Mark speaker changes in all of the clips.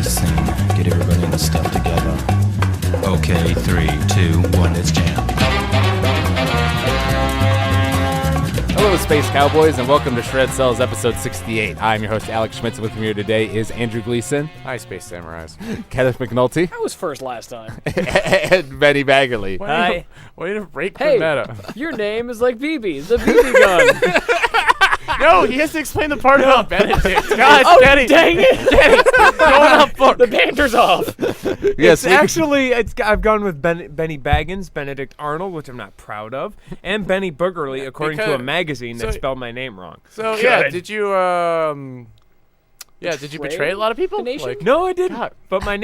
Speaker 1: scene. Get everybody in the stuff together. Okay, 3, 2, 1, let's jam.
Speaker 2: Hello, Space Cowboys, and welcome to Cels episode 68. I'm your host, Alex Schmitz, and with me here today is Andrew Gleason.
Speaker 3: Hi, Space Samurais.
Speaker 2: Kenneth McNulty.
Speaker 4: I was first last time.
Speaker 2: And Benny Baggerly.
Speaker 4: Hi.
Speaker 3: Way to break
Speaker 4: Hey,
Speaker 3: the meta.
Speaker 4: your name is like BB, the BB gun.
Speaker 3: No, he has to explain the part about Benedict. God,
Speaker 4: Oh,
Speaker 3: Benny.
Speaker 4: dang it.
Speaker 3: Going up book.
Speaker 4: The banter's off.
Speaker 2: Yes,
Speaker 5: I've gone with Benny Baggins, Benedict Arnold, which I'm not proud of, and Benny Boogerly, according to a magazine that spelled my name wrong.
Speaker 3: So,
Speaker 4: Good.
Speaker 3: yeah, did you betray a lot of people?
Speaker 4: The nation?
Speaker 5: No, I didn't.
Speaker 3: God.
Speaker 5: But my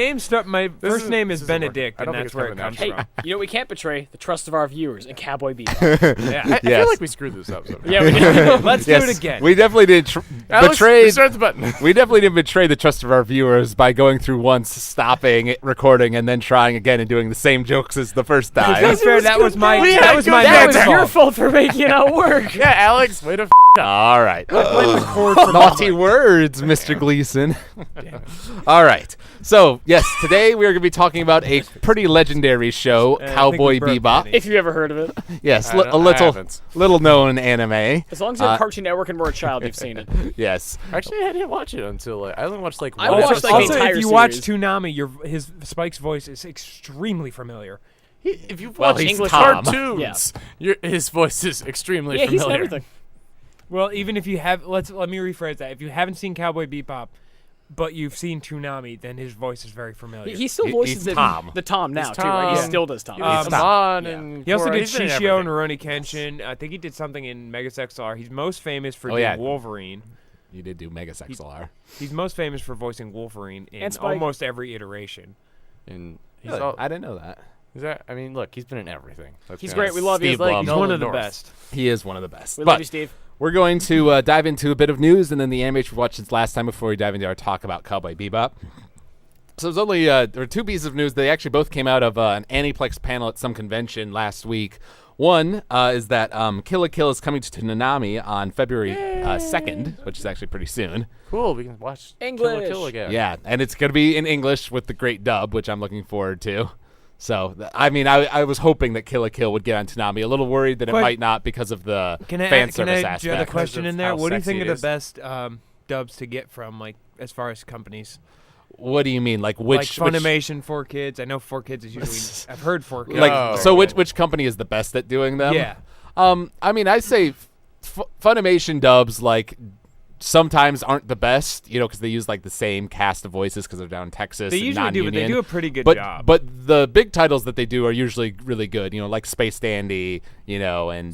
Speaker 5: first name is
Speaker 3: isn't
Speaker 5: Benedict,
Speaker 3: working. I
Speaker 5: and
Speaker 3: don't
Speaker 5: that's
Speaker 3: think
Speaker 5: where it
Speaker 3: it's
Speaker 5: comes
Speaker 3: coming
Speaker 5: from.
Speaker 4: You know, we can't betray the trust of our viewers in Cowboy Bebop.
Speaker 5: Yeah.
Speaker 3: I feel like we screwed this up somehow.
Speaker 4: Yeah, we did.
Speaker 5: Let's do it again.
Speaker 2: We definitely did
Speaker 3: Alex,
Speaker 2: betray.
Speaker 3: restart the button.
Speaker 2: We definitely didn't betray the trust of our viewers by going through once, stopping, recording, and then trying again and doing the same jokes as the first time.
Speaker 5: To be fair, that was my
Speaker 3: That was
Speaker 4: That was
Speaker 5: fault.
Speaker 4: your fault for making it not work.
Speaker 3: Yeah, Alex, way to
Speaker 2: All right.
Speaker 5: Played the chord for
Speaker 2: Naughty words, Mr. Gleason. All right. So, yes, today we are going to be talking about a pretty legendary show,
Speaker 5: I think
Speaker 2: Cowboy
Speaker 5: we broke
Speaker 2: Bebop.
Speaker 5: Benny.
Speaker 4: If you ever heard of it.
Speaker 2: Yes,
Speaker 3: I
Speaker 2: a little
Speaker 3: haven't.
Speaker 2: known anime.
Speaker 4: As long as you have Cartoon Network and we're a child, you've seen it.
Speaker 2: Yes.
Speaker 3: Actually, I didn't watch it until I only watched like
Speaker 4: I
Speaker 3: one
Speaker 4: watched,
Speaker 3: episode.
Speaker 4: like, the
Speaker 5: Also,
Speaker 4: entire
Speaker 5: if you watch
Speaker 4: series.
Speaker 5: Toonami, his Spike's voice is extremely familiar.
Speaker 3: If you
Speaker 2: Well,
Speaker 3: watch
Speaker 2: he's
Speaker 3: English
Speaker 2: Tom.
Speaker 3: cartoons, his voice is extremely
Speaker 4: Yeah, he's in
Speaker 3: familiar.
Speaker 4: everything.
Speaker 5: Well, even if you have, let me rephrase that. If you haven't seen Cowboy Bebop, but you've seen Toonami, then his voice is very familiar.
Speaker 4: He still
Speaker 2: He-
Speaker 4: voices
Speaker 2: he's
Speaker 4: it.
Speaker 2: Tom.
Speaker 4: The Tom now,
Speaker 3: He's
Speaker 4: too, right? He
Speaker 3: Tom.
Speaker 4: still does Tom.
Speaker 3: He's
Speaker 5: Tom.
Speaker 3: Amon and
Speaker 5: He also
Speaker 3: Korra.
Speaker 5: did
Speaker 3: He's been in
Speaker 5: Shishio and
Speaker 3: everything.
Speaker 5: Rurouni Kenshin. I think he did something in Megas XLR. He's most famous for
Speaker 2: Oh,
Speaker 5: doing
Speaker 2: yeah.
Speaker 5: Wolverine.
Speaker 2: You did do Megas XLR.
Speaker 5: He's most famous for voicing Wolverine in
Speaker 4: And Spike.
Speaker 5: almost every iteration.
Speaker 3: And he's
Speaker 2: Really?
Speaker 3: all,
Speaker 2: I didn't know that.
Speaker 3: is that, I mean, look, he's been in everything. Let's
Speaker 4: He's
Speaker 3: be
Speaker 4: great.
Speaker 3: honest.
Speaker 4: We love you.
Speaker 2: Steve
Speaker 4: Like,
Speaker 2: Blum.
Speaker 5: He's
Speaker 3: Nolan
Speaker 5: one of the
Speaker 3: North.
Speaker 5: best.
Speaker 2: He is one of the best.
Speaker 4: we
Speaker 2: But
Speaker 4: love you, Steve.
Speaker 2: we're going to dive into a bit of news and then the anime we've watched since last time before we dive into our talk about Cowboy Bebop. So there's only there were two pieces of news. They actually both came out of an Aniplex panel at some convention last week. One is that Kill la Kill is coming to Nanami on February 2nd, which is actually pretty soon.
Speaker 3: Cool, we can watch Kill la
Speaker 4: English.
Speaker 3: Kill again.
Speaker 2: Yeah, and it's going to be in English with the great dub, which I'm looking forward to. So, I mean, I was hoping that Kill la Kill would get on Tanami. A little worried that it
Speaker 5: Quite-
Speaker 2: might not because of the
Speaker 5: Can
Speaker 2: fan
Speaker 5: I
Speaker 2: service
Speaker 5: do
Speaker 2: aspect.
Speaker 5: the question
Speaker 3: of
Speaker 5: in there?
Speaker 3: how
Speaker 5: What do you
Speaker 3: sexy
Speaker 5: think
Speaker 3: it
Speaker 5: are the
Speaker 3: is.
Speaker 5: best dubs to get from, like, as far as companies?
Speaker 2: What do you mean? Like which
Speaker 5: like Funimation, 4Kids. I know 4Kids is usually. I've heard 4Kids.
Speaker 2: like
Speaker 3: Oh.
Speaker 2: so which company is the best at doing them?
Speaker 5: Yeah.
Speaker 2: I mean, I say Funimation dubs like sometimes aren't the best, you know, because they use like the same cast of voices because they're down in Texas.
Speaker 5: They
Speaker 2: and
Speaker 5: usually do, but they
Speaker 2: non-union.
Speaker 5: do a pretty good
Speaker 2: but,
Speaker 5: job.
Speaker 2: But the big titles that they do are usually really good, you know, like Space Dandy, you know, and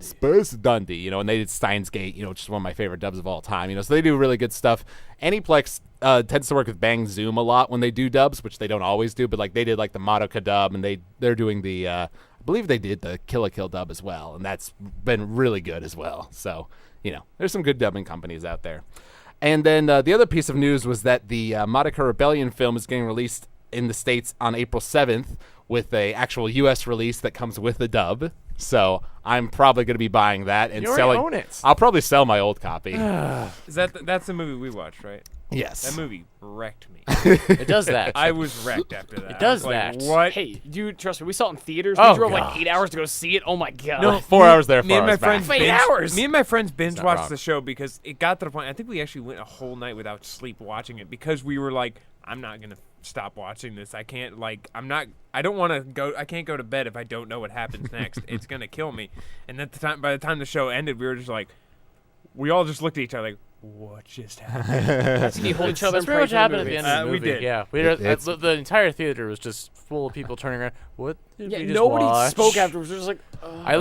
Speaker 2: Space Dundee, you know, and they did Steins Gate, you know, which is one of my favorite dubs of all time, you know, so they do really good stuff. Aniplex tends to work with Bang Zoom a lot when they do dubs, which they don't always do, but like they did like the Madoka dub, and they're doing the I believe they did the Kill la Kill dub as well, and that's been really good as well. So, you know, there's some good dubbing companies out there. And then the other piece of news was that the Madoka Rebellion film is getting released in the States on April 7th with a actual U.S. release that comes with a dub. So I'm probably going to be buying that and
Speaker 3: You already
Speaker 2: selling.
Speaker 3: own it.
Speaker 2: I'll probably sell my old copy.
Speaker 5: Is that's the movie we watched, right?
Speaker 2: Yes.
Speaker 5: That movie wrecked me.
Speaker 3: It does that.
Speaker 5: I was wrecked after that.
Speaker 3: It does
Speaker 5: I was like,
Speaker 3: that.
Speaker 5: What?
Speaker 4: Hey, dude, trust me, we saw it in theaters.
Speaker 3: Oh,
Speaker 4: We drove
Speaker 3: gosh.
Speaker 4: like 8 hours to go see it. Oh, my God.
Speaker 5: No,
Speaker 2: 4 hours there,
Speaker 5: me
Speaker 2: 4
Speaker 5: and my
Speaker 2: hours back.
Speaker 5: friends
Speaker 4: 8
Speaker 5: binge,
Speaker 4: hours.
Speaker 5: Me and my friends binge
Speaker 3: not
Speaker 5: watched
Speaker 3: wrong.
Speaker 5: the show because it got to the point. I think we actually went a whole night without sleep watching it because we were like, I'm not gonna stop watching this. I can't I don't want to go. I can't go to bed if I don't know what happens next. It's gonna kill me. And at the time, by the time the show ended, we were just like, we all just looked at each other like, what just happened?
Speaker 4: You hold each other
Speaker 3: That's
Speaker 4: and
Speaker 3: pretty
Speaker 4: pray
Speaker 3: much
Speaker 4: for the
Speaker 3: happened at
Speaker 4: movie.
Speaker 3: the end of the
Speaker 5: We
Speaker 3: movie.
Speaker 5: did.
Speaker 3: Yeah,
Speaker 2: It's-
Speaker 3: the entire theater was just full of people turning around. What did
Speaker 4: Yeah,
Speaker 3: we just
Speaker 4: nobody
Speaker 3: watch?
Speaker 4: spoke afterwards. It was just like,
Speaker 3: I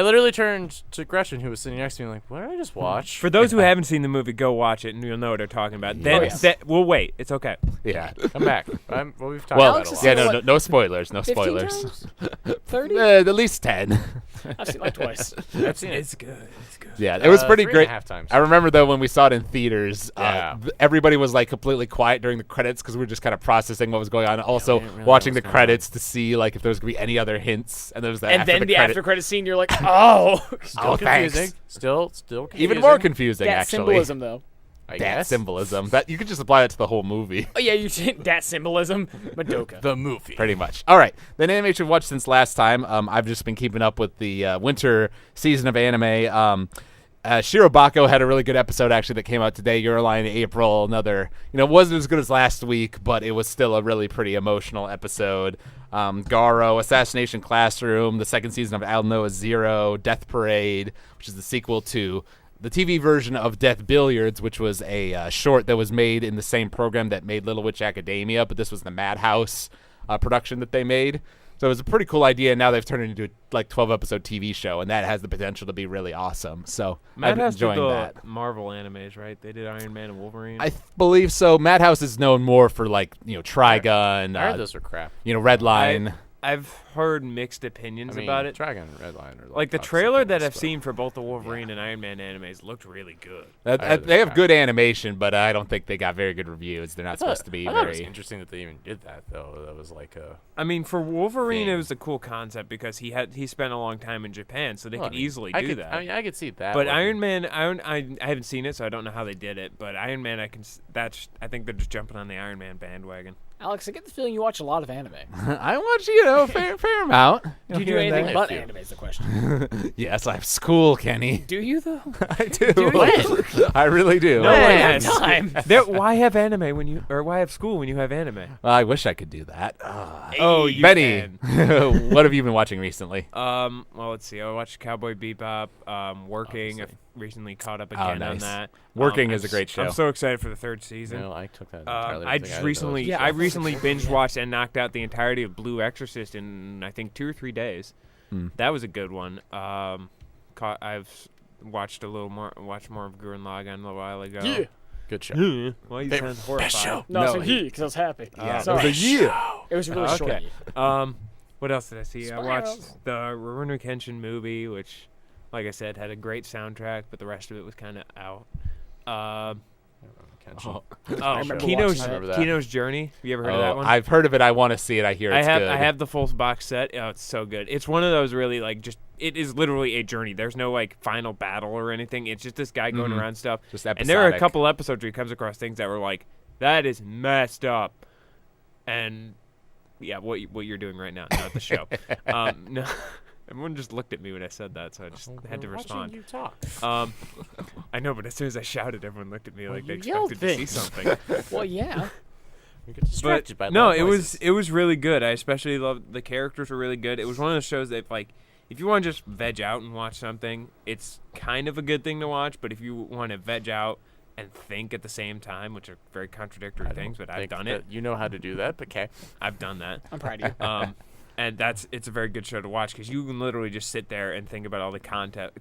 Speaker 3: literally turned to Gretchen, who was sitting next to me, like, "What did I just watch?"
Speaker 5: For those who haven't seen the movie, go watch it and you'll know what they're talking about. Then
Speaker 2: yes.
Speaker 5: we'll wait. It's okay.
Speaker 2: Yeah.
Speaker 3: Come back. Well, we've talked
Speaker 2: Well,
Speaker 4: Alex
Speaker 3: about
Speaker 4: has
Speaker 3: it a
Speaker 2: yeah,
Speaker 3: lot.
Speaker 4: seen
Speaker 2: no spoilers. No
Speaker 4: 15
Speaker 2: spoilers.
Speaker 4: times? 30?
Speaker 2: At least 10.
Speaker 4: I've seen it like twice.
Speaker 3: I've seen it.
Speaker 5: It's good. It's good.
Speaker 2: Yeah, it was pretty
Speaker 3: 3.5
Speaker 2: great.
Speaker 3: times.
Speaker 2: I remember though when we saw it in theaters,
Speaker 3: Yeah.
Speaker 2: everybody was like completely quiet during the credits because we were just kind of processing what was going on. Also,
Speaker 3: didn't realize
Speaker 2: watching
Speaker 3: what
Speaker 2: the
Speaker 3: was going
Speaker 2: credits to see like if there was gonna be any other hints. And there was that
Speaker 4: And
Speaker 2: after
Speaker 4: then the
Speaker 2: credit.
Speaker 4: after credit scene, you're like, oh.
Speaker 3: Still
Speaker 2: Oh,
Speaker 3: confusing.
Speaker 2: thanks.
Speaker 3: Still confusing.
Speaker 2: Even more confusing
Speaker 4: That
Speaker 2: actually.
Speaker 4: symbolism, though.
Speaker 3: I
Speaker 2: that
Speaker 3: guess.
Speaker 2: symbolism. That you could just apply that to the whole movie.
Speaker 4: Oh yeah, you said that symbolism, Madoka.
Speaker 3: The movie.
Speaker 2: Pretty much. All right. Then animation we've watched since last time. I've just been keeping up with the winter season of anime. Shirobako had a really good episode actually that came out today. Your Lie in April. Another, it wasn't as good as last week, but it was still a really pretty emotional episode. Garo, Assassination Classroom, the second season of Al Noah Zero, Death Parade, which is the sequel to the TV version of Death Billiards, which was a short that was made in the same program that made Little Witch Academia, but this was the Madhouse production that they made. So it was a pretty cool idea, and now they've turned it into a 12-episode TV show, and that has the potential to be really awesome. So I'm enjoying that.
Speaker 5: Marvel animes, right? They did Iron Man and Wolverine.
Speaker 2: I believe so. Madhouse is known more for Trigun,
Speaker 3: I heard those were crap.
Speaker 2: Redline.
Speaker 5: I've heard mixed opinions about it.
Speaker 3: Dragon and Redline are
Speaker 5: Like the trailer that I've seen for both the Wolverine and Iron Man animes looked really good.
Speaker 2: They have good animation, but I don't think they got very good reviews. They're not supposed to be
Speaker 3: I thought it was
Speaker 2: very.
Speaker 3: interesting that they even did that though. That was like a.
Speaker 5: I mean, for Wolverine,
Speaker 3: thing.
Speaker 5: it was a cool concept because he spent a long time in Japan, so they could easily do that.
Speaker 3: I mean, I could see that.
Speaker 5: But
Speaker 3: working.
Speaker 5: Iron Man, I haven't seen it, so I don't know how they did it. But Iron Man, I think they're just jumping on the Iron Man bandwagon.
Speaker 4: Alex, I get the feeling you watch a lot of anime.
Speaker 2: I watch, fair amount.
Speaker 4: Do you do
Speaker 2: here and
Speaker 4: anything
Speaker 2: there.
Speaker 4: but anime is the question.
Speaker 2: Yes, I have school, Kenny.
Speaker 4: Do you, though?
Speaker 2: I do.
Speaker 4: you?
Speaker 2: I really do.
Speaker 5: No one
Speaker 4: has
Speaker 5: has
Speaker 4: time.
Speaker 5: Why have anime why have school when you have anime?
Speaker 2: I wish I could do that.
Speaker 5: Oh, you
Speaker 2: Benny,
Speaker 5: can.
Speaker 2: what have you been watching recently?
Speaker 5: Well, let's see. I watched Cowboy Bebop. Working. I've recently caught up again on
Speaker 2: nice.
Speaker 5: that.
Speaker 2: Working is a great show.
Speaker 5: I'm so excited for the third season.
Speaker 3: No, I took that entirely.
Speaker 5: I just recently, I recently binge watched and knocked out the entirety of Blue Exorcist in I think 2 or 3 days. That was a good one. I've watched more of Gurren Lagann a while ago.
Speaker 4: Yeah.
Speaker 3: Good show.
Speaker 5: Well, you sound horrified.
Speaker 4: No, I said he, because I was happy.
Speaker 2: Yeah,
Speaker 4: Sorry.
Speaker 2: yeah.
Speaker 4: It was really short.
Speaker 5: Okay. What else did I see? I watched
Speaker 4: Spirals.
Speaker 5: the Rurouni Kenshin movie, which, like I said, had a great soundtrack, but the rest of it was kind of out.
Speaker 4: remember
Speaker 5: Kino's
Speaker 3: watching that.
Speaker 5: Kino's Journey. Have you ever heard of that one?
Speaker 2: I've heard of it. I want to see it. I hear it's good.
Speaker 5: I have the full box set. Oh, it's so good. It's one of those really it is literally a journey. There's no final battle or anything. It's just this guy going around stuff.
Speaker 2: Just
Speaker 5: and there are a
Speaker 2: episodic.
Speaker 5: couple episodes where he comes across things that were like, that is messed up. And yeah, what you're doing right now, not the show. No. Everyone just looked at me when I said that, so I just had to respond.
Speaker 3: You talk.
Speaker 5: I know, but as soon as I shouted, everyone looked at me like they
Speaker 3: you
Speaker 5: expected to see
Speaker 3: yelled
Speaker 5: something.
Speaker 4: Well, yeah.
Speaker 3: You get distracted by
Speaker 5: no,
Speaker 3: loud
Speaker 5: it
Speaker 3: voices.
Speaker 5: was really good. I especially loved the characters were really good. It was one of those shows that if you want to just veg out and watch something, it's kind of a good thing to watch. But if you want to veg out and think at the same time, which are very contradictory things, but I've done it.
Speaker 3: You know how to do that, but okay.
Speaker 5: I've done that.
Speaker 4: I'm proud of you.
Speaker 5: And it's a very good show to watch because you can literally just sit there and think about all the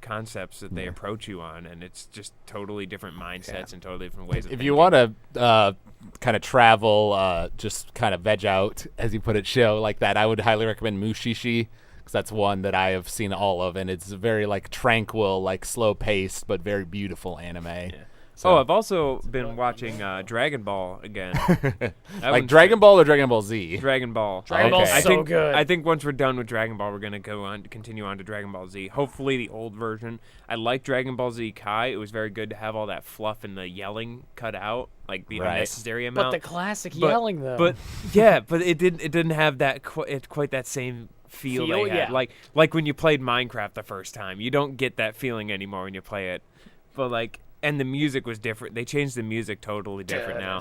Speaker 5: concepts that they approach you on, and it's just totally different mindsets and totally different ways of
Speaker 2: If
Speaker 5: thinking.
Speaker 2: you want to kind of travel, just kind of veg out, as you put it, show like that, I would highly recommend Mushishi, because that's one that I have seen all of, and it's very tranquil, slow paced, but very beautiful anime.
Speaker 5: Yeah.
Speaker 2: So,
Speaker 5: I've also been watching Dragon Ball again.
Speaker 2: Dragon Ball or Dragon Ball Z?
Speaker 5: Dragon Ball.
Speaker 4: Dragon Ball's
Speaker 2: Okay.
Speaker 4: so good.
Speaker 5: I think once we're done with Dragon Ball, we're gonna continue on to Dragon Ball Z. Hopefully, the old version. I like Dragon Ball Z Kai. It was very good to have all that fluff and the yelling cut out, the
Speaker 2: Right.
Speaker 5: unnecessary amount.
Speaker 4: But the classic
Speaker 5: But-
Speaker 4: yelling, though.
Speaker 5: But yeah, but it didn't have that quite that same feel they had.
Speaker 4: Yeah.
Speaker 5: Like when you played Minecraft the first time, you don't get that feeling anymore when you play it. But and the music was different. They changed the music totally different now.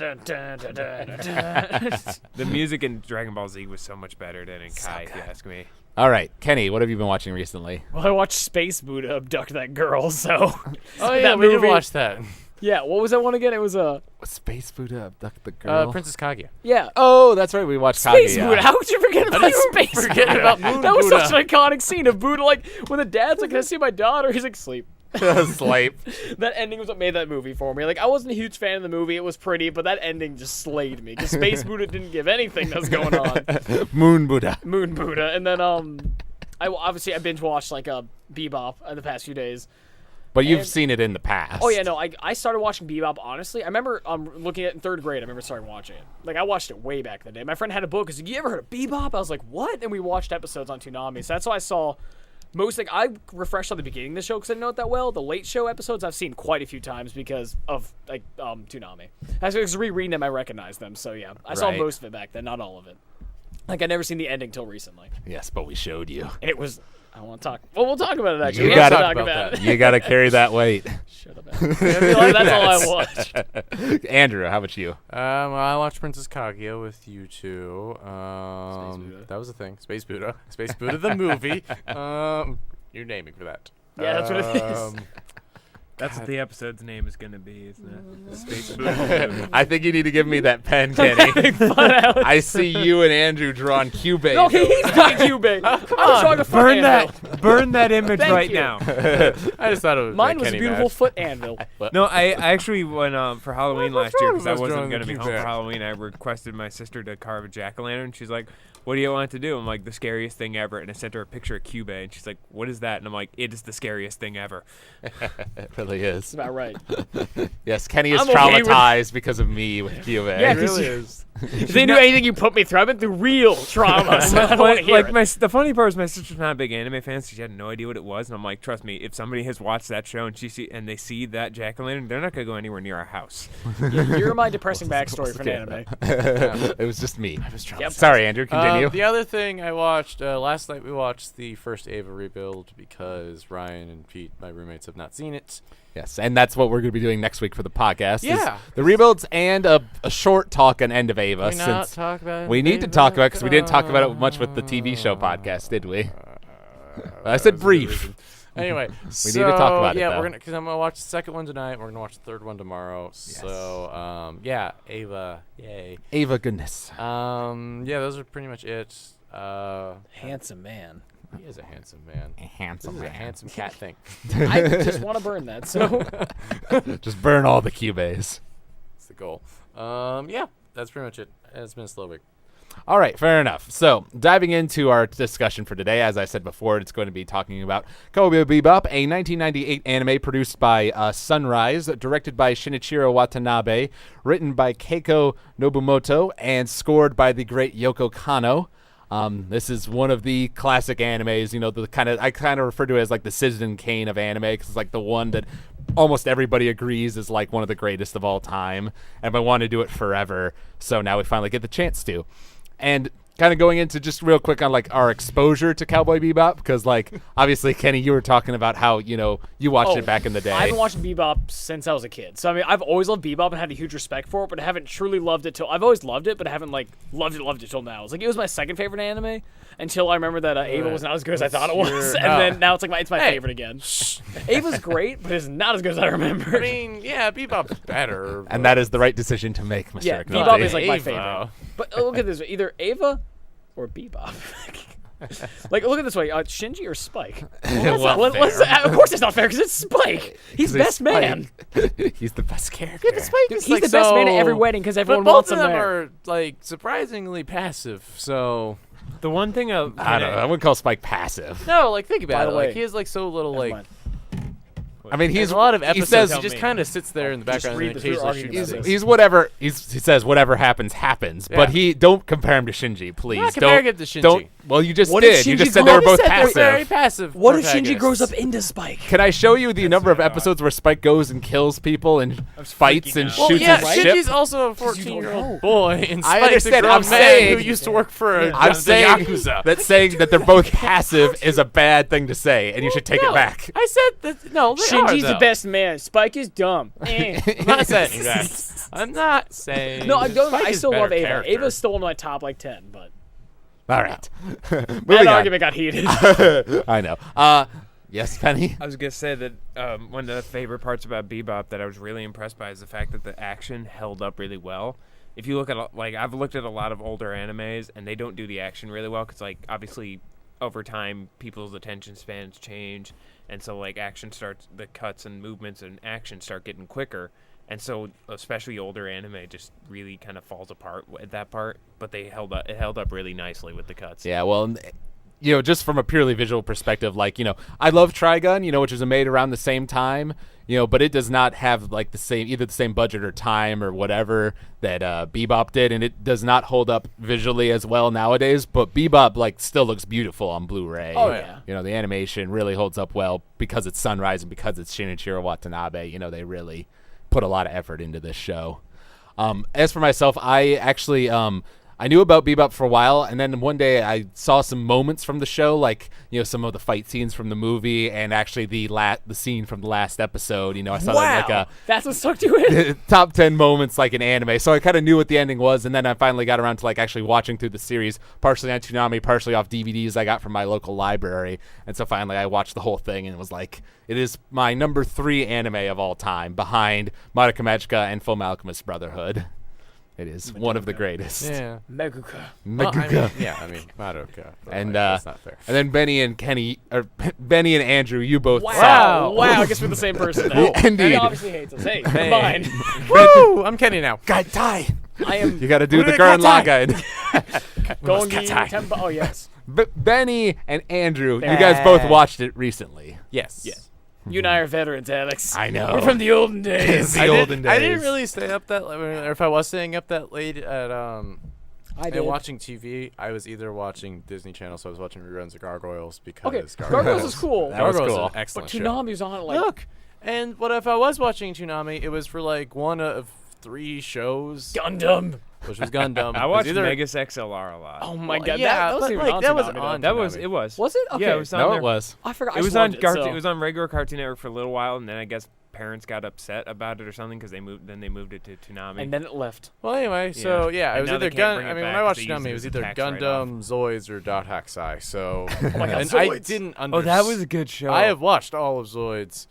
Speaker 5: The music in Dragon Ball Z was so much better than in Kai, if you ask me.
Speaker 2: All right, Kenny, what have you been watching recently?
Speaker 4: Well, I watched Space Buddha abduct that girl, so.
Speaker 3: Oh yeah,
Speaker 4: that
Speaker 3: we did
Speaker 4: movie-
Speaker 3: watch that.
Speaker 4: Yeah, what was that one again? It was
Speaker 2: Space Buddha abduct the girl.
Speaker 3: Princess Kaguya.
Speaker 4: Yeah.
Speaker 2: Oh, that's right. We watched
Speaker 4: Space
Speaker 2: Kaguya.
Speaker 4: Buddha. How could you forget about Space
Speaker 3: forget
Speaker 4: Buddha?
Speaker 3: about Moon
Speaker 4: That was
Speaker 3: Buddha.
Speaker 4: such an iconic scene of Buddha. When the dad's like, "Can I see my daughter?" He's like, "Sleep."
Speaker 2: Sleep.
Speaker 4: That ending was what made that movie for me. I wasn't a huge fan of the movie. It was pretty, but that ending just slayed me because Space Buddha didn't give anything that was going on.
Speaker 2: Moon Buddha.
Speaker 4: Moon Buddha, and then I binge watched Bebop in the past few days.
Speaker 2: But you've
Speaker 4: And-
Speaker 2: seen it in the past.
Speaker 4: Oh yeah, no, I started watching Bebop honestly. I remember looking at it in 3rd grade. I remember starting watching it. I watched it way back in the day. My friend had a book. He's like, "You ever heard of Bebop?" I was like, "What?" And we watched episodes on Toonami. So that's how I saw most like I refreshed on the beginning of the show because I didn't know it that well. The late show episodes I've seen quite a few times because of like Toonami. As I was rereading them, I recognized them. So yeah, I saw most of it back then, not all of it. Like I never seen the ending till recently.
Speaker 2: Yes, but we showed you.
Speaker 4: It was. I want to talk. Well, we'll talk about it actually.
Speaker 2: You gotta talk about it. You gotta carry that weight.
Speaker 4: Shut up. That's all I watched.
Speaker 2: Andrew, how about you?
Speaker 3: Well, I watched Princess Kaguya with you two. That was a thing. Space Buddha. Space Buddha the movie. You're naming for that.
Speaker 4: Yeah, that's what it is.
Speaker 5: That's what the episode's name is going to be, isn't it? Space Buddha.
Speaker 2: I think you need to give me that pen, Kenny. I see you and Andrew drawing Cubase.
Speaker 4: Okay, he's doing Cubase. Come on,
Speaker 5: burn that image
Speaker 4: Thank you.
Speaker 5: now.
Speaker 3: I just thought it was
Speaker 4: Mine was a
Speaker 3: Kenny
Speaker 4: beautiful
Speaker 3: match.
Speaker 4: foot anvil.
Speaker 5: No, I actually went for Halloween last year because I
Speaker 3: was
Speaker 5: wasn't
Speaker 3: drawing
Speaker 5: going to be
Speaker 3: the
Speaker 5: home for
Speaker 3: Cubase.
Speaker 5: Halloween. I requested my sister to carve a jack-o'-lantern. She's like, what do you want to do? I'm like, the scariest thing ever. And I sent her a picture of Cubase, and she's like, what is that? And I'm like, it is the scariest thing ever.
Speaker 2: It really is.
Speaker 4: That's about right.
Speaker 2: Yes, Kenny is
Speaker 4: I'm okay with-
Speaker 2: traumatized because of me with Cubase.
Speaker 4: Yeah,
Speaker 3: It really is.
Speaker 4: If they knew anything you put me through, I've been through real trauma. So I don't want to hear it.
Speaker 5: The funny part is my sister's not a big anime fan, so she had no idea what it was. And I'm like, trust me, if somebody has watched that show and they see that jack-o'-lantern, they're not going to go anywhere near our house.
Speaker 4: You're my depressing backstory for an anime.
Speaker 2: It was just me. I was
Speaker 4: Yep.
Speaker 2: Sorry, Andrew. Continue.
Speaker 3: The other thing I watched last night, we watched the first Ava rebuild because Ryan and Pete, my roommates, have not seen it.
Speaker 2: Yes, and that's what we're going to be doing next week for the podcast. is
Speaker 3: Yeah.
Speaker 2: the rebuilds and a short talk on End of Ava.
Speaker 3: Can we not
Speaker 2: Since
Speaker 3: talk about
Speaker 2: we need to talk about it because we didn't talk about it much with the TV show podcast, did we? I said brief.
Speaker 3: Anyway,
Speaker 2: We need to talk about it,
Speaker 3: yeah,
Speaker 2: though.
Speaker 3: because I'm gonna watch the second one tonight. We're gonna watch the third one tomorrow.
Speaker 2: Yes.
Speaker 3: So yeah, Ava, yay.
Speaker 2: Ava goodness.
Speaker 3: Yeah, those are pretty much it.
Speaker 4: Handsome man.
Speaker 3: He is a handsome man.
Speaker 2: Handsome
Speaker 3: This is a
Speaker 2: man.
Speaker 3: handsome cat thing.
Speaker 4: I just want to burn that. So
Speaker 2: Just burn all the Cubase.
Speaker 3: That's the goal. Yeah, that's pretty much it. It's been a slow week.
Speaker 2: All right, fair enough. So, diving into our discussion for today, as I said before, it's going to be talking about Cowboy Bebop, a 1998 anime produced by Sunrise, directed by Shinichiro Watanabe, written by Keiko Nobumoto, and scored by the great Yoko Kanno. This is one of the classic animes, you know, I kind of refer to it as like the Citizen Kane of anime, because it's like the one that almost everybody agrees is like one of the greatest of all time, and I want to do it forever, so now we finally get the chance to. And kind of going into just real quick on like our exposure to Cowboy Bebop, because like obviously Kenny, you were talking about how, you know, you watched it back in the day.
Speaker 4: I've been watching Bebop since I was a kid. So I mean, I've always loved Bebop and had a huge respect for it, but I haven't truly loved it till I've always loved it, but I haven't like loved it till now. It's like it was my second favorite anime until I remember that Ava was not as good as I thought it was, and then now it's like it's my favorite again. Ava's great, but it's not as good as I remember.
Speaker 3: I mean, yeah, Bebop's better.
Speaker 2: And that is the right decision to make, Mr.
Speaker 4: Yeah,
Speaker 2: McNulty.
Speaker 4: Bebop is like my
Speaker 3: Ava.
Speaker 4: favorite. But look at this: either Ava or Bebop. Like, look at it this way: Shinji or Spike?
Speaker 2: Well,
Speaker 4: What's that? Of course, it's not fair because it's Spike. He's best man.
Speaker 2: He's the best character.
Speaker 4: He's the best man at every wedding because everyone
Speaker 3: but
Speaker 4: wants
Speaker 3: both
Speaker 4: him
Speaker 3: of them
Speaker 4: there.
Speaker 3: are like surprisingly passive. So
Speaker 5: The one thing
Speaker 2: I don't know. I wouldn't call Spike passive.
Speaker 3: no, like think
Speaker 4: By
Speaker 3: about
Speaker 4: the
Speaker 3: it.
Speaker 4: way-
Speaker 3: Like he has like so little
Speaker 4: Never
Speaker 3: like.
Speaker 4: mind.
Speaker 2: I mean,
Speaker 3: There's a lot of
Speaker 2: he
Speaker 3: episodes.
Speaker 2: says
Speaker 3: He just kind of sits there in the background
Speaker 4: read
Speaker 3: and
Speaker 4: the through
Speaker 3: occasionally
Speaker 4: argument
Speaker 3: shoots
Speaker 4: about
Speaker 3: things.
Speaker 4: this.
Speaker 2: he's whatever. He says whatever happens. But
Speaker 3: Yeah.
Speaker 2: don't compare him to Shinji, please.
Speaker 3: not comparing him to Shinji.
Speaker 2: Don't. Well, you just
Speaker 4: What if
Speaker 2: did. You
Speaker 4: Shinji
Speaker 2: just said they
Speaker 4: grew
Speaker 2: were
Speaker 4: up-
Speaker 2: both
Speaker 4: He said they're
Speaker 3: Very
Speaker 2: passive.
Speaker 3: passive.
Speaker 4: What if Shinji grows
Speaker 3: protagonists.
Speaker 4: up into Spike?
Speaker 2: Can I show you the number of episodes where Spike goes and kills people and fights
Speaker 5: freaking
Speaker 2: and
Speaker 5: out.
Speaker 3: Well,
Speaker 2: shoots
Speaker 3: yeah,
Speaker 2: his
Speaker 3: Shinji's
Speaker 2: ship?
Speaker 3: also a
Speaker 4: you don't
Speaker 3: 14-year-old
Speaker 4: know.
Speaker 3: boy, and
Speaker 2: I
Speaker 3: Spike's
Speaker 2: understand,
Speaker 3: a grown
Speaker 2: I'm
Speaker 3: man
Speaker 2: saying-
Speaker 3: who used to work for
Speaker 2: I'm
Speaker 3: the
Speaker 2: saying
Speaker 3: Yakuza.
Speaker 2: that they're both passive is a bad thing to say, and you should take
Speaker 3: No,
Speaker 2: it back.
Speaker 3: I said that. No, they
Speaker 4: Shinji's
Speaker 3: are,
Speaker 4: the
Speaker 3: though.
Speaker 4: best man. Spike is dumb.
Speaker 3: I'm not saying that. I'm not saying.
Speaker 4: No, I don't.
Speaker 3: Spike
Speaker 4: I
Speaker 3: is
Speaker 4: still
Speaker 3: better
Speaker 4: love Ava.
Speaker 3: character.
Speaker 4: Ava's still in my top like 10, but
Speaker 2: All right.
Speaker 4: that
Speaker 2: Moving on.
Speaker 4: argument got heated.
Speaker 2: I know. Yes, Penny?
Speaker 5: I was gonna say that one of the favorite parts about Bebop that I was really impressed by is the fact that the action held up really well. If you look at like I've looked at a lot of older animes and they don't do the action really well because like obviously over time people's attention spans change and so like the cuts and movements and action start getting quicker. And so, especially older anime just really kind of falls apart at that part. But it held up really nicely with the cuts.
Speaker 2: Yeah, well, you know, just from a purely visual perspective, like, you know, I love Trigun, you know, which was made around the same time. but it does not have like either the same budget or time or whatever that Bebop did, and it does not hold up visually as well nowadays. But Bebop like still looks beautiful on Blu-ray.
Speaker 4: Oh yeah.
Speaker 2: The animation really holds up well because it's Sunrise and because it's Shinichiro Watanabe. They really put a lot of effort into this show. As for myself, I actually I knew about Bebop for a while, and then one day I saw some moments from the show, like some of the fight scenes from the movie, and actually the scene from the last episode. I saw that like
Speaker 4: that's what stuck to it.
Speaker 2: top 10 moments like an anime, so I kind of knew what the ending was, and then I finally got around to like actually watching through the series, partially on Toonami, partially off DVDs I got from my local library, and so finally I watched the whole thing and was like, it is my number 3 anime of all time, behind Madoka Magica and Full Alchemist Brotherhood. It is one of the greatest.
Speaker 3: Yeah.
Speaker 4: Meguka.
Speaker 3: Madoka.
Speaker 2: And
Speaker 3: that's not fair.
Speaker 2: and then Benny and Andrew, you both
Speaker 4: Wow. Wow. I guess we're the same person now.
Speaker 2: Indeed.
Speaker 4: Kenny obviously hates us. Hey, combined.
Speaker 3: Woo! I'm Kenny now.
Speaker 2: Guy tie.
Speaker 4: I am
Speaker 2: You got to do the Gurren Lagann.
Speaker 4: Gongi Tempo. Oh yes.
Speaker 2: Benny and Andrew, you guys both watched it recently.
Speaker 3: Yes.
Speaker 4: Yeah. You and I are veterans, Alex.
Speaker 2: I know.
Speaker 4: We're from the olden days.
Speaker 3: I didn't really stay up that late. Or if I was staying up that late at
Speaker 4: I did.
Speaker 3: and watching TV, I was either watching Disney Channel, so I was watching reruns of Gargoyles because
Speaker 4: Okay, Gargoyles is cool.
Speaker 2: That was
Speaker 3: Gargoyles
Speaker 2: cool.
Speaker 3: is an excellent
Speaker 4: But
Speaker 3: show.
Speaker 4: Toonami's on it like
Speaker 3: Look, and what if I was watching Toonami? It was for like one of 3 shows,
Speaker 4: Gundam.
Speaker 3: which was Gundam.
Speaker 5: I watched
Speaker 3: It was either-
Speaker 5: Megas XLR a lot.
Speaker 4: Oh my
Speaker 3: Well,
Speaker 4: god,
Speaker 3: yeah,
Speaker 4: that was
Speaker 3: but,
Speaker 4: even
Speaker 3: like,
Speaker 4: on
Speaker 3: that was
Speaker 4: Toonami, though.
Speaker 3: on-
Speaker 5: That was
Speaker 3: Toonami.
Speaker 5: it was.
Speaker 4: Was it? Okay.
Speaker 5: Yeah, it was on
Speaker 2: No,
Speaker 5: there.
Speaker 2: it was.
Speaker 4: I forgot. I
Speaker 5: It was
Speaker 4: just
Speaker 5: on
Speaker 4: loved
Speaker 5: Cartoon.
Speaker 4: so-
Speaker 5: It was on regular Cartoon Network for a little while, and then I guess parents got upset about it or something because they moved it to Toonami.
Speaker 4: And then it left.
Speaker 3: Well, anyway, so yeah,
Speaker 5: And
Speaker 3: it was
Speaker 5: now they
Speaker 3: either
Speaker 5: can't bring it
Speaker 3: when
Speaker 5: back
Speaker 3: I
Speaker 5: 'cause
Speaker 3: watched
Speaker 5: they use
Speaker 3: Toonami,
Speaker 5: it
Speaker 3: it was
Speaker 5: as a
Speaker 3: either
Speaker 5: tax
Speaker 3: Gundam, Zoids, or Dot Hacksai. So,
Speaker 4: Oh my god,
Speaker 3: and I
Speaker 4: Zoids.
Speaker 3: didn't
Speaker 5: oh,
Speaker 3: understand.
Speaker 5: that was a good show.
Speaker 3: I have watched all of Zoids.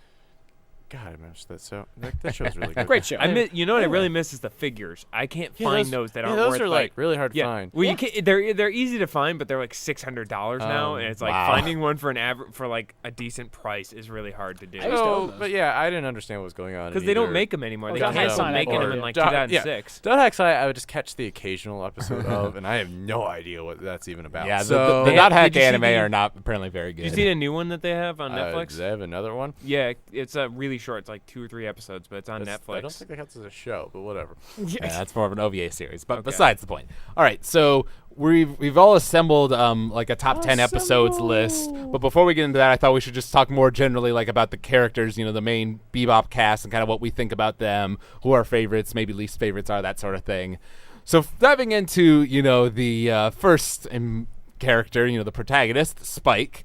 Speaker 3: God, I missed that. So that show's really good.
Speaker 4: Great show.
Speaker 5: You know what I really miss is the figures. I can't
Speaker 3: Yeah,
Speaker 5: find those that aren't
Speaker 3: those
Speaker 5: worth
Speaker 3: are like really hard to find.
Speaker 5: Well, you can't, they're easy to find, but they're like $600 now, and it's like
Speaker 2: wow.
Speaker 5: finding one for for like a decent price is really hard to do.
Speaker 4: I used to own those.
Speaker 3: But yeah, I didn't understand what was going on.
Speaker 5: Because they don't make them anymore.
Speaker 4: Oh,
Speaker 5: They
Speaker 4: Dot
Speaker 5: canceled
Speaker 4: Hacksai,
Speaker 5: making them
Speaker 4: or
Speaker 5: in like
Speaker 3: Dot-
Speaker 5: 2006.
Speaker 3: Dot Hacksai, I would just catch the occasional episode of, and I have no idea what that's even about.
Speaker 2: Yeah,
Speaker 3: so
Speaker 2: the Dot Hack
Speaker 5: Did you see
Speaker 2: anime
Speaker 5: the-
Speaker 2: are not apparently very good.
Speaker 5: Did you see the new one that they have on Netflix?
Speaker 3: Do they have another one?
Speaker 5: Yeah, it's really short. It's like 2 or 3 episodes, but it's on Netflix.
Speaker 3: I don't think that counts as a show, but whatever.
Speaker 2: Yeah, that's more of an OVA series. But
Speaker 5: Okay.
Speaker 2: besides the point. All right, so we've all assembled like a top 10 episodes list. But before we get into that, I thought we should just talk more generally like about the characters, the main Bebop cast and kind of what we think about them, who our favorites, maybe least favorites are, that sort of thing. So diving into, the first character, the protagonist, Spike.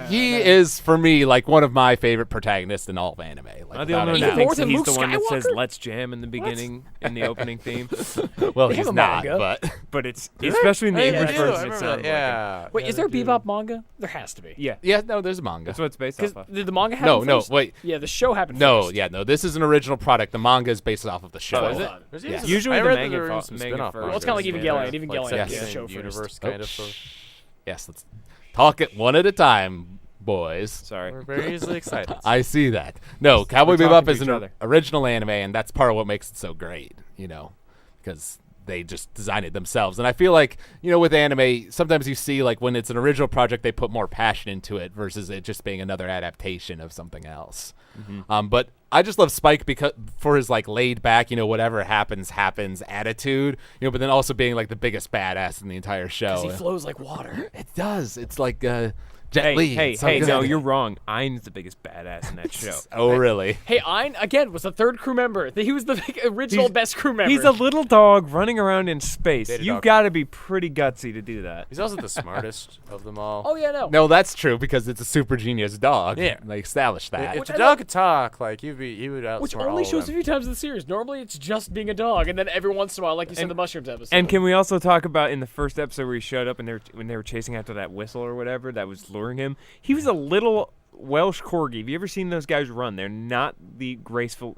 Speaker 2: He is, for me, like one of my favorite protagonists in all of anime. Like,
Speaker 5: Am I the only one
Speaker 2: without
Speaker 5: that
Speaker 2: a
Speaker 5: thinks
Speaker 4: More
Speaker 5: that he's
Speaker 4: than
Speaker 5: the one that
Speaker 4: Luke
Speaker 5: says
Speaker 4: Skywalker?
Speaker 5: "Let's jam" in the beginning in the opening theme?
Speaker 2: doubt. Well,
Speaker 4: They
Speaker 2: he's
Speaker 4: have a
Speaker 2: not,
Speaker 4: manga.
Speaker 2: but
Speaker 5: But it's especially in the
Speaker 3: Yeah,
Speaker 5: English
Speaker 3: they do, I
Speaker 5: version. It
Speaker 3: remember
Speaker 5: sounds
Speaker 3: that, yeah.
Speaker 4: Wait,
Speaker 3: Yeah,
Speaker 4: is there a
Speaker 3: they do.
Speaker 4: Bebop manga? There has to be.
Speaker 5: yeah.
Speaker 2: yeah, no, there's a manga.
Speaker 5: That's what it's based
Speaker 4: Because
Speaker 5: off of.
Speaker 4: did the manga happen
Speaker 2: No,
Speaker 4: first?
Speaker 2: wait.
Speaker 4: Yeah, the show happened
Speaker 2: No,
Speaker 4: first.
Speaker 2: yeah, no. This is an original product. The manga is based off of the show.
Speaker 5: Oh, is it?
Speaker 3: There's
Speaker 2: Yeah.
Speaker 5: Usually
Speaker 3: I
Speaker 5: the
Speaker 3: read
Speaker 5: manga
Speaker 3: that there
Speaker 5: fo-
Speaker 3: were some
Speaker 5: manga
Speaker 3: spin-off
Speaker 5: first.
Speaker 4: Well, it's kinda like
Speaker 3: mangas.
Speaker 4: Evangelion. Evangelion
Speaker 3: Like
Speaker 2: did
Speaker 3: second
Speaker 2: the
Speaker 4: show first.
Speaker 3: universe
Speaker 2: Oh,
Speaker 3: kind of.
Speaker 2: Yes, let's talk it one at a time, boys.
Speaker 5: Sorry.
Speaker 3: We're very easily excited.
Speaker 2: I see that. No, Cowboy
Speaker 5: we're talking
Speaker 2: Bebop
Speaker 5: to
Speaker 2: is
Speaker 5: each
Speaker 2: an
Speaker 5: other.
Speaker 2: original anime, and that's part of what makes it so great, because they just designed it themselves. And I feel like, with anime, sometimes you see, like, when it's an original project, they put more passion into it versus it just being another adaptation of something else. But I just love Spike for his, like, laid back, whatever happens attitude, but then also being, like, the biggest badass in the entire show.
Speaker 4: He flows like water.
Speaker 2: It does. It's like Jet Li.
Speaker 5: Hey,
Speaker 2: It's so
Speaker 5: hey,
Speaker 2: good.
Speaker 5: no, you're wrong. Ein's the biggest badass in that show.
Speaker 2: Oh, really?
Speaker 4: Hey, Ein, again, was the third crew member. He was the original best crew member.
Speaker 5: He's a little dog running around in space.
Speaker 3: Beta
Speaker 5: You've
Speaker 3: dog.
Speaker 5: got to be pretty gutsy to do that.
Speaker 3: He's also the smartest of them all.
Speaker 4: Oh, yeah, no.
Speaker 2: No, that's true because it's a super genius dog.
Speaker 3: Yeah.
Speaker 2: They established that.
Speaker 3: If
Speaker 4: Which
Speaker 3: the
Speaker 4: I
Speaker 3: dog
Speaker 4: love-
Speaker 3: could talk, like he would outsmart
Speaker 4: Which
Speaker 3: all
Speaker 4: only
Speaker 3: of
Speaker 4: shows a
Speaker 3: them.
Speaker 4: few times in the series. Normally, it's just being a dog, and then every once in a while, like you said, in the mushrooms episode.
Speaker 5: And can we also talk about in the first episode where he showed up and when they were chasing after that whistle or whatever that was luring him? He was a little Welsh corgi. Have you ever seen those guys run? They're not the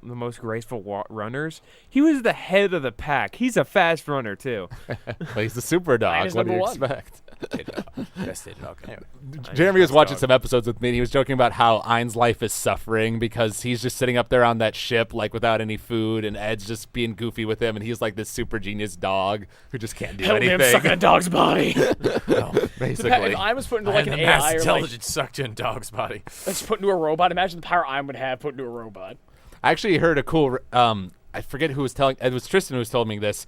Speaker 5: most graceful runners. He was the head of the pack. He's a fast runner too.
Speaker 2: Well, he's a super dog.
Speaker 4: is
Speaker 2: What do you
Speaker 4: number one.
Speaker 2: expect?
Speaker 3: Best dated dog. Anyway.
Speaker 2: Jeremy was watching some episodes with me, and he was joking about how Ein's life is suffering because he's just sitting up there on that ship, like, without any food, and Ed's just being goofy with him, and he's like this super genius dog who just can't do
Speaker 4: Help me,
Speaker 2: anything.
Speaker 4: I'm sucking a dog's body.
Speaker 2: Basically.
Speaker 4: If I was put into like an
Speaker 3: mass
Speaker 4: AI or like
Speaker 3: intelligence sucked in dog's body.
Speaker 4: let's put into a robot, imagine the power I would have put into a robot.
Speaker 2: I actually heard a cool. I forget who was telling. It was Tristan who was telling me this.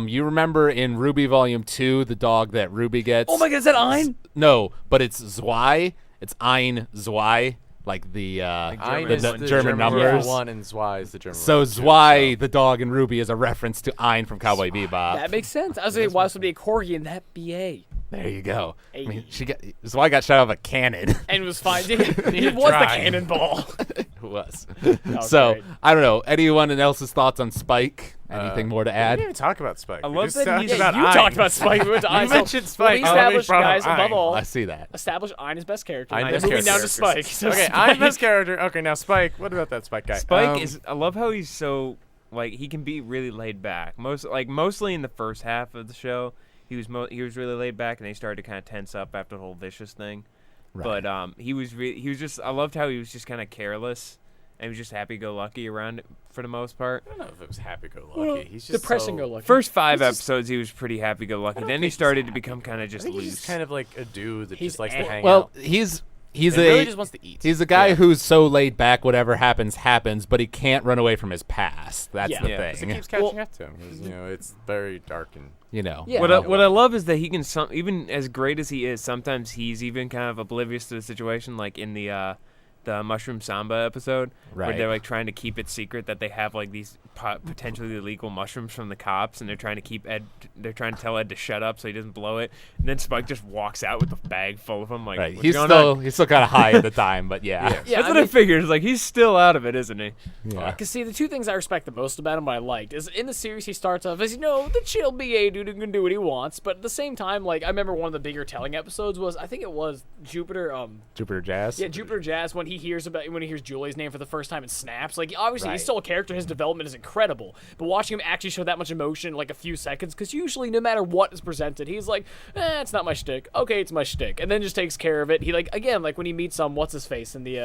Speaker 2: You remember in Ruby Volume 2, the dog that Ruby gets?
Speaker 4: Oh my god, is that Ein?
Speaker 2: No, but it's Zwei. It's Ein Zwei, like the
Speaker 3: Ein
Speaker 2: the
Speaker 3: is the
Speaker 2: German numbers.
Speaker 3: one, and Zwei is the German
Speaker 2: So
Speaker 3: one.
Speaker 2: Zwei, the dog in Ruby, is a reference to Ein from Cowboy Bebop.
Speaker 4: That makes sense. I was like, why would be a corgi and that be a?
Speaker 2: There you go. I mean,
Speaker 4: Hey.
Speaker 2: Zwei got shot out of a cannon.
Speaker 4: And it was fine. He was the
Speaker 3: try.
Speaker 4: cannonball.
Speaker 2: It was.
Speaker 4: was
Speaker 2: So
Speaker 4: great.
Speaker 2: I don't know. Anyone else's thoughts on Spike? Anything more to
Speaker 3: We
Speaker 2: add?
Speaker 3: didn't even talk about Spike.
Speaker 5: I
Speaker 3: We
Speaker 5: love
Speaker 3: just
Speaker 5: that
Speaker 3: talked
Speaker 5: he's-
Speaker 3: about
Speaker 4: You
Speaker 3: Ein.
Speaker 4: talked about Spike. We went to Ein.
Speaker 3: You mentioned Spike.
Speaker 4: We
Speaker 3: Oh, we
Speaker 4: established,
Speaker 3: brought up
Speaker 4: guys, above
Speaker 3: Ein.
Speaker 4: all,
Speaker 2: I see that.
Speaker 4: established Ein is best character.
Speaker 3: Ein
Speaker 4: And
Speaker 3: best
Speaker 4: then moving down to
Speaker 3: character.
Speaker 4: Spike. So
Speaker 3: Okay, I'm best character. Okay, now Spike. What about that Spike guy?
Speaker 5: Spike is. I love how he's so like he can be really laid back. Mostly in the first half of the show, he was really laid back, and they started to kind of tense up after the whole vicious thing.
Speaker 2: Right.
Speaker 5: But he was just. I loved how he was just kind of careless, and he was just happy-go-lucky around it for the most part.
Speaker 3: I don't know if it was happy-go-lucky. He's just
Speaker 4: depressing
Speaker 3: so,
Speaker 4: go lucky.
Speaker 5: First 5 episodes, he was pretty happy-go-lucky.
Speaker 3: don't
Speaker 5: Then
Speaker 3: think
Speaker 5: he
Speaker 3: he's
Speaker 5: started to
Speaker 3: happy.
Speaker 5: become kind of just
Speaker 3: I think
Speaker 5: loose.
Speaker 3: he's just kind of like a dude that
Speaker 4: He's
Speaker 3: just likes to
Speaker 4: ang-
Speaker 3: hang
Speaker 2: Well,
Speaker 3: out.
Speaker 2: he's
Speaker 3: He
Speaker 2: a
Speaker 3: really just wants to eat.
Speaker 2: he's a guy
Speaker 3: Yeah.
Speaker 2: who's so laid back. Whatever happens, happens. But he can't run away from his past. That's
Speaker 4: Yeah.
Speaker 2: the
Speaker 5: Yeah.
Speaker 3: Because
Speaker 2: thing.
Speaker 3: it keeps catching
Speaker 4: Well-
Speaker 3: up to him. 'Cause, you know, it's very dark and
Speaker 2: You know.
Speaker 4: Yeah.
Speaker 5: What I love is that he can even as great as he is, sometimes he's even kind of oblivious to the situation, like in the Mushroom Samba episode, where
Speaker 2: Right.
Speaker 5: they're like trying to keep it secret that they have like these potentially illegal mushrooms from the cops, and they're trying to tell Ed to shut up so he doesn't blow it. And then Spike just walks out with a bag full of them. Like,
Speaker 2: Right.
Speaker 5: what's
Speaker 2: He's
Speaker 5: going
Speaker 2: still
Speaker 5: on?
Speaker 2: he's still kind of high at the time, but yeah.
Speaker 4: Yeah,
Speaker 5: That's what I figured. It's like he's still out of it, isn't he?
Speaker 2: Yeah.
Speaker 4: Because see, the two things I respect the most about him, what I liked, is in the series he starts off as, the chill BA dude who can do what he wants, but at the same time, like, I remember one of the bigger telling episodes was, I think it was Jupiter,
Speaker 2: Jupiter Jazz.
Speaker 4: yeah, Jupiter Jazz, when he hears Julie's name for the first time and snaps, like, obviously
Speaker 2: Right.
Speaker 4: he's still a character, his development is incredible, but watching him actually show that much emotion in, like, a few seconds, because usually, no matter what is presented, he's like, it's not my shtick, okay, it's my shtick, and then just takes care of it. He, like, again, like, when he meets what's-his-face in the,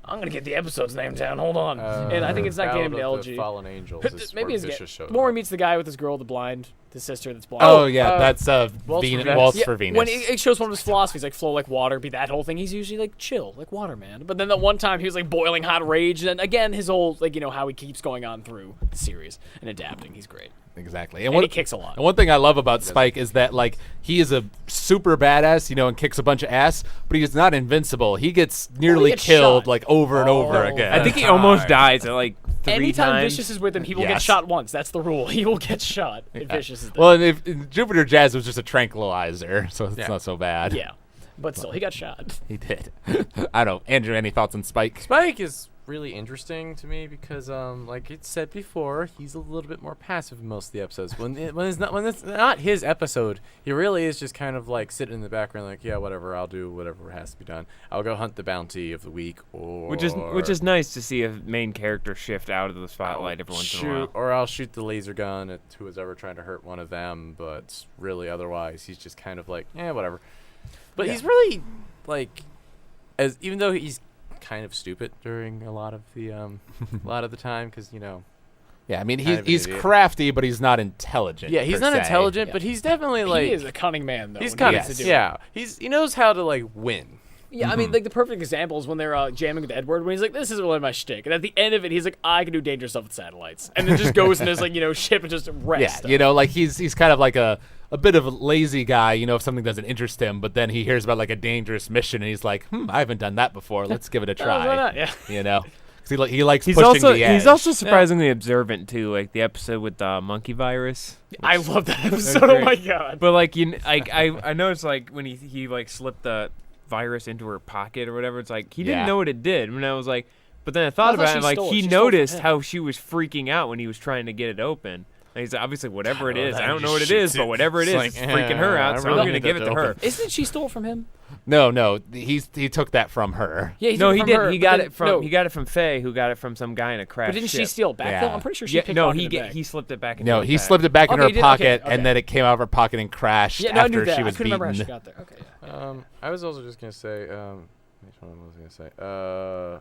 Speaker 4: I'm gonna get the episode's name down, hold on, and I think it's not
Speaker 3: Ballad
Speaker 4: getting
Speaker 3: of the
Speaker 4: LG.
Speaker 3: Fallen Angels. Is
Speaker 4: Maybe
Speaker 3: where
Speaker 4: it's
Speaker 3: Vicious showed
Speaker 4: more
Speaker 3: up.
Speaker 4: he meets the guy with his girl, the sister that's blind.
Speaker 2: Oh yeah, that's
Speaker 4: Waltz for
Speaker 2: Venus.
Speaker 4: Venus.
Speaker 2: Waltz
Speaker 4: Yeah,
Speaker 2: for Venus.
Speaker 4: When it shows one of his philosophies, like flow like water, be that whole thing. He's usually like chill, like water, man. But then that one time he was like boiling hot rage, and then again his whole how he keeps going on through the series and adapting. He's great,
Speaker 2: Exactly.
Speaker 4: and he kicks a lot.
Speaker 2: And one thing I love about Spike is that like he is a super badass, and kicks a bunch of ass, but he's not invincible. He gets nearly
Speaker 4: gets
Speaker 2: killed
Speaker 4: shot.
Speaker 2: like over and over
Speaker 4: no.
Speaker 2: again.
Speaker 5: I think he almost dies at like 3
Speaker 4: Anytime
Speaker 5: times.
Speaker 4: Vicious is with him, he will get
Speaker 2: Yes.
Speaker 4: shot once. That's the rule. He will get shot if Vicious is there.
Speaker 2: Well, and if Jupiter Jazz was just a tranquilizer, so it's
Speaker 3: Yeah.
Speaker 2: not so bad.
Speaker 4: yeah, but still, he got shot.
Speaker 2: He did. I don't know. Andrew, any thoughts on Spike?
Speaker 3: Spike is really interesting to me because, like it said before, he's a little bit more passive in most of the episodes. When it's not his episode, he really is just kind of like sitting in the background, like, yeah, whatever, I'll do whatever has to be done. I'll go hunt the bounty of the week, or
Speaker 5: Which is nice to see a main character shift out of the spotlight every once in a while.
Speaker 3: or I'll shoot the laser gun at who is ever trying to hurt one of them. But really, otherwise, he's just kind of like, whatever. But he's really like, even though he's kind of stupid during a lot of the time, because
Speaker 2: Yeah, I mean
Speaker 3: Kind of an
Speaker 2: he's
Speaker 3: idiot.
Speaker 2: crafty, but he's not intelligent.
Speaker 3: yeah, he's
Speaker 2: per
Speaker 3: not
Speaker 2: se.
Speaker 3: intelligent,
Speaker 4: Yeah.
Speaker 3: but he's definitely like
Speaker 4: he is a cunning man, though.
Speaker 3: he's
Speaker 4: when
Speaker 3: kind
Speaker 4: he
Speaker 3: of
Speaker 4: gets to do it.
Speaker 3: he knows how to like win.
Speaker 4: Yeah, I mean, like the perfect example is when they're jamming with Edward. When he's like, "This isn't really my shtick," and at the end of it, he's like, "I can do dangerous stuff with satellites," and then just goes in his ship and just wrecks stuff.
Speaker 2: Yeah, like he's kind of like a bit of a lazy guy, if something doesn't interest him, but then he hears about like a dangerous mission and he's like, I haven't done that before. Let's give it a try.
Speaker 4: why not? Yeah.
Speaker 2: 'Cause he likes
Speaker 5: He's
Speaker 2: pushing
Speaker 5: also
Speaker 2: the edge.
Speaker 5: he's also surprisingly observant too, like the episode with the monkey virus.
Speaker 4: I love that episode. Oh my god!
Speaker 5: But like I noticed like when he like slipped the virus into her pocket or whatever, it's like he didn't
Speaker 2: Yeah.
Speaker 5: know what it did. And I was like, but then I thought
Speaker 4: I thought
Speaker 5: about
Speaker 4: she
Speaker 5: it, like
Speaker 4: stole it.
Speaker 5: he
Speaker 4: She stole it from
Speaker 5: noticed
Speaker 4: him.
Speaker 5: how she was freaking out when he was trying to get it open. And he's like, obviously, whatever it is, I don't know what it is, but whatever it is, it's freaking her out, so I'm going to give it to her.
Speaker 4: Isn't she stole from him?
Speaker 2: No, he took that from her.
Speaker 4: Yeah,
Speaker 5: No, he
Speaker 4: took it from
Speaker 5: didn't.
Speaker 4: her,
Speaker 5: He
Speaker 4: but
Speaker 5: got
Speaker 4: then-
Speaker 5: it from
Speaker 4: no,
Speaker 5: he got it from Faye, who got it from some guy in a crash
Speaker 4: But didn't she
Speaker 5: ship.
Speaker 4: steal it back though?
Speaker 2: Yeah.
Speaker 4: I'm pretty sure she
Speaker 5: Yeah,
Speaker 4: picked
Speaker 5: no,
Speaker 4: it
Speaker 5: he slipped it back in
Speaker 2: No,
Speaker 5: his
Speaker 2: he
Speaker 5: bag.
Speaker 2: slipped it back in
Speaker 4: Okay,
Speaker 2: her
Speaker 4: he did?
Speaker 2: pocket,
Speaker 4: Okay.
Speaker 2: and then it came out of her pocket and crashed
Speaker 4: Yeah, no, I
Speaker 2: after
Speaker 4: knew that.
Speaker 2: she was
Speaker 4: I couldn't remember how she
Speaker 2: beaten.
Speaker 4: got there. Okay, yeah.
Speaker 3: I was also just gonna say, which one was I gonna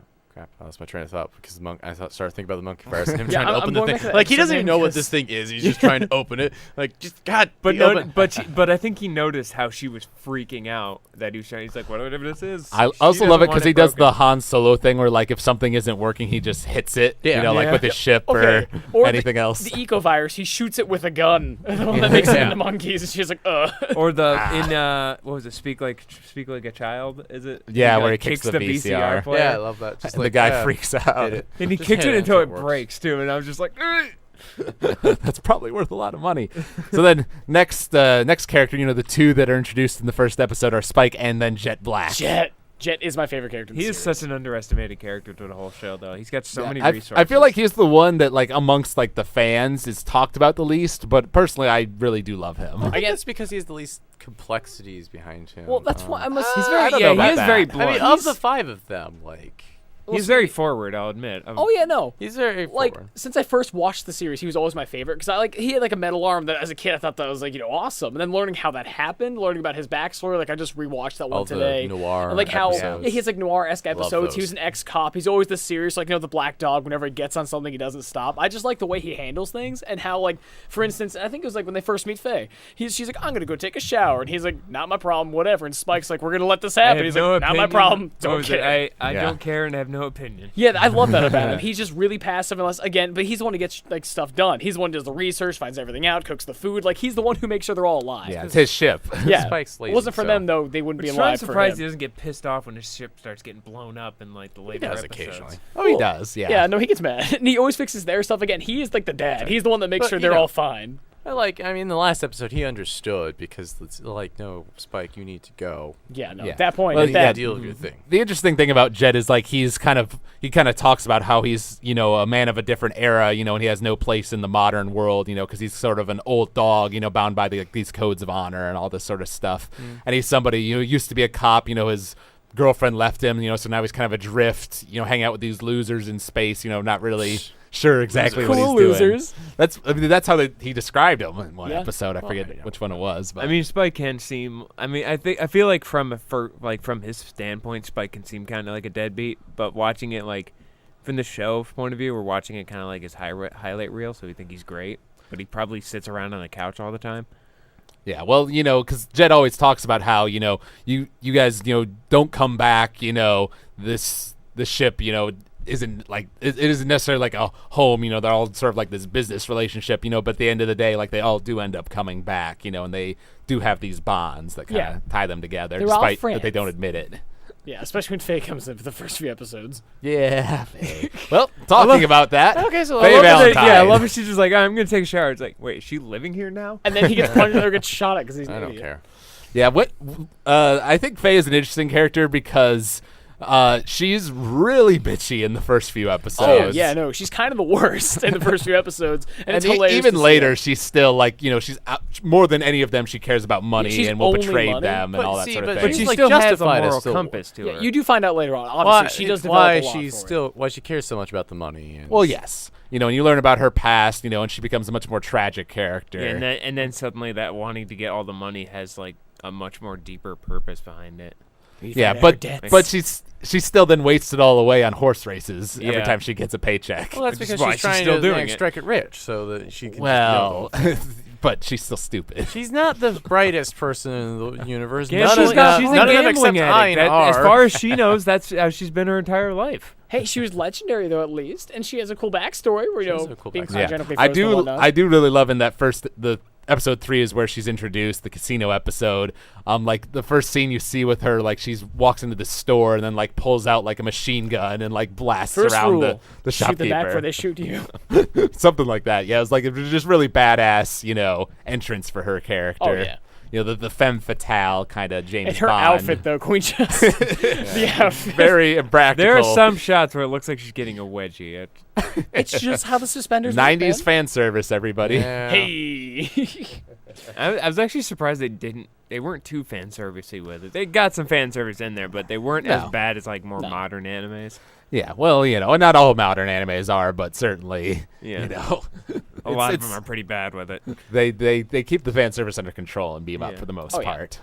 Speaker 3: say? Crap, I lost my train of thought because the started thinking about the monkey virus and him
Speaker 4: Yeah,
Speaker 3: trying to
Speaker 4: I'm
Speaker 3: open the
Speaker 4: going back to
Speaker 3: thing.
Speaker 4: that
Speaker 3: Like he doesn't
Speaker 4: episode
Speaker 3: even know what
Speaker 4: because-
Speaker 3: this thing is. He's just trying to open it. Like just God.
Speaker 5: But
Speaker 3: you open-
Speaker 5: but I think he noticed how she was freaking out that he was trying. He's like, whatever this is.
Speaker 2: I
Speaker 5: she
Speaker 2: also
Speaker 5: doesn't
Speaker 2: love it
Speaker 5: want
Speaker 2: because he does
Speaker 5: broken.
Speaker 2: the Han Solo thing where, like, if something isn't working, he just hits it.
Speaker 3: Yeah.
Speaker 2: You know, like
Speaker 5: Yeah.
Speaker 2: with his ship
Speaker 4: Okay.
Speaker 2: or
Speaker 4: Or
Speaker 2: anything else.
Speaker 4: The eco virus, he shoots it with a gun. The one that makes it into monkeys, and she's like,
Speaker 5: Or the in what was it? Speak like a child. Is it?
Speaker 2: Yeah, where he
Speaker 5: like,
Speaker 2: kicks the VCR.
Speaker 5: VCR player.
Speaker 3: yeah, I love that. Just
Speaker 2: And the
Speaker 3: like,
Speaker 2: guy
Speaker 3: yeah,
Speaker 2: freaks
Speaker 3: hit
Speaker 2: out.
Speaker 3: it.
Speaker 5: And he
Speaker 3: Just
Speaker 5: kicked
Speaker 3: hit
Speaker 5: it
Speaker 3: it
Speaker 5: until it
Speaker 3: until it works.
Speaker 5: breaks too, and I was just like,
Speaker 2: That's probably worth a lot of money. So then next character, the two that are introduced in the first episode are Spike and then Jet Black.
Speaker 4: Jet. Jet is my favorite character in the
Speaker 5: he is
Speaker 4: series.
Speaker 5: such an underestimated character to the whole show, though. He's got so many
Speaker 2: I
Speaker 5: resources.
Speaker 2: feel like he's the one that, like, amongst, like, the fans is talked about the least, but personally I really do love him.
Speaker 3: I guess it's because he has the least complexities behind him.
Speaker 4: Well, that's why I must.
Speaker 5: he's
Speaker 2: I
Speaker 5: very
Speaker 2: don't
Speaker 5: yeah,
Speaker 2: know
Speaker 5: he
Speaker 2: about
Speaker 5: is
Speaker 2: that.
Speaker 5: very
Speaker 3: I
Speaker 5: blunt.
Speaker 3: mean, of the five of them, like
Speaker 5: he's very forward. I'll admit.
Speaker 4: Oh yeah, no.
Speaker 3: he's very
Speaker 4: Like
Speaker 3: forward.
Speaker 4: since I first watched the series, he was always my favorite because he had like a metal arm that as a kid I thought that was like awesome, and then learning how that happened, learning about his backstory, like I just rewatched that one
Speaker 3: All the
Speaker 4: today.
Speaker 3: noir
Speaker 4: and like how
Speaker 3: episodes.
Speaker 4: he has like noir-esque episodes. He
Speaker 3: those.
Speaker 4: was an ex-cop. He's always the serious, like the black dog. Whenever he gets on something, he doesn't stop. I just like the way he handles things and how like, for instance, I think it was like when they first meet Faye. She's like, I'm gonna go take a shower, and he's like, not my problem, whatever. And Spike's like, we're gonna let this
Speaker 5: I
Speaker 4: happen.
Speaker 5: have
Speaker 4: He's
Speaker 5: no
Speaker 4: like, not my
Speaker 5: opinion.
Speaker 4: problem.
Speaker 5: What
Speaker 4: Don't
Speaker 5: was it?
Speaker 4: care.
Speaker 5: I
Speaker 2: Yeah.
Speaker 5: don't care and have no opinion.
Speaker 4: Yeah, I love that about him. He's just really passive unless again, but he's the one who gets like stuff done. He's the one who does the research, finds everything out, cooks the food. Like he's the one who makes sure they're all alive.
Speaker 2: Yeah, it's his ship.
Speaker 4: Yeah.
Speaker 3: Spike's
Speaker 4: It
Speaker 3: lazy,
Speaker 4: wasn't for
Speaker 3: so-
Speaker 4: them though, they wouldn't be
Speaker 5: Which I'm
Speaker 4: alive for
Speaker 5: surprised he
Speaker 4: him.
Speaker 5: doesn't get pissed off when his ship starts getting blown up in like the later
Speaker 3: does
Speaker 5: episodes.
Speaker 3: occasionally.
Speaker 2: Oh, he does, yeah.
Speaker 4: Yeah, no, he gets mad. And he always fixes their stuff again. He is like the dad. He's the one that makes
Speaker 3: But,
Speaker 4: sure
Speaker 3: you
Speaker 4: they're
Speaker 3: know-
Speaker 4: all fine.
Speaker 3: I mean, the last episode he understood because it's like, no, Spike, you need to go.
Speaker 4: Yeah, no,
Speaker 2: Yeah.
Speaker 4: at that point,
Speaker 2: Well,
Speaker 4: at
Speaker 2: yeah,
Speaker 4: that,
Speaker 3: Deal with your thing.
Speaker 2: The interesting thing about Jet is like he kind of talks about how he's a man of a different era, and he has no place in the modern world, because he's sort of an old dog, bound by these codes of honor and all this sort of stuff. And he's somebody who used to be a cop, his girlfriend left him, so now he's kind of adrift, hanging out with these losers in space, not really sure exactly what he's
Speaker 4: cool
Speaker 2: doing.
Speaker 4: losers.
Speaker 2: That's how he described him in one
Speaker 4: Yeah.
Speaker 2: episode. I forget which one it was, but
Speaker 5: I mean, Spike can seem. I feel like from his standpoint, Spike can seem kind of like a deadbeat. But watching it like from the show point of view, we're watching it kind of like his highlight reel. So we think he's great, but he probably sits around on the couch all the time.
Speaker 2: yeah, well, because Jet always talks about how you guys don't come back. The ship isn't like it isn't necessarily like a home. They're all sort of like this business relationship. But at the end of the day, like they all do end up coming back. And they do have these bonds that kind of tie them together,
Speaker 4: They're all
Speaker 2: despite that they
Speaker 4: friends.
Speaker 2: don't admit it.
Speaker 4: Yeah, especially when Faye comes in for the first few episodes.
Speaker 2: Yeah. Well, talking about that.
Speaker 4: Okay, so
Speaker 2: Faye
Speaker 5: I love that-
Speaker 2: Valentine.
Speaker 5: yeah, I love it. She's just like, I'm gonna take a shower. It's like, wait, is she living here now?
Speaker 4: And then he gets punched or gets shot at because he's an
Speaker 3: I don't
Speaker 4: idiot.
Speaker 3: care.
Speaker 2: Yeah, I think Faye is an interesting character because she's really bitchy in the first few episodes.
Speaker 4: Oh yeah, no, she's kind of the worst in the first few episodes, and it's
Speaker 2: And
Speaker 4: hilarious.
Speaker 2: even
Speaker 4: to see
Speaker 2: later,
Speaker 4: her.
Speaker 2: she's still like, she's more than any of them. She cares about money
Speaker 4: she's
Speaker 2: and will
Speaker 4: only
Speaker 2: betray
Speaker 4: money.
Speaker 2: them and
Speaker 3: But
Speaker 2: all that
Speaker 3: see,
Speaker 2: sort of
Speaker 3: but
Speaker 2: thing.
Speaker 5: But she
Speaker 3: like
Speaker 5: still has a
Speaker 3: justified as
Speaker 5: moral
Speaker 3: still-
Speaker 5: compass to
Speaker 4: Yeah,
Speaker 5: her.
Speaker 4: you do find out later on. Obviously, she does develop
Speaker 3: why
Speaker 4: a lot
Speaker 3: she
Speaker 4: for it.
Speaker 3: still why she cares so much about the money. And
Speaker 2: Well, yes, and you learn about her past, and she becomes a much more tragic character.
Speaker 5: Yeah, and then suddenly that wanting to get all the money has like a much more deeper purpose behind it.
Speaker 2: Yeah,
Speaker 4: find out her
Speaker 2: but
Speaker 4: debts.
Speaker 2: she still then wastes it all away on horse races every
Speaker 5: Yeah.
Speaker 2: time she gets a paycheck.
Speaker 3: Well, that's
Speaker 5: Which is
Speaker 3: because
Speaker 5: why
Speaker 3: she's
Speaker 5: she's
Speaker 3: trying
Speaker 5: still
Speaker 3: to
Speaker 5: doing it.
Speaker 3: strike it rich so that she can.
Speaker 2: Well, but she's still stupid.
Speaker 3: she's not the brightest person in the universe.
Speaker 5: Yeah,
Speaker 3: none
Speaker 5: she's
Speaker 3: of,
Speaker 5: not.
Speaker 3: them-
Speaker 5: She's a
Speaker 3: none of them
Speaker 5: gambling
Speaker 3: except I
Speaker 5: addict.
Speaker 3: and
Speaker 5: As
Speaker 3: R.
Speaker 5: far as she knows, that's how she's been her entire life.
Speaker 4: Hey, she was legendary though, at least, and she has a cool backstory where
Speaker 3: has a cool
Speaker 4: being
Speaker 3: backstory.
Speaker 4: cryogenically
Speaker 2: I
Speaker 4: frozen and whatnot.
Speaker 2: I do really love in that the episode 3 is where she's introduced, the casino episode. Like the first scene you see with her, like she's walks into the store and then like pulls out like a machine gun and like blasts
Speaker 4: First
Speaker 2: around
Speaker 4: rule:
Speaker 2: the
Speaker 4: shoot them back
Speaker 2: shopkeeper.
Speaker 4: before they shoot you.
Speaker 2: Something like that. Yeah, it was just really badass, entrance for her character.
Speaker 4: Oh yeah.
Speaker 2: the femme fatale kind of James
Speaker 4: And her
Speaker 2: Bond.
Speaker 4: outfit, though, Queen just the outfit.
Speaker 2: Very impractical.
Speaker 5: There are some shots where it looks like she's getting a wedgie.
Speaker 4: It's just how the suspenders.
Speaker 2: 90s
Speaker 4: look, man.
Speaker 2: fan service, everybody.
Speaker 3: Yeah.
Speaker 4: Hey.
Speaker 5: I was actually surprised they weren't too fan servicey with it. They got some fan service in there, but they weren't as bad as like more modern animes.
Speaker 2: Yeah, well, not all modern animes are, but certainly,
Speaker 5: a lot of them are pretty bad with it.
Speaker 2: They keep the fan service under control in Bebop for the most
Speaker 4: Oh, yeah.
Speaker 2: part.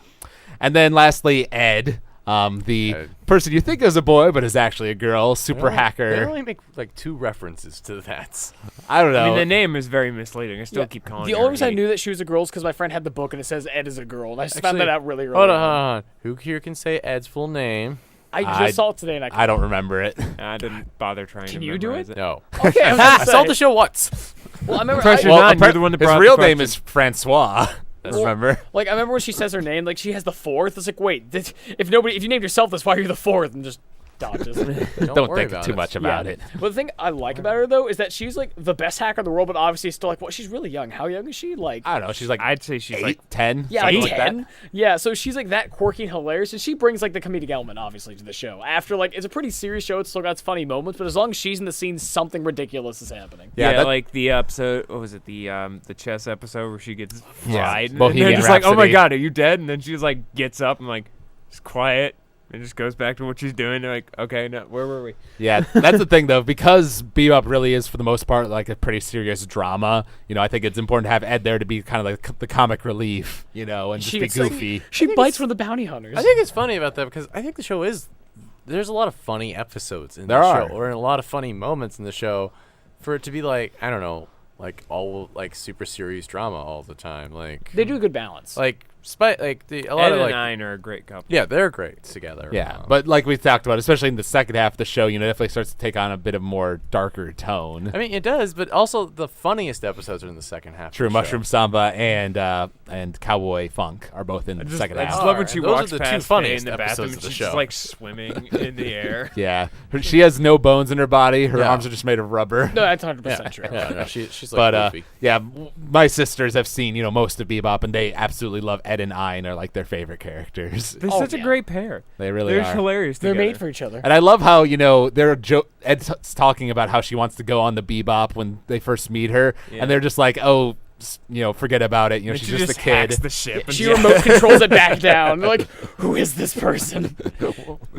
Speaker 2: And then lastly, Ed, the person you think is a boy but is actually a girl, super hacker.
Speaker 3: They only make like 2 references to that.
Speaker 2: I don't know.
Speaker 5: I mean, the name is very misleading. I still keep calling
Speaker 4: The
Speaker 5: her
Speaker 4: only reason I
Speaker 5: Ed.
Speaker 4: knew that she was a girl is because my friend had the book and it says Ed is a girl, and I just found
Speaker 3: Actually,
Speaker 4: that out really early.
Speaker 3: Hold on. Who here can say Ed's full name?
Speaker 4: I just saw it today, and
Speaker 2: I don't remember it.
Speaker 5: I didn't bother trying to
Speaker 4: Can you do
Speaker 5: memorize
Speaker 4: it?
Speaker 3: No.
Speaker 4: Okay, I was
Speaker 3: I
Speaker 4: gonna
Speaker 3: saw
Speaker 4: say.
Speaker 3: the show once.
Speaker 4: Well, I remember.
Speaker 5: Pressure's
Speaker 4: I,
Speaker 5: on. You're the one that
Speaker 2: his
Speaker 5: brought
Speaker 2: real
Speaker 5: the
Speaker 2: name
Speaker 5: question.
Speaker 2: is Francois. Remember?
Speaker 4: like I remember when she says her name, like she has the 4th. It's like, wait, if you named yourself this, why are you the 4th? And just dodges.
Speaker 2: Don't
Speaker 3: worry
Speaker 2: think
Speaker 3: about
Speaker 2: too
Speaker 3: it.
Speaker 2: much about
Speaker 4: Yeah.
Speaker 2: it.
Speaker 4: But the thing I like about her though is that she's like the best hacker in the world, but obviously still like she's really young. How young is she? Like
Speaker 2: I don't know. She's like
Speaker 5: I'd say she's
Speaker 2: 8,
Speaker 5: like
Speaker 2: 10.
Speaker 4: yeah,
Speaker 2: something
Speaker 4: like
Speaker 2: like that.
Speaker 4: 10. Yeah, so she's like that quirky and hilarious, and she brings like the comedic element obviously to the show. After like it's a pretty serious show, it's still got its funny moments, but as long as she's in the scene, something ridiculous is happening.
Speaker 2: Yeah,
Speaker 5: Yeah,
Speaker 2: that-
Speaker 5: like the episode. What was it? The chess episode where she gets fried. and
Speaker 2: Bohemian
Speaker 5: then just like, oh my
Speaker 2: Rhapsody.
Speaker 5: god, are you dead? And then she's like, gets up and like, just quiet. And just goes back to what she's doing. They're like, okay, no, where were we?
Speaker 2: Yeah, that's the thing though, because Bebop really is for the most part like a pretty serious drama. I think it's important to have Ed there to be kind of like the comic relief, and just be
Speaker 4: gets, like,
Speaker 2: goofy.
Speaker 4: She bites from the bounty hunters.
Speaker 3: I think it's funny about that because I think the show is. There's a lot of funny episodes in
Speaker 2: There
Speaker 3: the
Speaker 2: are.
Speaker 3: show, or a lot of funny moments in the show, for it to be like I don't know, like all like super serious drama all the time. Like
Speaker 4: they do a good balance.
Speaker 3: like a lot
Speaker 5: Ed
Speaker 3: of
Speaker 5: and
Speaker 3: like
Speaker 5: Nine are a great couple.
Speaker 3: yeah, they're great together.
Speaker 2: Yeah, but like we talked about, especially in the second half of the show, definitely starts to take on a bit of more darker tone.
Speaker 3: I mean it does, but also the funniest episodes are in the second half.
Speaker 2: True,
Speaker 3: of the
Speaker 2: Mushroom
Speaker 3: show.
Speaker 2: Samba and Cowboy Funk are both in the second
Speaker 5: I
Speaker 2: half.
Speaker 5: just love when
Speaker 3: Alright,
Speaker 5: she
Speaker 3: those are
Speaker 5: walks
Speaker 3: the two
Speaker 5: past Faye in
Speaker 3: funniest
Speaker 5: the bathroom
Speaker 3: episodes
Speaker 5: and
Speaker 3: of the
Speaker 5: she's
Speaker 3: show.
Speaker 5: just like swimming in the air.
Speaker 2: Yeah, she has no bones in her body. Her
Speaker 3: Yeah.
Speaker 2: arms are just made of rubber.
Speaker 4: no, that's 100% true.
Speaker 3: Yeah, no, she's like
Speaker 2: But
Speaker 3: goofy.
Speaker 2: yeah, my sisters have seen most of Bebop, and they absolutely love Ed and Ein. Are like their favorite characters.
Speaker 5: They're
Speaker 4: Oh,
Speaker 5: such a
Speaker 4: yeah.
Speaker 5: great pair.
Speaker 2: They really
Speaker 5: They're
Speaker 2: are.
Speaker 5: hilarious
Speaker 4: They're
Speaker 5: together.
Speaker 4: made for each other.
Speaker 2: And I love how Ed's talking about how she wants to go on the Bebop when they first meet her,
Speaker 5: Yeah.
Speaker 2: and they're just like, oh, forget about it.
Speaker 5: And
Speaker 2: She's
Speaker 5: she
Speaker 2: just a kid.
Speaker 5: hacks the ship. and
Speaker 4: She
Speaker 5: yeah.
Speaker 4: remote controls it back down. They're like, who is this person?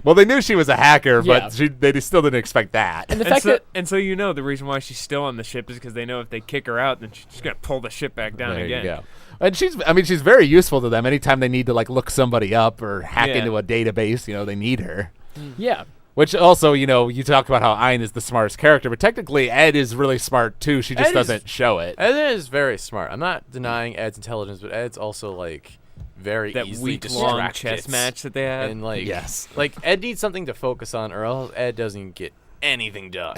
Speaker 2: Well, they knew she was a hacker,
Speaker 4: Yeah.
Speaker 2: but they still didn't expect that.
Speaker 4: And the
Speaker 5: And
Speaker 4: fact
Speaker 5: so,
Speaker 4: that
Speaker 5: and so the reason why she's still on the ship is because they know if they kick her out, then she's just gonna pull the ship back down
Speaker 2: There
Speaker 5: again.
Speaker 2: you go. And she's very useful to them. Anytime they need to look somebody up or hack
Speaker 5: Yeah.
Speaker 2: into a database, they need her.
Speaker 4: yeah.
Speaker 2: Which also, you talk about how Ein is the smartest character, but technically Ed is really smart too. She just
Speaker 3: Ed is-
Speaker 2: doesn't show it.
Speaker 3: Ed is very smart. I'm not denying Ed's intelligence, but Ed's also like very
Speaker 5: That
Speaker 3: easily
Speaker 5: week-long
Speaker 3: distracted.
Speaker 5: chess match that they had.
Speaker 3: And like
Speaker 2: Yes.
Speaker 3: like Ed needs something to focus on, or else Ed doesn't get anything done.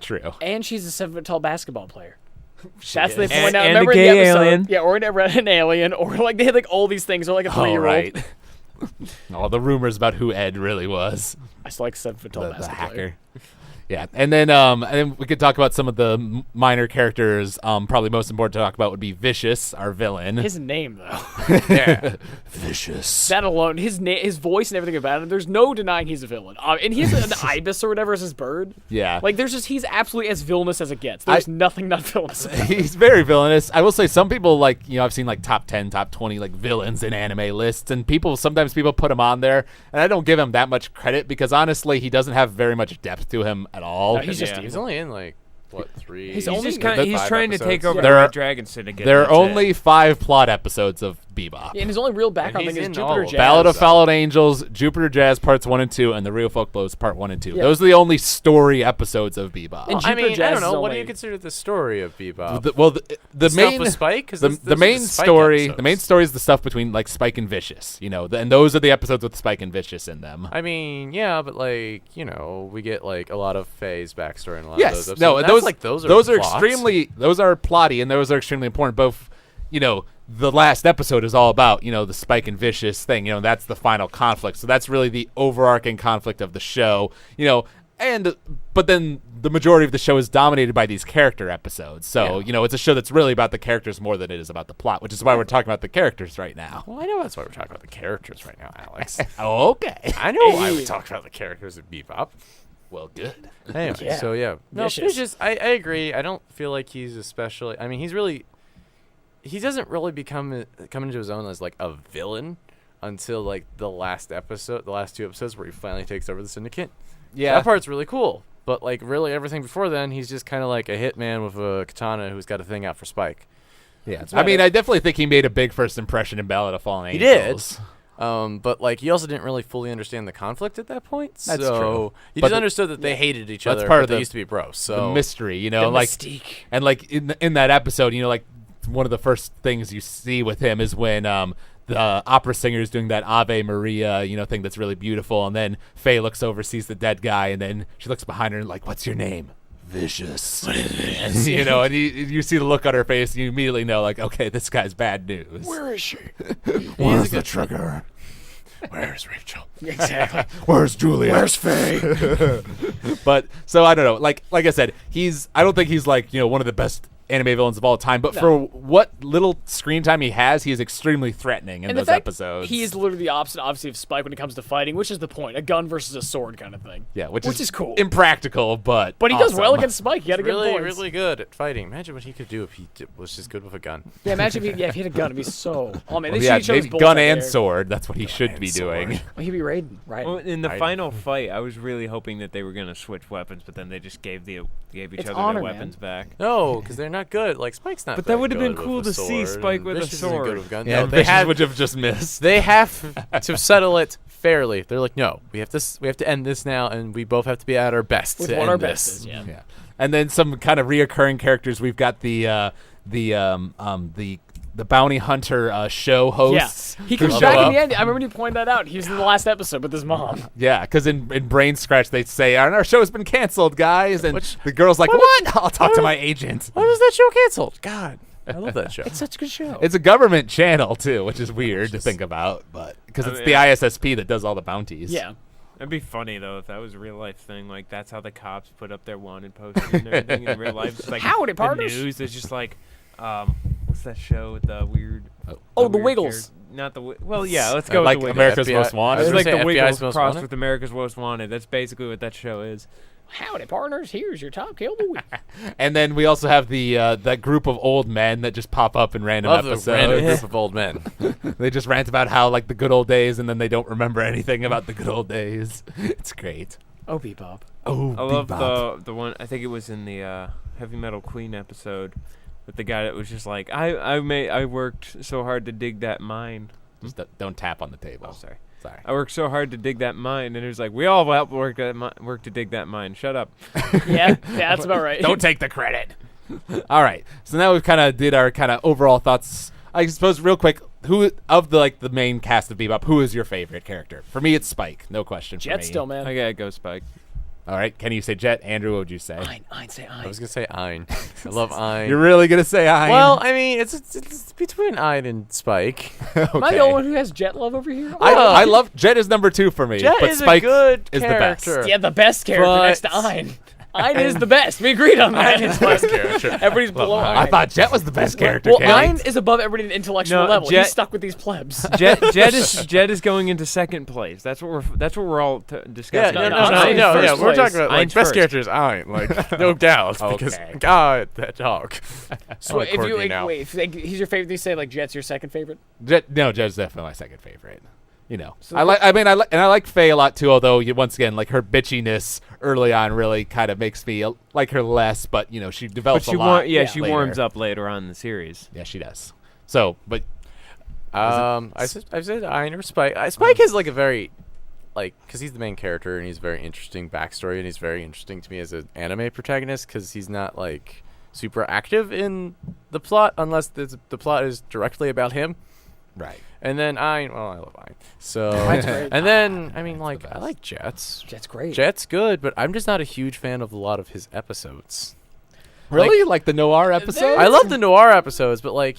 Speaker 2: True.
Speaker 4: And she's a 7-foot-tall basketball player. That's the
Speaker 5: is.
Speaker 4: point out.
Speaker 5: And
Speaker 4: Remember
Speaker 5: a
Speaker 4: in the
Speaker 5: gay
Speaker 4: episode?
Speaker 5: alien.
Speaker 4: Yeah, or an alien, or like they had like all these things, or like a 3-year-old.
Speaker 2: All right. All the rumors about who Ed really was.
Speaker 4: I still like 7-foot-tall
Speaker 2: The
Speaker 4: basketball player.
Speaker 2: hacker. Yeah, and then we could talk about some of the minor characters. Probably most important to talk about would be Vicious, our villain.
Speaker 4: His name though,
Speaker 3: Yeah.
Speaker 2: Vicious.
Speaker 4: that alone, his voice and everything about him. There's no denying he's a villain. And he's an ibis or whatever as his bird.
Speaker 2: Yeah.
Speaker 4: Like he's absolutely as villainous as it gets. There's nothing not villainous about him.
Speaker 2: He's very villainous. I will say some people I've seen top 10, top 20 villains in anime lists, and sometimes people put him on there, and I don't give him that much credit because honestly he doesn't have very much depth to him at all.
Speaker 4: No, he's just
Speaker 5: Yeah.
Speaker 3: He's only in like what 3?
Speaker 4: He's
Speaker 5: He's
Speaker 4: only
Speaker 5: just
Speaker 4: the
Speaker 5: he's
Speaker 3: 5
Speaker 5: trying to take
Speaker 3: episodes.
Speaker 5: over
Speaker 2: There
Speaker 5: the
Speaker 2: are-
Speaker 5: Red Dragon Syndicate.
Speaker 2: There are
Speaker 5: that's it.
Speaker 2: only 5 plot episodes of Bebop.
Speaker 4: Yeah, and his only real background
Speaker 3: he's
Speaker 4: thing is
Speaker 3: in all
Speaker 4: Jupiter
Speaker 3: of
Speaker 4: Jazz.
Speaker 2: Ballad of
Speaker 3: so-
Speaker 2: Fallen Angels, Jupiter Jazz Parts 1 and 2, and The Real Folk Blows Part 1 and 2.
Speaker 4: Yeah.
Speaker 2: Those are the only story episodes of Bebop.
Speaker 4: And
Speaker 3: I
Speaker 4: Jupiter
Speaker 3: mean, I
Speaker 4: Jazz
Speaker 3: don't know.
Speaker 4: is
Speaker 3: What do you
Speaker 4: only-
Speaker 3: consider the story of Bebop?
Speaker 2: The
Speaker 3: Stuff
Speaker 2: main
Speaker 3: with Spike? 'Cause
Speaker 2: the
Speaker 3: those are
Speaker 2: main
Speaker 3: Spike
Speaker 2: story
Speaker 3: episodes.
Speaker 2: the main story is the stuff between Spike and Vicious, and those are the episodes with Spike and Vicious in them.
Speaker 3: I mean, yeah, but we get a lot of Faye's backstory and a lot of
Speaker 2: Yes,
Speaker 3: those episodes.
Speaker 2: no,
Speaker 3: That's,
Speaker 2: those are
Speaker 3: plots.
Speaker 2: those are plotty, and those are extremely important. Both, the last episode is all about the Spike and Vicious thing. That's the final conflict. So that's really the overarching conflict of the show. But then the majority of the show is dominated by these character episodes. So, it's a show that's really about the characters more than it is about the plot, which is why we're talking about the characters right now.
Speaker 3: Well, I know that's why we're talking about the characters right now, Alex.
Speaker 2: Oh, okay.
Speaker 3: I know why we talk about the characters of Bebop.
Speaker 2: Well, good.
Speaker 3: Anyway, so yeah. No, Vicious, I agree. I don't feel like he's especially... I mean, he doesn't really come into his own as, like, a villain until, like, the last two episodes where he finally takes over the Syndicate. Yeah. That part's really cool. But, like, really everything before then, he's just kind of like a hitman with a katana who's got a thing out for Spike.
Speaker 2: Yeah. I mean, I definitely think he made a big first impression in Ballad of Fallen
Speaker 3: He
Speaker 2: Angels.
Speaker 3: did. But, like, he also didn't really fully understand the conflict at that point.
Speaker 2: That's
Speaker 3: true. He just understood that they hated each other,
Speaker 2: part
Speaker 3: but
Speaker 2: of
Speaker 3: they used to be bros. So
Speaker 2: the mystery,
Speaker 4: the mystique.
Speaker 2: And, like, in that episode, like, one of the first things you see with him is when the opera singer is doing that Ave Maria, thing that's really beautiful, and then Faye looks over, sees the dead guy, and then she looks behind her and like, "What's your name?" Vicious. What is this? And you see the look on her face, and you immediately know, like, okay, this guy's bad news.
Speaker 4: Where is she?
Speaker 2: Where's the trigger?
Speaker 3: Where's Rachel?
Speaker 4: Exactly.
Speaker 2: Where's Julia?
Speaker 3: Where's Faye?
Speaker 2: But so I don't know. Like I said, I don't think he's like one of the best anime villains of all time, but for what little screen time he has, he is extremely threatening in those episodes.
Speaker 4: He is literally the opposite, obviously, of Spike when it comes to fighting, which is the point. A gun versus a sword kind of thing.
Speaker 2: Yeah, which
Speaker 4: is cool.
Speaker 2: Impractical, but
Speaker 4: he does well against Spike. You got to give him points.
Speaker 3: Really good at fighting. Imagine what he could do if he was just good with a gun.
Speaker 4: Yeah, imagine if he had a gun. It'd be so... Oh, man.
Speaker 2: Maybe gun and sword. That's what he should be doing.
Speaker 4: Well, he'd be raiding, right?
Speaker 5: Well, in the final fight, I was really hoping that they were going to switch weapons, but then they just gave each other their weapons back.
Speaker 3: No, because they're not good. Like, Spike's not.
Speaker 5: But that would have been cool to see Spike with a sword.
Speaker 2: Yeah, they would have just missed.
Speaker 3: They have to settle it fairly. They're like, no, we have to end this now, and we both have to be at our best
Speaker 4: with
Speaker 3: to
Speaker 4: what
Speaker 3: end
Speaker 4: our
Speaker 3: this.
Speaker 4: best is, yeah.
Speaker 2: And then some kind of reoccurring characters. We've got the bounty hunter show hosts.
Speaker 4: Yeah, he comes back in the end. I remember you pointed that out. He was in the last episode with his mom.
Speaker 2: Yeah, because in Brain Scratch they say our show has been canceled, guys, and the girl's like, "What? I'll talk to my agent."
Speaker 3: Why was that show canceled? God, I love that show.
Speaker 4: It's such a good show.
Speaker 2: It's a government channel too, which is weird to think about, but because it's the ISSP that does all the bounties.
Speaker 4: Yeah.
Speaker 5: It'd be funny though if that was a real life thing. Like that's how the cops put up their wanted posters and everything in real life. It's like
Speaker 4: Howdy,
Speaker 5: the
Speaker 4: partners.
Speaker 5: news is just like, what's that show with the weird?
Speaker 4: The Wiggles.
Speaker 5: Not the well, yeah. Let's go
Speaker 2: like
Speaker 5: with the Wiggles.
Speaker 2: America's
Speaker 3: FBI.
Speaker 2: Most Wanted.
Speaker 5: It's like the
Speaker 3: FBI's
Speaker 5: Wiggles
Speaker 3: Most
Speaker 5: crossed
Speaker 3: Wanted?
Speaker 5: with America's Most Wanted. That's basically what that show is.
Speaker 4: Howdy, partners. Here's your top kill of the week.
Speaker 2: And then we also have the that group of old men that just pop up in random episodes.
Speaker 3: Random group of old men.
Speaker 2: They just rant about how like the good old days, and then they don't remember anything about the good old days. It's great.
Speaker 4: Oh, Bebop.
Speaker 2: Oh,
Speaker 5: I love the one. I think it was in the Heavy Metal Queen episode with the guy that was just like, I worked so hard to dig that mine.
Speaker 2: Just don't tap on the table.
Speaker 5: Oh, sorry.
Speaker 2: I
Speaker 5: worked so hard to dig that mine, and it was like, we all helped work to dig that mine. Shut up.
Speaker 4: Yeah, that's about right.
Speaker 2: Don't take the credit. All right. So now we've kind of did our kind of overall thoughts. I suppose real quick, who of the main cast of Bebop, who is your favorite character? For me, it's Spike. No question.
Speaker 4: Jet
Speaker 2: for me.
Speaker 4: still, man.
Speaker 5: I gotta go Spike.
Speaker 2: All right. Can you say Jet? Andrew, what would you say?
Speaker 4: I'd say
Speaker 3: I was gonna say Ein. I love Ein.
Speaker 2: You're really gonna say Ein?
Speaker 3: Well, I mean, it's between Ein and Spike.
Speaker 2: Okay.
Speaker 4: Am I the only one who has Jet love over here?
Speaker 2: I love Jet is number 2 for me.
Speaker 3: Jet
Speaker 2: but
Speaker 3: is
Speaker 2: Spike
Speaker 3: a good
Speaker 2: is
Speaker 3: character.
Speaker 2: the best.
Speaker 4: Yeah, the best character
Speaker 3: But-
Speaker 4: next to Ein. Ein is the best. We agreed on that. Ein is the best character. Everybody's below Ein.
Speaker 2: I thought Jet was the best character.
Speaker 4: Well,
Speaker 2: Kenny.
Speaker 4: Ein is above everybody at an intellectual
Speaker 5: No,
Speaker 4: level.
Speaker 5: Jet-
Speaker 4: He's stuck with these plebs.
Speaker 5: Jet is going into second place. That's what we're all discussing.
Speaker 4: no,
Speaker 3: Yeah,
Speaker 4: first
Speaker 3: we're
Speaker 4: place.
Speaker 3: talking about like
Speaker 5: Ein's
Speaker 3: best
Speaker 5: first.
Speaker 3: character is Ein, like no doubt, because
Speaker 2: Okay.
Speaker 3: God, that dog.
Speaker 4: So if you
Speaker 3: now.
Speaker 4: wait, if he's your favorite, you say like Jet's your second favorite.
Speaker 2: Jet's definitely my second favorite. I like Faye a lot too. Although once again, like her bitchiness early on really kind of makes me like her less. But she develops a lot.
Speaker 5: She
Speaker 2: later.
Speaker 5: warms up later on in the series.
Speaker 2: Yeah, she does. So, but
Speaker 3: I said Ein or Spike. Spike is like a very, because he's the main character and he's very interesting backstory, and he's very interesting to me as an anime protagonist because he's not like super active in the plot unless the plot is directly about him.
Speaker 2: right.
Speaker 3: And then Ein, well, I love Ein. So,
Speaker 4: Ein's great.
Speaker 3: and then I mean, like, I like Jets.
Speaker 4: Jet's great.
Speaker 3: Jet's good, but I'm just not a huge fan of a lot of his episodes.
Speaker 2: Really, like the noir episode.
Speaker 3: I love the noir episodes, but like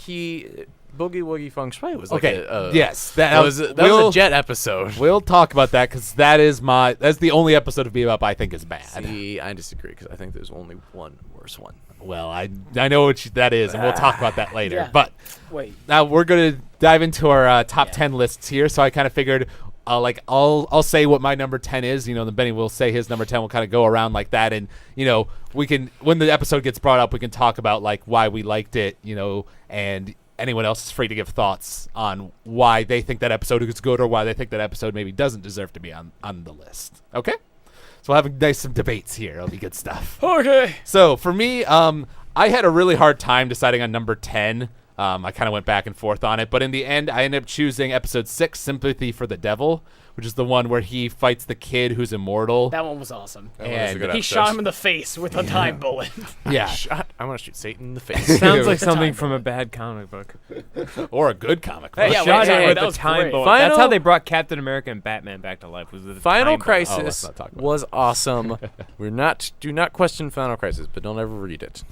Speaker 3: Boogie Woogie Feng Shui was like
Speaker 2: Okay. Yes,
Speaker 3: that was a Jet episode.
Speaker 2: We'll talk about that because that's the only episode of Bebop I think is bad.
Speaker 3: See, I disagree because I think there's only one worse one.
Speaker 2: Well, I know what that is, and we'll talk about that later.
Speaker 4: Yeah.
Speaker 2: But
Speaker 4: Wait.
Speaker 2: now we're gonna dive into our top 10 lists here. So I kind of figured, I'll say what my number 10 is. Then Benny will say his number 10. We'll kind of go around like that, and we can, when the episode gets brought up, we can talk about like why we liked it. And anyone else is free to give thoughts on why they think that episode is good or why they think that episode maybe doesn't deserve to be on the list. Okay. So we'll have some debates here. It'll be good stuff.
Speaker 4: Okay.
Speaker 2: So for me, I had a really hard time deciding on number 10. I kind of went back and forth on it, but in the end, I ended up choosing episode 6, Sympathy for the Devil, which is the one where he fights the kid who's immortal.
Speaker 4: That one was awesome.
Speaker 2: And
Speaker 4: He shot him in the face with a time bullet.
Speaker 2: yeah,
Speaker 3: I want to shoot Satan in the face.
Speaker 5: Sounds like something from a bad comic book.
Speaker 2: or a good comic book.
Speaker 5: Hey,
Speaker 4: yeah,
Speaker 5: shot
Speaker 4: wait,
Speaker 5: him with
Speaker 4: that
Speaker 5: the
Speaker 4: was
Speaker 5: time
Speaker 4: great.
Speaker 5: bullet.
Speaker 3: Final-
Speaker 5: That's how they brought Captain America and Batman back to life. Was with the
Speaker 3: Final
Speaker 5: time bullet.
Speaker 3: Crisis
Speaker 2: let's not talk about
Speaker 3: was awesome. Do not question Final Crisis, but don't ever read it.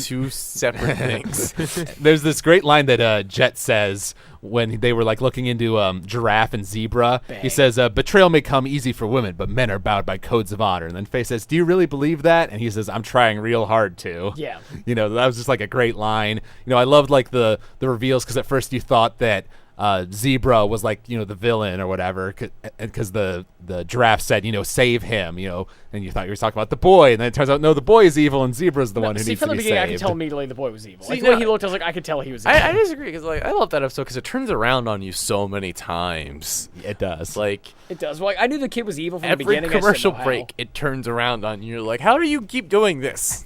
Speaker 3: Two separate things.
Speaker 2: There's this great line that Jet says when they were like looking into giraffe and zebra.
Speaker 4: Bang.
Speaker 2: He says, betrayal may come easy for women, but men are bound by codes of honor. And then Faye says, do you really believe that? And he says, I'm trying real hard to.
Speaker 4: Yeah.
Speaker 2: That was just like a great line. I loved like the reveals because at first you thought that Zebra was like the villain or whatever, because the giraffe said save him, and you thought you were talking about the boy, and then it turns out no, the boy is evil and Zebra's the one who needs
Speaker 4: from
Speaker 2: to
Speaker 4: the
Speaker 2: be
Speaker 4: beginning, I
Speaker 2: saved.
Speaker 4: could tell immediately the boy was evil.
Speaker 3: See,
Speaker 4: Like, the way
Speaker 3: no,
Speaker 4: he looked, I was like, I could tell he was evil.
Speaker 3: I disagree because I love that episode because it turns around on you so many times.
Speaker 2: It does.
Speaker 3: Like
Speaker 4: It does. Well, I knew the kid was evil from the
Speaker 3: every
Speaker 4: beginning. I just didn't
Speaker 3: commercial
Speaker 4: know how.
Speaker 3: break, it turns around on you. You're like, how do you keep doing this?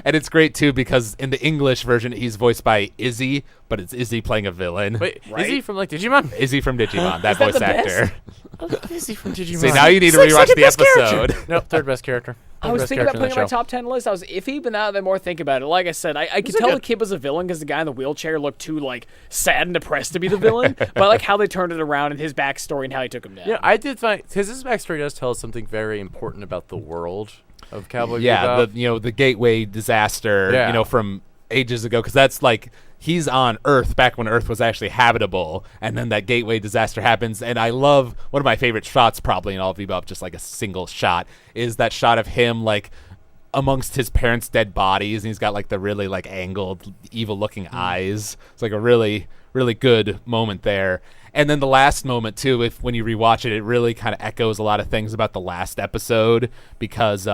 Speaker 2: And it's great too because in the English version he's voiced by Izzy, but it's Izzy playing a villain.
Speaker 3: Wait,
Speaker 4: Right?
Speaker 3: is he from like Digimon?
Speaker 2: Izzy from Digimon, that
Speaker 4: Is that
Speaker 2: voice
Speaker 4: the best?
Speaker 2: actor.
Speaker 3: Is he from Digimon?
Speaker 2: See, now you need to
Speaker 3: He's like
Speaker 2: rewatch the
Speaker 3: second-best
Speaker 2: episode.
Speaker 3: character. Nope, third best character.
Speaker 4: I was
Speaker 3: Best
Speaker 4: thinking about
Speaker 3: character in
Speaker 4: putting
Speaker 3: the
Speaker 4: my top 10 list. I was iffy, but now that I more think about it, like I said, I could
Speaker 3: These are
Speaker 4: tell
Speaker 3: good.
Speaker 4: the kid was a villain because the guy in the wheelchair looked too like sad and depressed to be the villain. But I like how they turned it around and his backstory and how he took him down.
Speaker 3: Yeah, I did find because his backstory does tell us something very important about the world of Cowboy
Speaker 2: Yeah,
Speaker 3: Bebop.
Speaker 2: the Gateway disaster,
Speaker 3: Yeah.
Speaker 2: from ages ago, because that's like he's on Earth back when Earth was actually habitable, and then that Gateway disaster happens. And I love one of my favorite shots, probably in all of Bebop, just like a single shot, is that shot of him like amongst his parents' dead bodies, and he's got like the really like angled, evil-looking eyes. It's like a really, really good moment there. And then the last moment too, when you rewatch it, it really kind of echoes a lot of things about the last episode because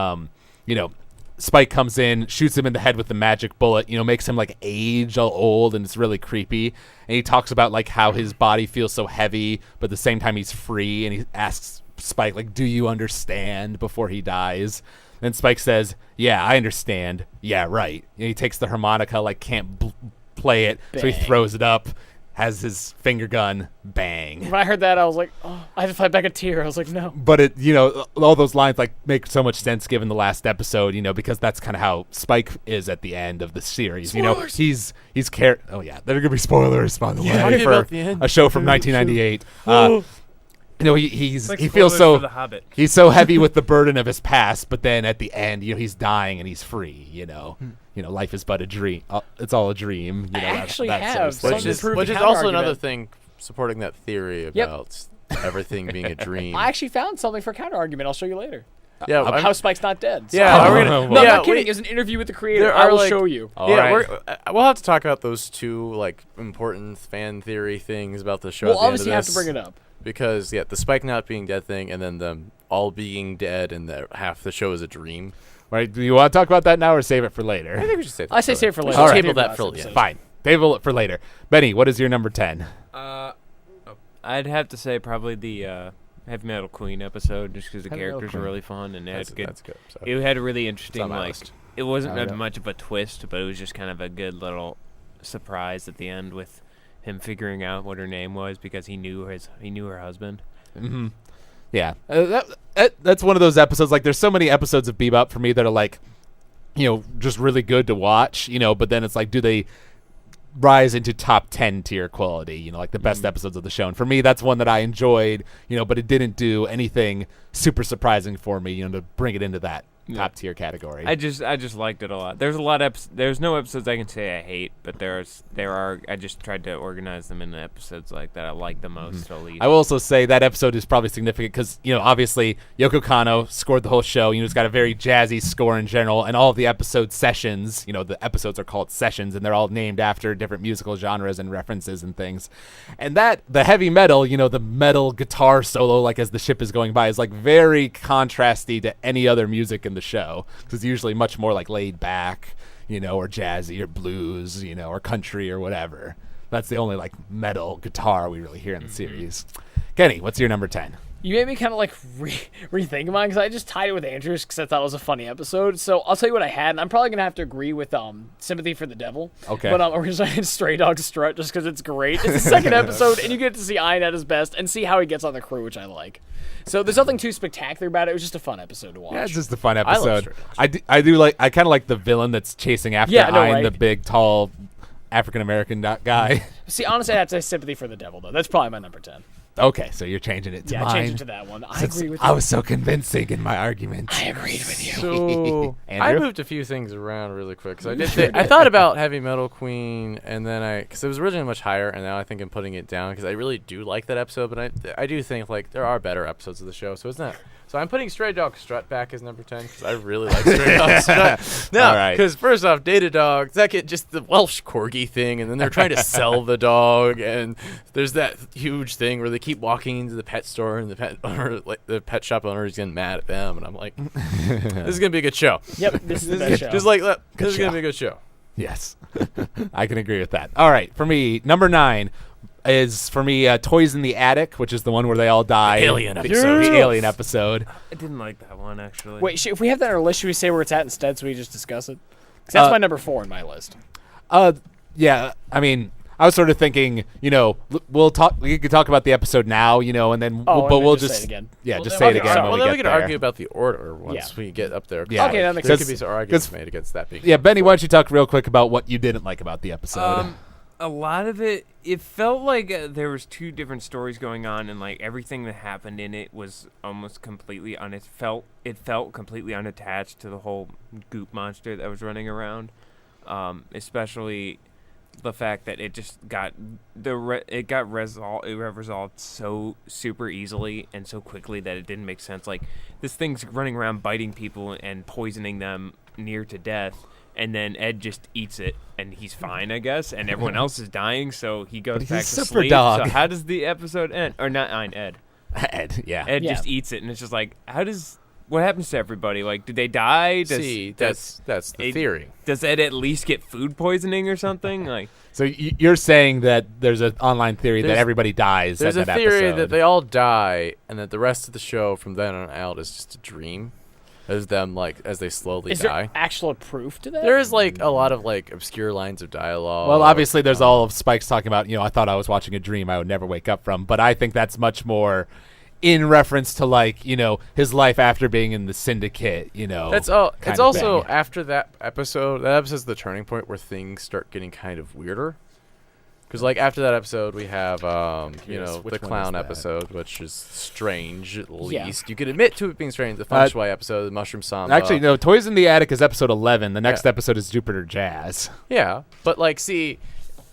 Speaker 2: Spike comes in, shoots him in the head with the magic bullet, makes him like age all old, and it's really creepy. And he talks about like how his body feels so heavy, but at the same time he's free, and he asks Spike like, "Do you understand?" before he dies. Then Spike says, "Yeah, I understand. Yeah, right." And he takes the harmonica, like can't play it, so he
Speaker 4: Bang.
Speaker 2: throws it up, has his finger gun, bang.
Speaker 4: When I heard that, I was like, oh, I had to fight back a tear. I was like, no.
Speaker 2: But it, all those lines like make so much sense given the last episode, because that's kind of how Spike is at the end of the series.
Speaker 3: Spoilers!
Speaker 2: He's oh yeah, there are gonna be spoilers by the
Speaker 3: Yeah,
Speaker 2: way
Speaker 3: talking
Speaker 2: for
Speaker 3: about the end.
Speaker 2: a show from 1998.
Speaker 5: It's like
Speaker 2: he feels
Speaker 5: spoilers
Speaker 2: so
Speaker 5: for The Hobbit.
Speaker 2: he's so heavy with the burden of his past, but then at the end, he's dying and he's free. Life is but a dream. It's all a dream.
Speaker 4: I actually
Speaker 2: that sort of
Speaker 4: have
Speaker 2: stuff.
Speaker 4: some to prove
Speaker 3: Which
Speaker 4: the
Speaker 3: is also
Speaker 4: counter-argument.
Speaker 3: another thing supporting that theory about everything being a dream.
Speaker 4: I actually found something for counter argument. I'll show you later.
Speaker 3: yeah,
Speaker 2: I'm-
Speaker 3: I'm-
Speaker 4: How Spike's not dead. So-
Speaker 3: yeah,
Speaker 2: Oh,
Speaker 3: we're
Speaker 2: well.
Speaker 3: gonna,
Speaker 4: No, I'm
Speaker 3: yeah,
Speaker 4: not kidding.
Speaker 3: wait.
Speaker 4: It was an interview with the creator.
Speaker 3: There
Speaker 4: I
Speaker 3: are,
Speaker 4: will
Speaker 3: like-
Speaker 4: show you.
Speaker 2: All
Speaker 3: yeah,
Speaker 2: right.
Speaker 3: we'll have to talk about those two like important fan theory things about the show.
Speaker 4: We'll
Speaker 3: at the end
Speaker 4: obviously
Speaker 3: of
Speaker 4: have to
Speaker 3: this,
Speaker 4: bring it up.
Speaker 3: because the Spike not being dead thing, and then them all being dead, and that half the show is a dream.
Speaker 2: Right? Do you want to talk about that now or save it for later?
Speaker 3: I think we should save.
Speaker 4: I say save for later.
Speaker 2: All right.
Speaker 3: Table that for the end.
Speaker 2: Fine. Table it for later. Benny, what is your number 10?
Speaker 5: I'd have to say probably the Heavy Metal Queen episode, just because the
Speaker 2: Heavy Metal
Speaker 5: characters are
Speaker 2: Queen.
Speaker 5: really fun and it had good.
Speaker 3: That's good. So.
Speaker 5: It had a really interesting
Speaker 3: my
Speaker 5: like.
Speaker 3: list.
Speaker 5: It wasn't
Speaker 2: Oh, yeah.
Speaker 5: much of a twist, but it was just kind of a good little surprise at the end with him figuring out what her name was because he knew her husband.
Speaker 2: Mm-hmm. Yeah. That's one of those episodes. Like, there's so many episodes of Bebop for me that are like, just really good to watch, but then it's like, do they rise into top 10 tier quality, like the best episodes of the show? And for me, that's one that I enjoyed, but it didn't do anything super surprising for me, to bring it into that top tier category.
Speaker 5: I just liked it a lot. There's a lot of there's no episodes I can say I hate, but there are. I just tried to organize them into episodes like that I like the most. At least.
Speaker 2: I will also say that episode is probably significant because, obviously Yoko Kanno scored the whole show. It's got a very jazzy score in general, and all of the episode sessions, the episodes are called sessions, and they're all named after different musical genres and references and things. And the heavy metal, the metal guitar solo, like as the ship is going by, is like very contrasty to any other music in the show. Because it's usually much more like laid back, or jazzy or blues, or country or whatever. That's the only like metal guitar we really hear in the series. Kenny, what's your number 10?
Speaker 4: You made me kind of like rethink mine because I just tied it with Andrew's because I thought it was a funny episode. So I'll tell you what I had, and I'm probably gonna have to agree with Sympathy for the Devil.
Speaker 2: Okay.
Speaker 4: But originally I had Stray Dog Strut just because it's great. It's the second episode, and you get to see Ian at his best and see how he gets on the crew, which I like. So there's nothing too spectacular about it. It was just a fun episode to watch.
Speaker 2: Yeah, it's just a fun
Speaker 3: I love
Speaker 2: episode.
Speaker 3: Stray Dogs.
Speaker 2: I kind of like the villain that's chasing after Ian,
Speaker 4: right?
Speaker 2: the big, tall African-American guy.
Speaker 4: See, honestly, I'd say Sympathy for the Devil, though. That's probably my number 10.
Speaker 2: Okay, so you're changing it to
Speaker 4: Yeah,
Speaker 2: mine.
Speaker 4: I changed it to that one. I agree with you.
Speaker 2: I was so convincing in my argument.
Speaker 4: I agreed with you.
Speaker 3: So I
Speaker 2: Andrew?
Speaker 3: moved a few things around really quick because I thought about Heavy Metal Queen, and then because it was originally much higher, and now I think I'm putting it down because I really do like that episode, but I do think like there are better episodes of the show, so it's not. So I'm putting Stray Dog Strut back as number 10 because I really like Stray Dog Strut. No,
Speaker 2: All right.
Speaker 3: because first off, Data Dog, second, just the Welsh corgi thing, and then they're trying to sell the dog, and there's that huge thing where they keep walking into the pet store, and the pet owner, like the pet shop owner, is getting mad at them, and I'm like, this is gonna be a good show.
Speaker 4: Yep, this is the best show.
Speaker 3: Just like this is gonna be a good show.
Speaker 2: Yes, I can agree with that. All right, for me, number 9 is Toys in the Attic, which is the one where they all die.
Speaker 3: Alien
Speaker 2: The
Speaker 3: episode.
Speaker 2: Alien episode.
Speaker 5: I didn't like that one actually.
Speaker 4: Wait, if we have that on our list, should we say where it's at instead so we just discuss it? 'Cause that's my number 4 in my list.
Speaker 2: Yeah, I mean, I was sort of thinking, we'll talk. We could talk about the episode now, and then we'll
Speaker 4: just
Speaker 2: just
Speaker 4: say it again.
Speaker 2: Yeah,
Speaker 3: Well,
Speaker 2: just
Speaker 3: then
Speaker 2: say it
Speaker 3: we can-
Speaker 2: again.
Speaker 3: Well,
Speaker 2: when
Speaker 3: then
Speaker 2: we
Speaker 3: we
Speaker 2: get
Speaker 3: can
Speaker 2: there.
Speaker 3: argue about the order once
Speaker 4: Yeah.
Speaker 3: we get up there.
Speaker 2: Yeah.
Speaker 4: Okay, that makes
Speaker 3: There
Speaker 4: sense.
Speaker 3: could be some arguments made against that being.
Speaker 2: Yeah, Benny, why don't you talk real quick about what you didn't like about the episode?
Speaker 5: A lot of it felt like there was two different stories going on, and like everything that happened in it was almost completely it felt completely unattached to the whole goop monster that was running around. Especially the fact that it just got resolved so super easily and so quickly that it didn't make sense. Like this thing's running around biting people and poisoning them near to death. And then Ed just eats it, and he's fine, I guess. And everyone else is dying, so he goes back to
Speaker 2: super
Speaker 5: sleep.
Speaker 2: dog.
Speaker 5: So how does the episode end? Or not Ed.
Speaker 2: Ed, yeah.
Speaker 5: Ed
Speaker 4: Yeah.
Speaker 5: just eats it, and it's just like, what happens to everybody? Like, did they die?
Speaker 3: That's the theory.
Speaker 5: Does Ed at least get food poisoning or something? Like,
Speaker 2: So you're saying that there's an online theory that
Speaker 3: There's-
Speaker 2: everybody dies
Speaker 3: There's
Speaker 2: at
Speaker 3: a
Speaker 2: that
Speaker 3: theory
Speaker 2: episode.
Speaker 3: that they all die, and that the rest of the show from then on out is just a dream, as them as they slowly
Speaker 4: Is
Speaker 3: die.
Speaker 4: there actual proof to that?
Speaker 3: There is a lot of obscure lines of dialogue.
Speaker 2: Well, obviously, there's all of Spike's talking about, I thought I was watching a dream I would never wake up from. But I think that's much more in reference to, his life after being in the syndicate,
Speaker 3: That's all.
Speaker 2: kind
Speaker 3: It's
Speaker 2: of
Speaker 3: also
Speaker 2: thing.
Speaker 3: after that episode. That episode's the turning point where things start getting kind of weirder. Because after that episode, we have
Speaker 2: curious,
Speaker 3: the
Speaker 2: which one
Speaker 3: clown
Speaker 2: is that?
Speaker 3: episode, which is strange at
Speaker 4: Yeah.
Speaker 3: least. You could admit to it being strange. The Feng Shui episode, the Mushroom Samba.
Speaker 2: Actually, no, Toys in the Attic is episode 11. The next
Speaker 3: Yeah.
Speaker 2: episode is Jupiter Jazz.
Speaker 3: Yeah, but see,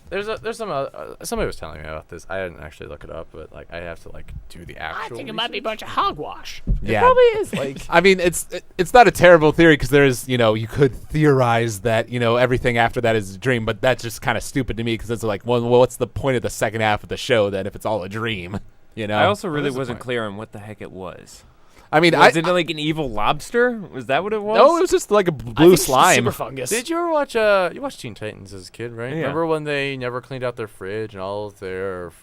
Speaker 3: there's some somebody was telling me about this. I didn't actually look it up, but I have to do the actual.
Speaker 4: I think it might be a bunch of hogwash.
Speaker 2: Yeah.
Speaker 3: Probably is
Speaker 2: I mean, it's not a terrible theory because there's, you could theorize that, everything after that is a dream, but that's just kind of stupid to me because it's like, well, what's the point of the second half of the show then if it's all a dream?
Speaker 5: I also really
Speaker 3: is the
Speaker 5: wasn't
Speaker 3: point?
Speaker 5: clear on what the heck it was.
Speaker 2: I mean,
Speaker 5: Was it like an evil lobster? Was that what it was?
Speaker 2: no, it was just like a
Speaker 4: I think
Speaker 2: blue
Speaker 4: it's just
Speaker 2: slime.
Speaker 4: super fungus.
Speaker 3: Did you ever watch you watched Teen Titans as a kid, right?
Speaker 5: Yeah.
Speaker 3: Remember when they never cleaned out their fridge and all of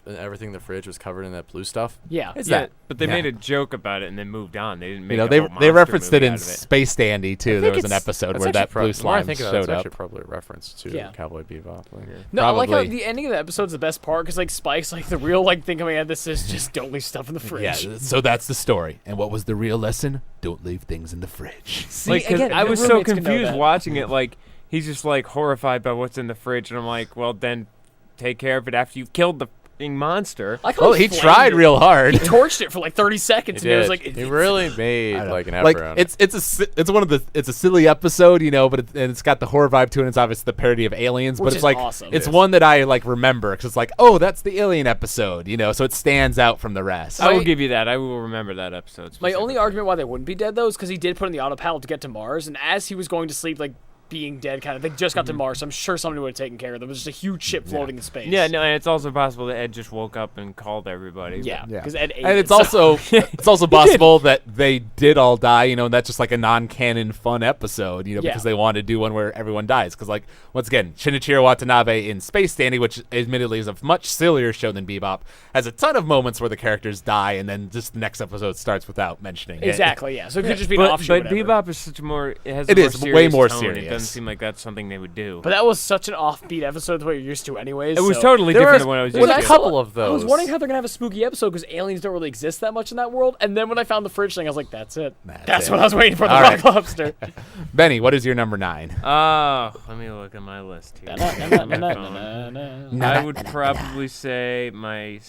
Speaker 3: everything in the fridge was covered in that blue stuff?
Speaker 4: Yeah.
Speaker 2: It's
Speaker 5: Yeah,
Speaker 2: that.
Speaker 5: but they
Speaker 2: Yeah.
Speaker 5: made a joke about it and then moved on. They didn't make
Speaker 2: They
Speaker 5: a whole
Speaker 2: they
Speaker 5: monster
Speaker 2: referenced it
Speaker 5: movie
Speaker 2: in
Speaker 5: out of it.
Speaker 2: Space Dandy too. There was an episode where that blue
Speaker 3: the more I
Speaker 2: slime
Speaker 3: think about it,
Speaker 2: showed
Speaker 3: it's
Speaker 2: up.
Speaker 3: actually probably a reference to
Speaker 4: Yeah.
Speaker 3: Cowboy Bebop.
Speaker 4: No, I like how
Speaker 2: Probably.
Speaker 4: the ending of the episode's the best part because Spike's the real thing coming out of this is just don't leave stuff in the fridge.
Speaker 2: Yeah, so that's the story. And what was the real lesson? Don't leave things in the fridge.
Speaker 4: See,
Speaker 5: 'cause
Speaker 4: again,
Speaker 5: I
Speaker 4: the
Speaker 5: was so
Speaker 4: roommates can know
Speaker 5: confused
Speaker 4: that.
Speaker 5: watching it. He's just horrified by what's in the fridge, and I'm like, well, then take care of it after you've killed the monster.
Speaker 4: Like
Speaker 2: Well, he tried real hard.
Speaker 4: He torched it for like 30 seconds, and it was like
Speaker 3: he really made like an effort
Speaker 2: Like
Speaker 3: on it.
Speaker 2: it's a silly episode, but it's got the horror vibe to it. And it's obviously the parody of Aliens,
Speaker 4: Which
Speaker 2: but
Speaker 4: is
Speaker 2: it's like
Speaker 4: awesome.
Speaker 2: it's one that I like remember because it's like, oh, that's the Alien episode, so it stands out from the rest.
Speaker 5: I will give you that. I will remember that episode.
Speaker 4: My only argument why they wouldn't be dead though is because he did put in the autopilot to get to Mars, and as he was going to sleep, like being dead, kind of, they just got to Mars. So I'm sure somebody would have taken care of them. It was just a huge ship floating in space.
Speaker 5: Yeah, no, and it's also possible that Ed just woke up and called everybody.
Speaker 4: Yeah,
Speaker 2: Yeah.
Speaker 4: because Ed ate
Speaker 2: And
Speaker 4: it,
Speaker 2: it's
Speaker 4: so-
Speaker 2: also it's also possible that they did all die, and that's just like a non-canon fun episode, because they want to do one where everyone dies. Because like once again, Shinichiro Watanabe in Space Dandy, which admittedly is a much sillier show than Bebop, has a ton of moments where the characters die, and then just the next episode starts without mentioning it.
Speaker 4: Exactly, yeah. So it could just be an
Speaker 5: But
Speaker 4: offshoot. Whatever.
Speaker 5: Bebop is such a more. It has.
Speaker 2: It
Speaker 5: a more
Speaker 2: is way
Speaker 5: serious
Speaker 2: more
Speaker 5: tone.
Speaker 2: serious.
Speaker 5: It doesn't seem like that's something they would do.
Speaker 4: But that was such an offbeat episode to what you're used to, anyways.
Speaker 5: It was
Speaker 4: so-
Speaker 5: totally
Speaker 3: There
Speaker 5: different
Speaker 3: was-
Speaker 5: than what I was
Speaker 3: there
Speaker 5: used
Speaker 3: was
Speaker 5: to.
Speaker 3: a couple of those.
Speaker 4: I was wondering how they're gonna have a spooky episode because aliens don't really exist that much in that world. And then when I found the fridge thing, I was like, "That's it. That's
Speaker 2: it.
Speaker 4: what I was waiting for." The
Speaker 2: All
Speaker 4: rock
Speaker 2: right.
Speaker 4: lobster.
Speaker 2: Benny, what is your number 9?
Speaker 5: Let me look at my list here. My phone. I would probably say my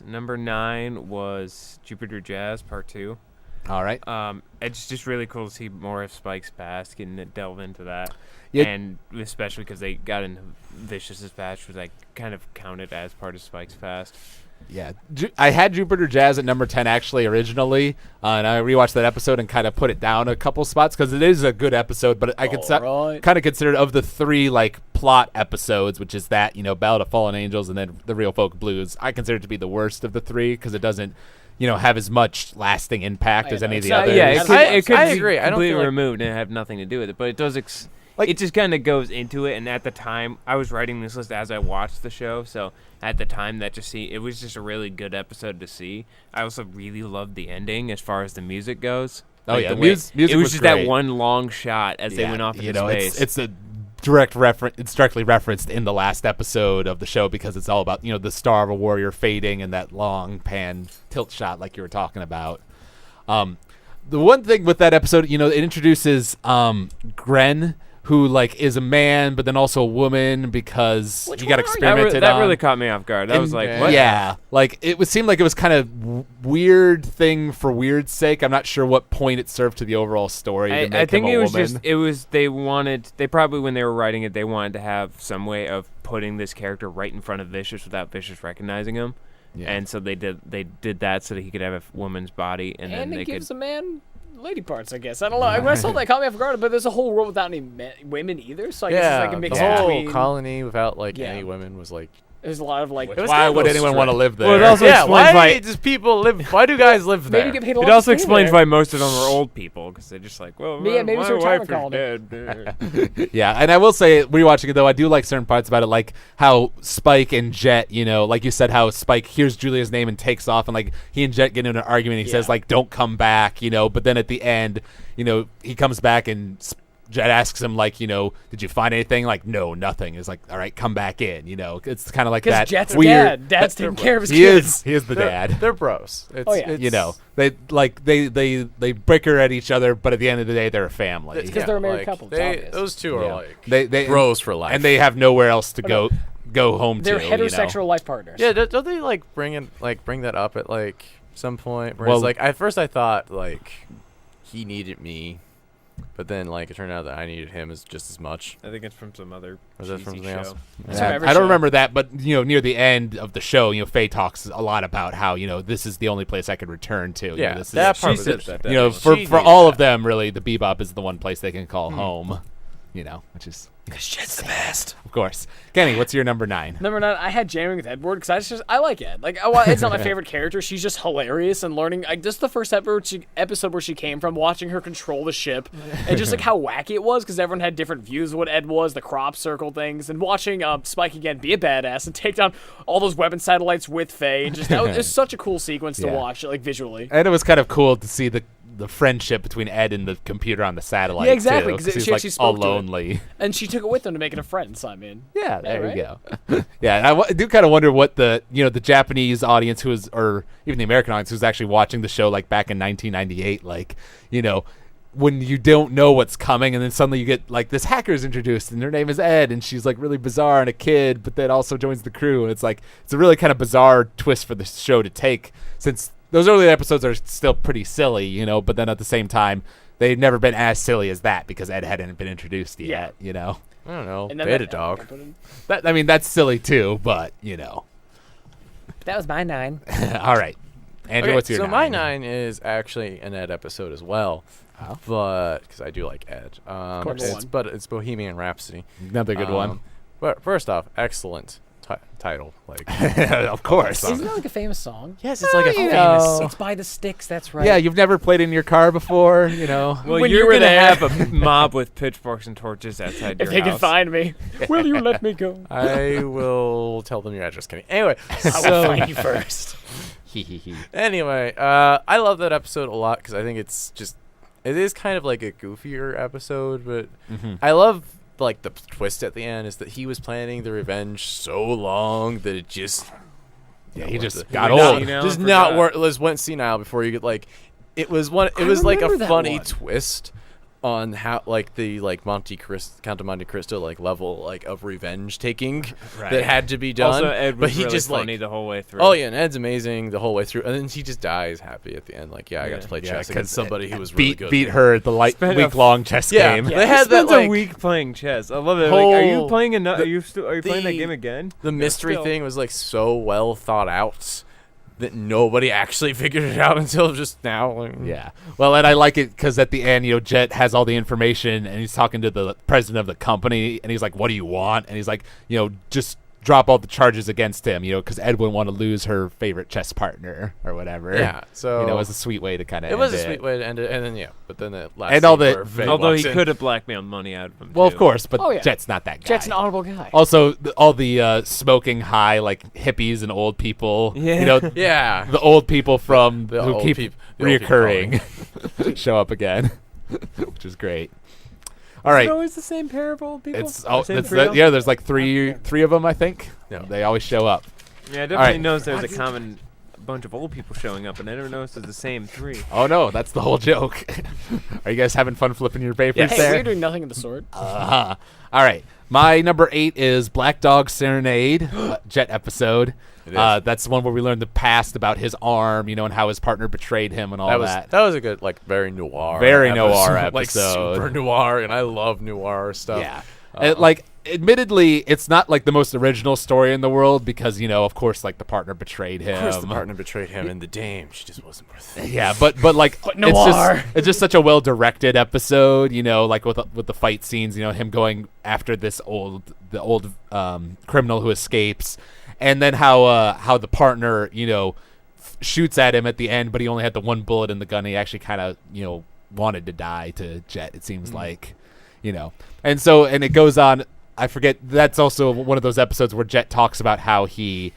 Speaker 5: number 9 was Jupiter Jazz Part 2.
Speaker 2: All right.
Speaker 5: It's just really cool to see more of Spike's past, getting to delve into that.
Speaker 2: Yeah.
Speaker 5: And especially because they got into Vicious's past, which I kind of counted as part of Spike's past.
Speaker 2: Yeah, I had Jupiter Jazz at number 10 actually originally, and I rewatched that episode and kind of put it down a couple spots because it is a good episode. But I could
Speaker 4: Alright.
Speaker 2: kind of consider it of the 3 like plot episodes, which is that Ballad of Fallen Angels and then the Real Folk Blues. I consider it to be the worst of the 3 because it doesn't have as much lasting impact
Speaker 4: I
Speaker 2: as
Speaker 4: know,
Speaker 2: any of
Speaker 4: it's
Speaker 2: the
Speaker 4: not-
Speaker 2: others.
Speaker 5: Yeah,
Speaker 4: I
Speaker 5: it could
Speaker 3: I
Speaker 5: be
Speaker 3: agree. I don't
Speaker 5: completely
Speaker 3: feel like-
Speaker 5: removed and have nothing to do with it, but it does. It just kind of goes into it, and at the time, I was writing this list as I watched the show, so at the time, it was just a really good episode to see. I also really loved the ending as far as the music goes.
Speaker 2: Oh, yeah,
Speaker 5: the way-
Speaker 2: music
Speaker 5: it was
Speaker 2: was
Speaker 5: just
Speaker 2: great.
Speaker 5: that one long shot as they went off into space.
Speaker 2: It's a direct reference. It's directly referenced in the last episode of the show because it's all about the star of a warrior fading and that long pan tilt shot like you were talking about. The one thing with that episode, it introduces Gren, who like is a man but then also a woman because he got experimented
Speaker 5: that
Speaker 2: on.
Speaker 5: really caught me off guard. I was like, what?
Speaker 2: Yeah, like it seemed like it was kind of weird thing for weird sake. I'm not sure what point it served to the overall story. To make
Speaker 5: I think
Speaker 2: him a
Speaker 5: it was
Speaker 2: woman.
Speaker 5: they probably when they were writing it, they wanted to have some way of putting this character right in front of Vicious without Vicious recognizing him.
Speaker 2: Yeah.
Speaker 5: And so they did that so that he could have a woman's body, and then
Speaker 4: And
Speaker 5: they
Speaker 4: it gives
Speaker 5: could.
Speaker 4: a man lady parts, I guess. I don't know. When I saw that, it caught me off guard. But there's a whole world without any women either. So I guess it's like a mix
Speaker 3: the whole
Speaker 4: between.
Speaker 3: colony without like
Speaker 4: Yeah.
Speaker 3: any women was like.
Speaker 4: There's a lot of like.
Speaker 3: was
Speaker 2: Why
Speaker 3: kind of
Speaker 2: would
Speaker 3: a
Speaker 2: anyone
Speaker 3: stretch.
Speaker 2: want to live there?
Speaker 5: Well, it also
Speaker 3: Yeah,
Speaker 5: explains
Speaker 3: why
Speaker 5: why.
Speaker 3: does people live? Why do guys live there?
Speaker 4: Maybe get paid a lot.
Speaker 5: It also
Speaker 4: to stay
Speaker 5: explains
Speaker 4: there.
Speaker 5: why most of them are old people because they're just like, well,
Speaker 4: Yeah, maybe it's
Speaker 5: my
Speaker 4: a
Speaker 5: wife
Speaker 4: retirement
Speaker 5: is dead.
Speaker 2: Yeah, and I will say, rewatching it though, I do like certain parts about it, like how Spike and Jet, like you said, how Spike hears Julia's name and takes off, and like he and Jet get into an argument. He says like, "Don't come back," but then at the end, he comes back and Jet asks him like, did you find anything? Like, no, nothing. It's like, all right, come back in. It's kind of like
Speaker 4: Because
Speaker 2: that
Speaker 4: Jet's
Speaker 2: weird.
Speaker 4: dad. Dad's taking care of his
Speaker 2: He
Speaker 4: kids.
Speaker 2: is the dad.
Speaker 3: They're bros. It's,
Speaker 4: Oh, yeah.
Speaker 3: it's-
Speaker 2: They bicker at each other, but at the end of the day, they're a family.
Speaker 3: it's-
Speaker 4: 'cause they're a married
Speaker 3: like,
Speaker 4: couple, it's
Speaker 3: They,
Speaker 4: obvious.
Speaker 3: those two are
Speaker 2: Yeah.
Speaker 3: like
Speaker 2: They
Speaker 3: bros for life,
Speaker 2: and they have nowhere else to
Speaker 4: no.
Speaker 2: go home
Speaker 4: They're
Speaker 2: to.
Speaker 4: heterosexual life partners.
Speaker 3: Yeah, don't they like bring that up at like some point? Where
Speaker 2: Well-
Speaker 3: it's like at first I thought like he needed me, but then like it turned out that I needed him as just as much.
Speaker 5: I think it's from some other
Speaker 3: Was that from
Speaker 5: cheesy
Speaker 3: something else?
Speaker 5: show.
Speaker 4: It's
Speaker 2: Yeah,
Speaker 4: from every
Speaker 2: I
Speaker 4: show.
Speaker 2: don't remember that, but near the end of the show, Faye talks a lot about how this is the only place I could return to.
Speaker 3: Yeah,
Speaker 2: this
Speaker 3: that
Speaker 2: is,
Speaker 3: part
Speaker 5: She
Speaker 3: was
Speaker 5: said
Speaker 3: interesting.
Speaker 5: that.
Speaker 2: for
Speaker 3: She
Speaker 2: for
Speaker 3: needs
Speaker 2: all
Speaker 3: that.
Speaker 2: of them, really, the Bebop is the one place they can call home. Which is
Speaker 4: Jet's the best.
Speaker 2: of course. Kenny, what's your number 9?
Speaker 4: Number 9, I had jamming with Edward because I like Ed. Like, it's not my favorite character. She's just hilarious and learning. This is the first episode where she came from, watching her control the ship, and just like how wacky it was because everyone had different views of what Ed was, the crop circle things, and watching Spike again be a badass and take down all those weapon satellites with Faye. And just it's such a cool sequence to
Speaker 2: Yeah.
Speaker 4: watch, like visually.
Speaker 2: And it was kind of cool to see the friendship between Ed and the computer on the satellite.
Speaker 4: Yeah, exactly,
Speaker 2: too,
Speaker 4: 'cause
Speaker 2: 'cause
Speaker 4: she
Speaker 2: he's like
Speaker 4: actually spoke
Speaker 2: all
Speaker 4: to it.
Speaker 2: lonely.
Speaker 4: And she took it with them to make it a friend. So I mean,
Speaker 2: Yeah, there
Speaker 4: right?
Speaker 2: you go. Yeah, and I do kind of wonder what the the Japanese audience or even the American audience who's actually watching the show like back in 1998, like when you don't know what's coming, and then suddenly you get like this hacker's introduced, and her name is Ed, and she's like really bizarre and a kid, but then also joins the crew, and it's like it's a really kind of bizarre twist for the show to take, since those early episodes are still pretty silly, you know, but then at the same time they've never been as silly as that because Ed hadn't been introduced yet, you know.
Speaker 3: I don't know.
Speaker 4: And then
Speaker 3: Beta dog.
Speaker 2: That, I mean, that's silly too, but you know.
Speaker 4: That was my 9.
Speaker 2: All right, Andrew,
Speaker 3: Okay,
Speaker 2: what's your
Speaker 3: so
Speaker 2: 9?
Speaker 3: my 9 is actually an Ed episode as well.
Speaker 2: Oh.
Speaker 3: But because I do like Ed,
Speaker 4: course.
Speaker 3: it's Bohemian Rhapsody.
Speaker 2: Another good one.
Speaker 3: But first off, excellent title. Like,
Speaker 2: Of course.
Speaker 4: Isn't that like a famous song?
Speaker 3: yes, it's like a
Speaker 2: you
Speaker 3: famous
Speaker 2: know.
Speaker 3: song.
Speaker 4: It's by the Sticks. That's right.
Speaker 2: Yeah, you've never played in your car before, you know.
Speaker 5: Well,
Speaker 4: When
Speaker 5: you're
Speaker 4: you were
Speaker 5: gonna
Speaker 4: there.
Speaker 5: have a mob with pitchforks and torches outside
Speaker 4: If
Speaker 5: your
Speaker 4: they
Speaker 5: house.
Speaker 4: can find me, will you let me go?
Speaker 3: I will tell them your address, Kenny. Anyway,
Speaker 4: I will
Speaker 3: so
Speaker 4: find you first.
Speaker 3: anyway, I love that episode a lot because I think it is kind of like a goofier episode, but I love like the twist at the end is that he was planning the revenge so long that it just
Speaker 2: He just
Speaker 3: worth it.
Speaker 2: got
Speaker 5: Not-
Speaker 2: old.
Speaker 5: you know,
Speaker 3: just
Speaker 5: forgot.
Speaker 3: not worth. Went senile before you get like it was one. It
Speaker 4: I
Speaker 3: was like a
Speaker 4: remember that
Speaker 3: funny
Speaker 4: one.
Speaker 3: twist on how like the like Count of Monte Cristo like level like of revenge taking that had to be done.
Speaker 5: Also, Ed
Speaker 3: but
Speaker 5: was
Speaker 3: he
Speaker 5: really
Speaker 3: just
Speaker 5: funny
Speaker 3: like
Speaker 5: the whole way through.
Speaker 3: oh yeah, and Ed's amazing the whole way through, and then he just dies happy at the end. Like I got
Speaker 5: Yeah.
Speaker 3: to play
Speaker 2: Yeah,
Speaker 3: chess
Speaker 2: 'cause
Speaker 3: against somebody who was really good.
Speaker 2: beat her at the
Speaker 5: Spent a
Speaker 2: week-long chess
Speaker 3: Yeah.
Speaker 2: game.
Speaker 3: They had that
Speaker 5: Spends a
Speaker 3: like
Speaker 5: week playing chess. I love it. Like, are you
Speaker 3: whole-
Speaker 5: playing Are
Speaker 3: the-
Speaker 5: you playing that
Speaker 3: the-
Speaker 5: game again?
Speaker 3: the mystery
Speaker 5: still.
Speaker 3: thing was like so well thought out that nobody actually figured it out until just now. Like,
Speaker 2: Yeah. Well, and I like it because at the end, you know, Jet has all the information and he's talking to the president of the company and he's like, what do you want? And he's like, you know, just drop all the charges against him, you know, because Ed wouldn't want to lose her favorite chess partner or whatever.
Speaker 3: Yeah, so
Speaker 2: you know, it was a sweet way to kind of
Speaker 3: it was a sweet way to end it, and then but then the last
Speaker 2: And all
Speaker 3: scene
Speaker 2: the-
Speaker 3: where Faye
Speaker 5: Although
Speaker 3: walks
Speaker 5: he
Speaker 3: in.
Speaker 5: could have blackmailed money out of him.
Speaker 2: Well,
Speaker 5: too.
Speaker 2: of course, but
Speaker 4: Oh, yeah.
Speaker 2: Jet's not that guy.
Speaker 4: Jet's an honorable guy.
Speaker 2: Also, all the smoking high, like hippies and old people,
Speaker 5: Yeah.
Speaker 2: you know,
Speaker 3: Yeah,
Speaker 2: the old people from
Speaker 3: The
Speaker 2: who
Speaker 3: old
Speaker 2: keep
Speaker 3: peop- the old people
Speaker 2: reoccurring show up again, which is great. All
Speaker 5: Is
Speaker 2: right.
Speaker 5: it always the same pair of old people?
Speaker 2: It's
Speaker 5: Same trio?
Speaker 2: yeah. There's like three of them, I think.
Speaker 3: Yeah.
Speaker 2: They always show up.
Speaker 5: Yeah, I
Speaker 2: All
Speaker 5: definitely
Speaker 2: right.
Speaker 5: knows there's a common bunch of old people showing up, and I never noticed it's the same 3.
Speaker 2: Oh no, that's the whole joke. Are you guys having fun flipping your papers
Speaker 4: Hey,
Speaker 2: there?
Speaker 4: we're doing nothing of the sort.
Speaker 2: Uh-huh. All right. My number 8 is Black Dog Serenade, Jet episode.
Speaker 3: It is.
Speaker 2: That's the one where we learned the past about his arm, you know, and how his partner betrayed him and all
Speaker 3: that was a good like very noir,
Speaker 2: Very noir
Speaker 3: like
Speaker 2: episode.
Speaker 3: super noir, and I love noir stuff.
Speaker 2: Yeah. Like, admittedly, it's not like the most original story in the world because, you know, of course, like the partner betrayed him.
Speaker 3: Of course, the partner betrayed him, and the dame, she just wasn't worth it.
Speaker 2: Yeah, but like
Speaker 4: noir.
Speaker 2: it's just such a well directed episode, you know, like with the fight scenes, you know, him going after the old criminal who escapes, and then how the partner, you know, shoots at him at the end, but he only had the one bullet in the gun. He actually kind of, you know, wanted to die to Jet. It seems like, you know, and it goes on. I forget. That's also one of those episodes where Jet talks about how he,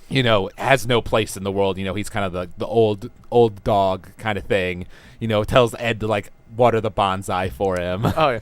Speaker 2: you know, has no place in the world. You know, he's kind of the old dog kind of thing. You know, tells Ed to like water the bonsai for him.
Speaker 3: Oh yeah,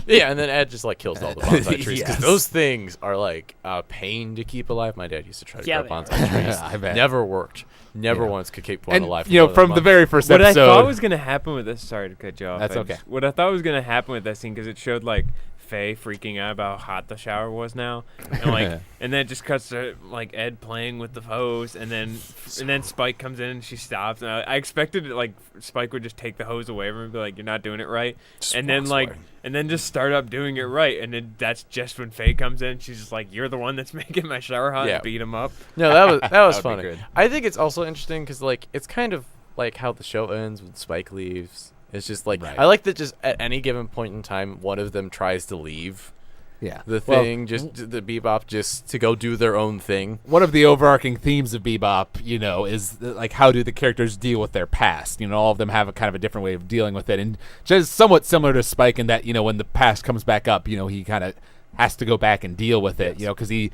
Speaker 3: yeah, and then Ed just like kills all the bonsai trees because
Speaker 2: Yes.
Speaker 3: those things are like a pain to keep alive. My dad used to try to
Speaker 4: Yeah,
Speaker 3: grow
Speaker 4: they
Speaker 3: bonsai trees.
Speaker 2: I bet.
Speaker 3: Never worked. Never
Speaker 2: Yeah.
Speaker 3: once could keep one
Speaker 2: And
Speaker 3: alive.
Speaker 2: you know,
Speaker 3: for more
Speaker 2: from
Speaker 3: than
Speaker 2: the
Speaker 3: a
Speaker 2: very first
Speaker 5: What
Speaker 2: episode,
Speaker 5: I thought was gonna happen with this, sorry to cut you off.
Speaker 2: That's
Speaker 5: I
Speaker 2: okay.
Speaker 5: what I thought was gonna happen with that scene because it showed like Faye freaking out about how hot the shower was now, and like, and then it just cuts to like Ed playing with the hose, and then Spike comes in and she stops. And I expected it, like Spike would just take the hose away from her and be like, "You're not doing it right,"
Speaker 3: Just
Speaker 5: and then
Speaker 3: walks
Speaker 5: like,
Speaker 3: away.
Speaker 5: and then just start up doing it right, and then that's just when Faye comes in. She's just like, "You're the one that's making my shower hot."
Speaker 3: Yeah.
Speaker 5: And beat him up.
Speaker 3: No, that was
Speaker 2: That would be
Speaker 3: funny.
Speaker 2: good.
Speaker 3: I think it's also interesting because like it's kind of like how the show ends when Spike leaves. It's just like
Speaker 2: Right.
Speaker 3: I like that just at any given point in time, one of them tries to leave
Speaker 2: yeah,
Speaker 3: the
Speaker 2: Well,
Speaker 3: thing, the Bebop, just to go do their own thing.
Speaker 2: one of the overarching themes of Bebop, you know, is like how do the characters deal with their past? You know, all of them have a kind of a different way of dealing with it, and just somewhat similar to Spike in that, you know, when the past comes back up, you know, he kind of has to go back and deal with it, you know, because he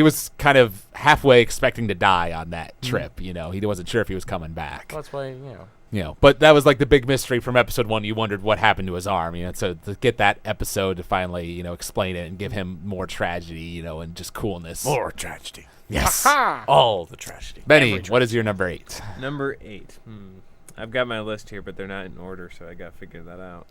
Speaker 2: was kind of halfway expecting to die on that trip. You know, he wasn't sure if he was coming back.
Speaker 3: Well, that's why
Speaker 2: You know, but that was like the big mystery from episode 1. You wondered what happened to his arm, you know. So to get that episode to finally, you know, explain it and give him more tragedy, you know, and just coolness.
Speaker 3: more tragedy.
Speaker 2: Yes.
Speaker 3: All the tragedy.
Speaker 2: Benny, what is your number 8?
Speaker 5: Number 8. I've got my list here, but they're not in order, so I got to figure that out.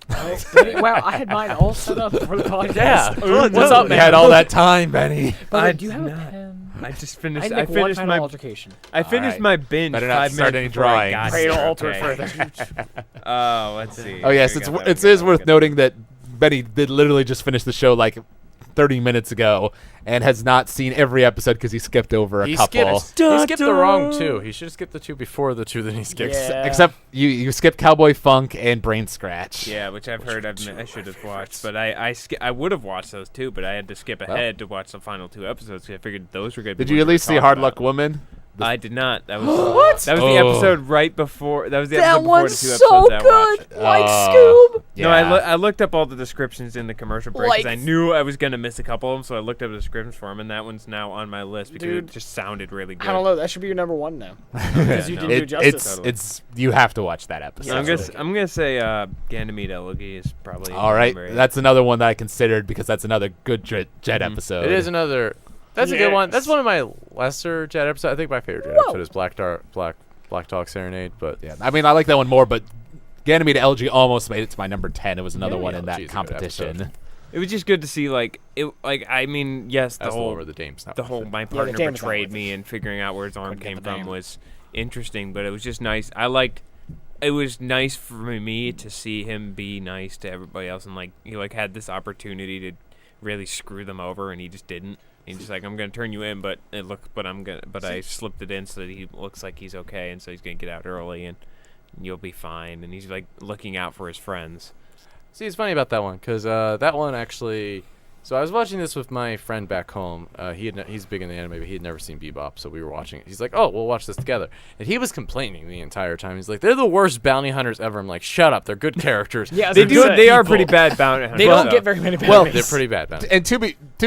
Speaker 4: Wow, I had mine all set up for the podcast.
Speaker 3: Yeah.
Speaker 4: What's up,
Speaker 2: You
Speaker 4: man?
Speaker 2: had all that time, Benny.
Speaker 4: Brother, do you have a pen?
Speaker 5: I just finished.
Speaker 4: I'd
Speaker 5: I
Speaker 4: make one
Speaker 5: finished
Speaker 4: final
Speaker 5: my.
Speaker 4: altercation.
Speaker 5: I finished
Speaker 2: right.
Speaker 5: my binge
Speaker 2: Better not
Speaker 5: 5
Speaker 2: start
Speaker 5: minutes
Speaker 2: any
Speaker 5: before I
Speaker 2: drawing.
Speaker 5: got
Speaker 4: Pray to
Speaker 5: here,
Speaker 4: alter it
Speaker 5: okay.
Speaker 4: further.
Speaker 5: Oh, let's see.
Speaker 2: Oh yes,
Speaker 5: Here we go,
Speaker 2: it
Speaker 5: there we
Speaker 2: is
Speaker 5: go,
Speaker 2: worth
Speaker 5: there we go.
Speaker 2: noting that Benny did literally just finish the show like 30 minutes ago and has not seen every episode because he skipped over a couple.
Speaker 3: He skipped the wrong 2. He should have skipped the 2 before the 2 that he skipped.
Speaker 4: Yeah.
Speaker 2: Except you skipped Cowboy Funk and Brain Scratch.
Speaker 5: Yeah, which I've heard I should have watched, but I would have watched those too, but I had to skip ahead to watch the final 2 episodes because I figured those were good.
Speaker 2: Did you at least see Hard Luck Woman?
Speaker 5: I did not. That was
Speaker 4: What?
Speaker 5: That was the episode right before. That was the
Speaker 4: That
Speaker 5: episode before the
Speaker 4: one's
Speaker 5: 2
Speaker 4: so
Speaker 5: episodes I watched.
Speaker 4: good. Like Scoob.
Speaker 2: Yeah.
Speaker 5: No, I looked up all the descriptions in the commercial break because
Speaker 4: Like-
Speaker 5: I knew I was going to miss a couple of them, so I looked up the descriptions for them, and that one's now on my list because
Speaker 4: Dude.
Speaker 5: it just sounded really good.
Speaker 4: I don't know. That should be your number 1 now.
Speaker 5: Yeah,
Speaker 4: Because you
Speaker 5: no.
Speaker 4: didn't do justice.
Speaker 5: Totally.
Speaker 2: It's you have to watch that episode.
Speaker 5: I'm gonna say Ganymede Elegy is probably
Speaker 2: All right,
Speaker 5: number 8.
Speaker 2: that's another one that I consideed because that's another good Jet episode.
Speaker 3: It is another. That's a good one. That's
Speaker 4: Yes.
Speaker 3: one of my lesser Jet episodes. I think my favorite Jet episode is Black Dog Serenade. But
Speaker 2: Yeah, I mean I like that one more, but Ganymede Elegy almost made it to my number 10. It was another
Speaker 3: Yeah,
Speaker 2: one in that
Speaker 3: Elegy's a good
Speaker 2: competition.
Speaker 3: episode.
Speaker 5: It was just good to see, like it. Like I mean, yes,
Speaker 3: that's the one where the dame's not.
Speaker 5: the whole my
Speaker 4: the
Speaker 5: partner
Speaker 4: dame's not
Speaker 5: betrayed
Speaker 4: with
Speaker 5: me and figuring out where his arm
Speaker 4: Couldn't get
Speaker 5: came
Speaker 4: the
Speaker 5: from
Speaker 4: dame.
Speaker 5: was interesting, but it was just nice. It was nice for me to see him be nice to everybody else, and like he like had this opportunity to really screw them over, and he just didn't. He's just like, I'm gonna turn you in, but I slipped it in so that he looks like he's okay, and so he's gonna get out early, and you'll be fine. And he's like looking out for his friends.
Speaker 3: See, it's funny about that one because that one actually. So I was watching this with my friend back home. He's big in the anime, but he had never seen Bebop, so we were watching it. He's like, "Oh, we'll watch this together," and he was complaining the entire time. He's like, "They're the worst bounty hunters ever." I'm like, "Shut up! They're good characters."
Speaker 4: Yeah, I was
Speaker 5: They
Speaker 4: gonna
Speaker 5: do.
Speaker 4: say,
Speaker 5: They are pretty bad bounty hunters.
Speaker 4: They don't
Speaker 5: though.
Speaker 4: get very many
Speaker 2: Well,
Speaker 4: bounties.
Speaker 3: They're pretty bad bounty.
Speaker 2: And to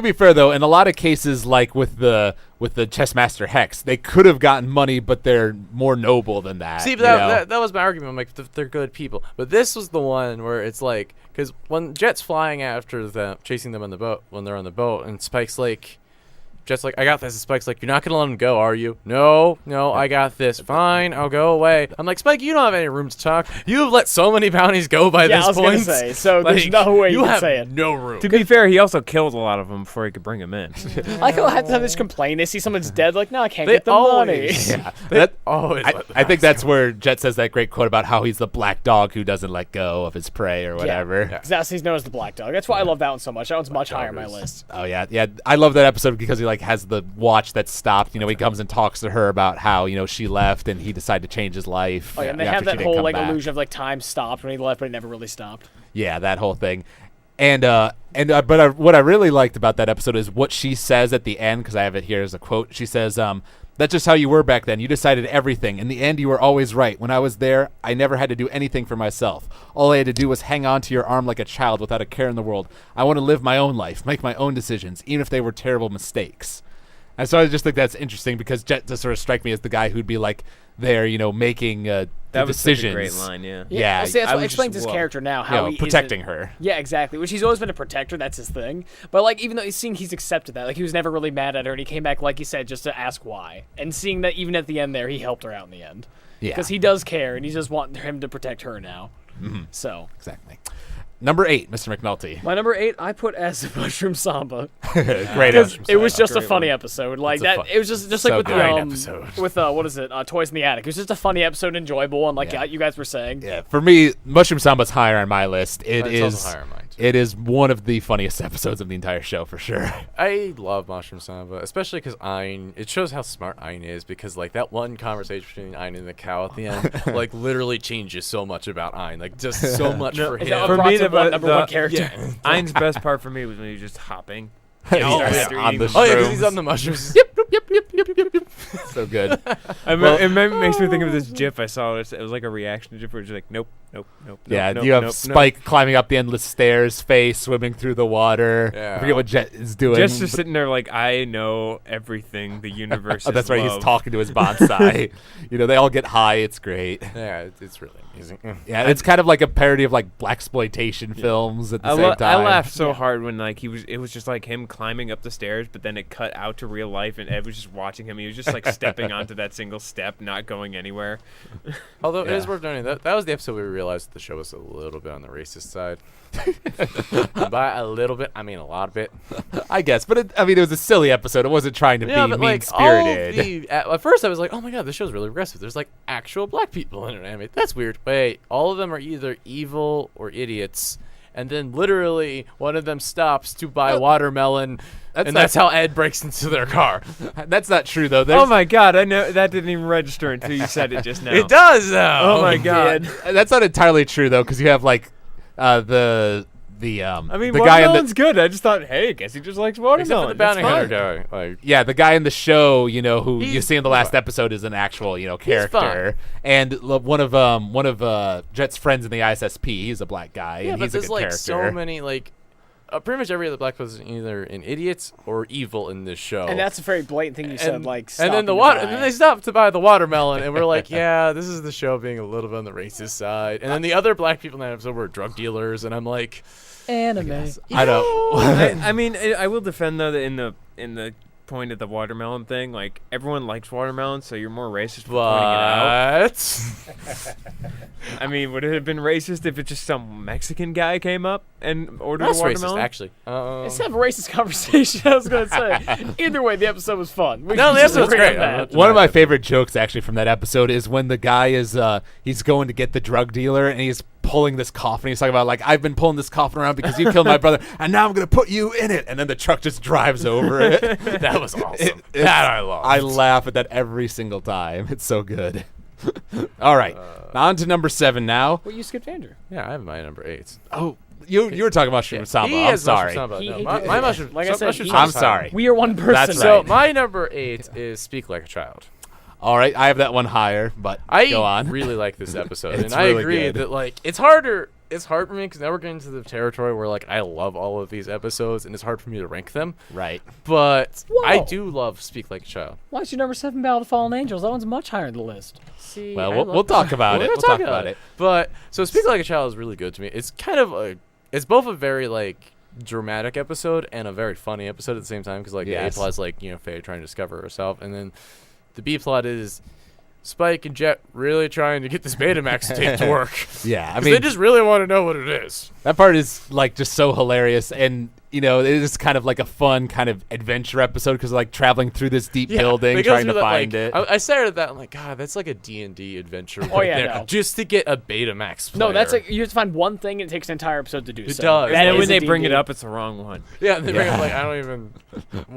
Speaker 2: be fair though, in a lot of cases, like with the Chessmaster Hex, they could have gotten money, but they're more noble than that.
Speaker 3: See, but
Speaker 2: you know?
Speaker 3: that was my argument. I'm like, they're good people. But this was the one where it's like, because when Jet's flying after them, chasing them on the boat, when they're on the boat, and Spike's like, Jet's like, I got this. And Spike's like, you're not going to let him go, are you? No, I got this. Fine, I'll go away. I'm like, Spike, you don't have any room to talk. You have let so many bounties go by
Speaker 4: Yeah,
Speaker 3: this
Speaker 4: I was
Speaker 3: point.
Speaker 4: gonna say. So
Speaker 3: Like,
Speaker 4: there's no way you can
Speaker 3: have
Speaker 4: say it.
Speaker 3: no room.
Speaker 5: To be fair, he also killed a lot of them before he could bring them in.
Speaker 4: I like how I have to have this complaint. They see someone's dead, like, no, I can't
Speaker 3: They
Speaker 4: get the money.
Speaker 3: always-
Speaker 2: Yeah, that,
Speaker 3: Always let the
Speaker 2: I think
Speaker 3: bounties
Speaker 2: that's
Speaker 3: go.
Speaker 2: where Jet says that great quote about how he's the black dog who doesn't let go of his prey or whatever.
Speaker 3: Yeah.
Speaker 4: Because he's known as the Black Dog. That's why I love that one so much. That one's much higher on my
Speaker 3: Dog is-
Speaker 4: list.
Speaker 2: Oh yeah. I love that episode because he like has the watch that's stopped. You know, he comes and talks to her about how she left and he decided to change his life.
Speaker 4: Oh, yeah, and they
Speaker 2: after
Speaker 4: have
Speaker 2: she
Speaker 4: that
Speaker 2: didn't
Speaker 4: whole
Speaker 2: come
Speaker 4: like
Speaker 2: back.
Speaker 4: illusion of like time stopped when he left, but it never really stopped.
Speaker 2: Yeah, that whole thing. But what I really liked about that episode is what she says at the end, because I have it here as a quote. She says, "That's just how you were back then. You decided everything. In the end, you were always right. When I was there, I never had to do anything for myself. All I had to do was hang on to your arm like a child without a care in the world. I want to live my own life, make my own decisions, even if they were terrible mistakes." And so I just think that's interesting because Jet does sort of strike me as the guy who'd be like there, making the
Speaker 5: That was such
Speaker 2: decisions.
Speaker 5: a great line. Yeah.
Speaker 2: Yeah,
Speaker 4: well, see, that's
Speaker 2: I
Speaker 4: what
Speaker 2: was
Speaker 4: explains
Speaker 2: just-
Speaker 4: his character now. How he
Speaker 2: protecting
Speaker 4: isn't-
Speaker 2: her.
Speaker 4: Yeah, exactly. Which he's always been a protector. That's his thing. But like, even though he's accepted that, like he was never really mad at her, and he came back, like you said, just to ask why. And seeing that even at the end there, he helped her out in the end.
Speaker 2: Yeah.
Speaker 4: Because he does care, and he just wants him to protect her now.
Speaker 2: Mm-hmm.
Speaker 4: So
Speaker 2: Exactly. Number 8, Mr. McNulty.
Speaker 4: my number 8, I put as Mushroom Samba.
Speaker 2: Great
Speaker 4: Because
Speaker 2: episode.
Speaker 4: it was just a
Speaker 5: Great
Speaker 4: funny
Speaker 5: one.
Speaker 4: episode. Like
Speaker 2: It's a
Speaker 4: that,
Speaker 2: fun-
Speaker 4: it was just
Speaker 2: so
Speaker 4: like with
Speaker 2: great
Speaker 4: the
Speaker 3: episode.
Speaker 4: with what is it? Toys in the Attic. It was just a funny episode, enjoyable, and like
Speaker 2: Yeah.
Speaker 4: you guys were saying.
Speaker 2: Yeah, for me, Mushroom Samba's higher on my list. It
Speaker 3: It's
Speaker 2: is.
Speaker 3: also higher on mine, too.
Speaker 2: It is one of the funniest episodes of the entire show for sure.
Speaker 3: I love Mushroom Samba, especially because Ein. It shows how smart Ein is because like that one conversation between Ein and the cow at the end, like literally changes so much about Ein. Like just so much for
Speaker 4: Is
Speaker 3: him.
Speaker 4: that
Speaker 5: For
Speaker 4: what
Speaker 5: me,
Speaker 4: brought to
Speaker 5: the-
Speaker 4: number
Speaker 5: the-
Speaker 4: one character?
Speaker 5: Ein's best part for me was when he was just hopping.
Speaker 2: Yes,
Speaker 5: after
Speaker 2: on
Speaker 5: eating
Speaker 2: the
Speaker 5: the
Speaker 3: Oh yeah, because he's
Speaker 2: shrooms.
Speaker 3: on the mushrooms.
Speaker 2: So good.
Speaker 5: It makes me think of this GIF I saw. It was like a reaction GIF where it's like, nope,
Speaker 2: Yeah,
Speaker 5: nope,
Speaker 2: you have
Speaker 5: nope,
Speaker 2: Spike climbing up the endless stairs, Faye swimming through the water.
Speaker 3: Yeah.
Speaker 2: I forget what Jet is doing.
Speaker 5: Just sitting there like, I know everything the universe
Speaker 2: Oh, that's right.
Speaker 5: love.
Speaker 2: He's talking to his bonsai. They all get high. It's great.
Speaker 3: Yeah, it's really amazing.
Speaker 2: Yeah, it's kind of like a parody of like blaxploitation films at the same time.
Speaker 5: I laughed so hard when like it was just like him climbing up the stairs, but then it cut out to real life, and Ed was just watching him. He was just like stepping onto that single step, not going anywhere.
Speaker 3: Although it is worth noting that was the episode where we realized that the show was a little bit on the racist side. By a little bit, I mean a lot of it.
Speaker 2: I guess, but it was a silly episode. It wasn't trying to be
Speaker 3: But
Speaker 2: mean-spirited.
Speaker 3: at first I was like, oh my god, this show's really aggressive. There's like actual black people in an anime. That's weird. Wait, all of them are either evil or idiots. And then literally one of them stops to buy watermelon, and that's how Ed breaks into their car.
Speaker 2: That's not true, though.
Speaker 5: Oh my god, I know that didn't even register until you said it just now.
Speaker 3: It does, though.
Speaker 5: Oh my god.
Speaker 2: That's not entirely true, though, because you have like the
Speaker 5: I mean,
Speaker 2: the guy in
Speaker 5: watermelon's good. I just thought, hey, I guess he just likes
Speaker 3: Except
Speaker 5: watermelon.
Speaker 3: for the bounty
Speaker 5: That's
Speaker 3: hunter
Speaker 5: fine.
Speaker 3: guy.
Speaker 2: the guy in the show, who you
Speaker 3: He's
Speaker 2: see in the last
Speaker 3: fine.
Speaker 2: episode is an actual, character. And one of Jet's friends in the ISSP, he's a black guy,
Speaker 3: Yeah,
Speaker 2: and
Speaker 3: but
Speaker 2: he's a
Speaker 3: there's
Speaker 2: good
Speaker 3: like
Speaker 2: character.
Speaker 3: so many pretty much every other black person is either an idiot or evil in this show.
Speaker 4: And that's a very blatant thing you said, like.
Speaker 3: and then and then they stopped to buy the watermelon, and we're like, yeah, this is the show being a little bit on the racist side. And then the other black people in that episode were drug dealers, and I'm like,
Speaker 4: anime.
Speaker 2: I don't.
Speaker 5: I mean, I will defend though that in the point of the watermelon thing, like everyone likes watermelon, so you're more racist for pointing it out. I mean, would it have been racist if it just some Mexican guy came up and ordered
Speaker 3: That's
Speaker 5: a watermelon?
Speaker 3: racist, actually.
Speaker 4: It's not a racist conversation, I was going to say. Either way, the episode was fun. We
Speaker 3: No,
Speaker 4: can
Speaker 3: the
Speaker 4: just
Speaker 3: episode was
Speaker 4: agree on
Speaker 3: great.
Speaker 4: that.
Speaker 2: One of my favorite jokes, actually, from that episode is when the guy is he's going to get the drug dealer, and he's pulling this coffin. He's talking about, like, I've been pulling this coffin around because you killed my brother, and now I'm going to put you in it. And then the truck just drives over it.
Speaker 3: That was awesome. That I love.
Speaker 2: I laugh at that every single time. It's so good. All right. On to number 7 now.
Speaker 4: Well, you skipped Andrew.
Speaker 3: Yeah, I have my number 8.
Speaker 2: Oh, you were talking about Mushroom Samba.
Speaker 3: He
Speaker 2: I'm
Speaker 3: has
Speaker 2: sorry.
Speaker 3: Mushroom Samba.
Speaker 4: He-
Speaker 3: No,
Speaker 4: he
Speaker 3: my
Speaker 4: did.
Speaker 3: mushroom.
Speaker 4: Like I said,
Speaker 3: Mushroom
Speaker 4: he-
Speaker 3: Samba's
Speaker 2: I'm sorry.
Speaker 4: We are one person.
Speaker 2: That's
Speaker 3: So
Speaker 2: right.
Speaker 3: my number 8 is Speak Like a Child.
Speaker 2: All right. I have that one higher, but
Speaker 3: I
Speaker 2: go on.
Speaker 3: really like this episode,
Speaker 2: It's
Speaker 3: and I
Speaker 2: really
Speaker 3: agree
Speaker 2: good.
Speaker 3: that like it's hard for me because now we're getting to the territory where like I love all of these episodes, and it's hard for me to rank them.
Speaker 2: Right.
Speaker 3: But I
Speaker 4: Whoa.
Speaker 3: do love Speak Like a Child.
Speaker 4: Why is your number 7 Battle of the Fallen Angels? That one's much higher on the list.
Speaker 3: See,
Speaker 2: Well,
Speaker 3: I
Speaker 2: we'll
Speaker 3: love
Speaker 2: talk about
Speaker 3: We're
Speaker 2: it.
Speaker 3: gonna
Speaker 2: We'll talk about it.
Speaker 3: But so Speak Like a Child is really good to me. It's kind of it's both a very like dramatic episode and a very funny episode at the same time because like
Speaker 2: Yes.
Speaker 3: the A plot is like Faye trying to discover herself, and then the B plot is Spike and Jet really trying to get this Betamax tape to work.
Speaker 2: Yeah. I
Speaker 3: 'Cause
Speaker 2: mean,
Speaker 3: they just really want to know what it is.
Speaker 2: that part is like just so hilarious, and it is kind of like a fun kind of adventure episode because like traveling through this deep building,
Speaker 3: they go
Speaker 2: trying
Speaker 3: through
Speaker 2: to
Speaker 3: that,
Speaker 2: find
Speaker 3: like,
Speaker 2: it.
Speaker 3: I started at that. I'm like, God, that's like a D&D adventure.
Speaker 4: Oh,
Speaker 3: right
Speaker 4: yeah,
Speaker 3: there,
Speaker 4: no.
Speaker 3: just to get a Betamax player.
Speaker 4: No, that's like you have to find one thing and it takes an entire episode to do.
Speaker 3: It
Speaker 4: so.
Speaker 3: does.
Speaker 4: That
Speaker 5: And then
Speaker 4: is
Speaker 5: when they
Speaker 4: a
Speaker 5: bring it
Speaker 4: D&D.
Speaker 5: up, it's the wrong one.
Speaker 3: yeah. They bring
Speaker 2: Yeah.
Speaker 3: up like I don't even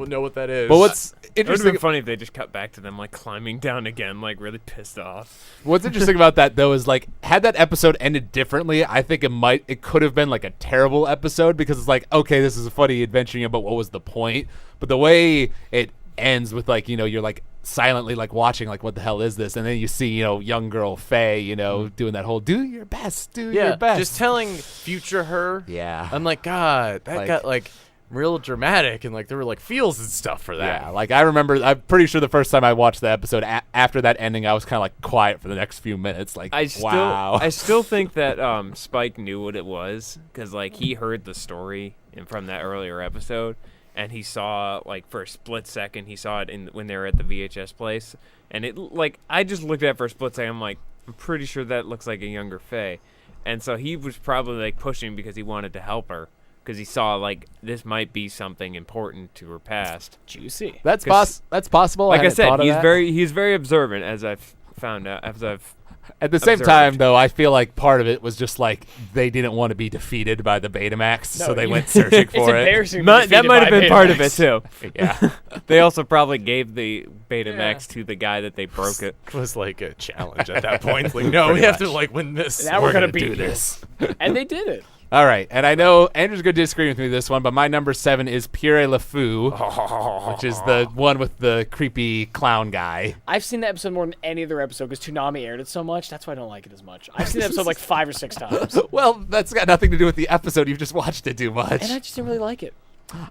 Speaker 3: know what that is.
Speaker 2: But what's
Speaker 5: It would have
Speaker 2: interesting
Speaker 5: been funny if they just cut back to them like climbing down again, like really pissed off.
Speaker 2: What's interesting about that though is like had that episode ended differently, I think it could have been like a terrible episode because it's like, okay, this is a funny adventure, but what was the point? But the way it ends with like, you're like silently like watching like what the hell is this? And then you see, young girl Faye, doing that whole do your best, your best.
Speaker 3: just telling future her.
Speaker 2: yeah.
Speaker 3: I'm like, God, that
Speaker 2: Like-
Speaker 3: got like real dramatic, and like there were like feels and stuff for that.
Speaker 2: Yeah, like I remember, I'm pretty sure the first time I watched the episode after that ending, I was kind of like quiet for the next few minutes. Like, wow.
Speaker 5: I still think that Spike knew what it was because like he heard the story from that earlier episode, and he saw like for a split second he saw it when they were at the VHS place, and it like I just looked at it for a split second. I'm like, I'm pretty sure that looks like a younger Faye, and so he was probably like pushing because he wanted to help her. Because he saw like this might be something important to her past.
Speaker 4: Juicy.
Speaker 2: That's
Speaker 5: 'Cause-
Speaker 2: that's possible.
Speaker 5: Like I
Speaker 2: hadn't thought
Speaker 5: said,
Speaker 2: of that.
Speaker 5: he's very observant, as I've found out. As I've
Speaker 2: At the same
Speaker 5: observed.
Speaker 2: time, though, I feel like part of it was just like they didn't want to be defeated by the Betamax, so they went searching
Speaker 4: It's
Speaker 2: for it.
Speaker 4: embarrassing. to be
Speaker 5: that
Speaker 4: defeated
Speaker 5: might have
Speaker 4: by
Speaker 5: been part of it
Speaker 4: Betamax.
Speaker 5: too.
Speaker 2: Yeah,
Speaker 5: They also probably gave the Betamax to the guy that they broke it.
Speaker 3: It was like a challenge at that point. Like, no, we
Speaker 2: Pretty
Speaker 3: have to
Speaker 2: much.
Speaker 3: like win this.
Speaker 4: Now we're gonna
Speaker 2: do
Speaker 4: beat
Speaker 2: this.
Speaker 4: And they did it.
Speaker 2: All right, and I know Andrew's going to disagree with me this one, but my number 7 is Puree Le Fou, which is the one with the creepy clown guy.
Speaker 4: I've seen that episode more than any other episode because Toonami aired it so much. That's why I don't like it as much. I've seen that episode like 5 or 6 times,
Speaker 2: Well, that's got nothing to do with the episode. You've just watched it too much.
Speaker 4: and I just didn't really like it.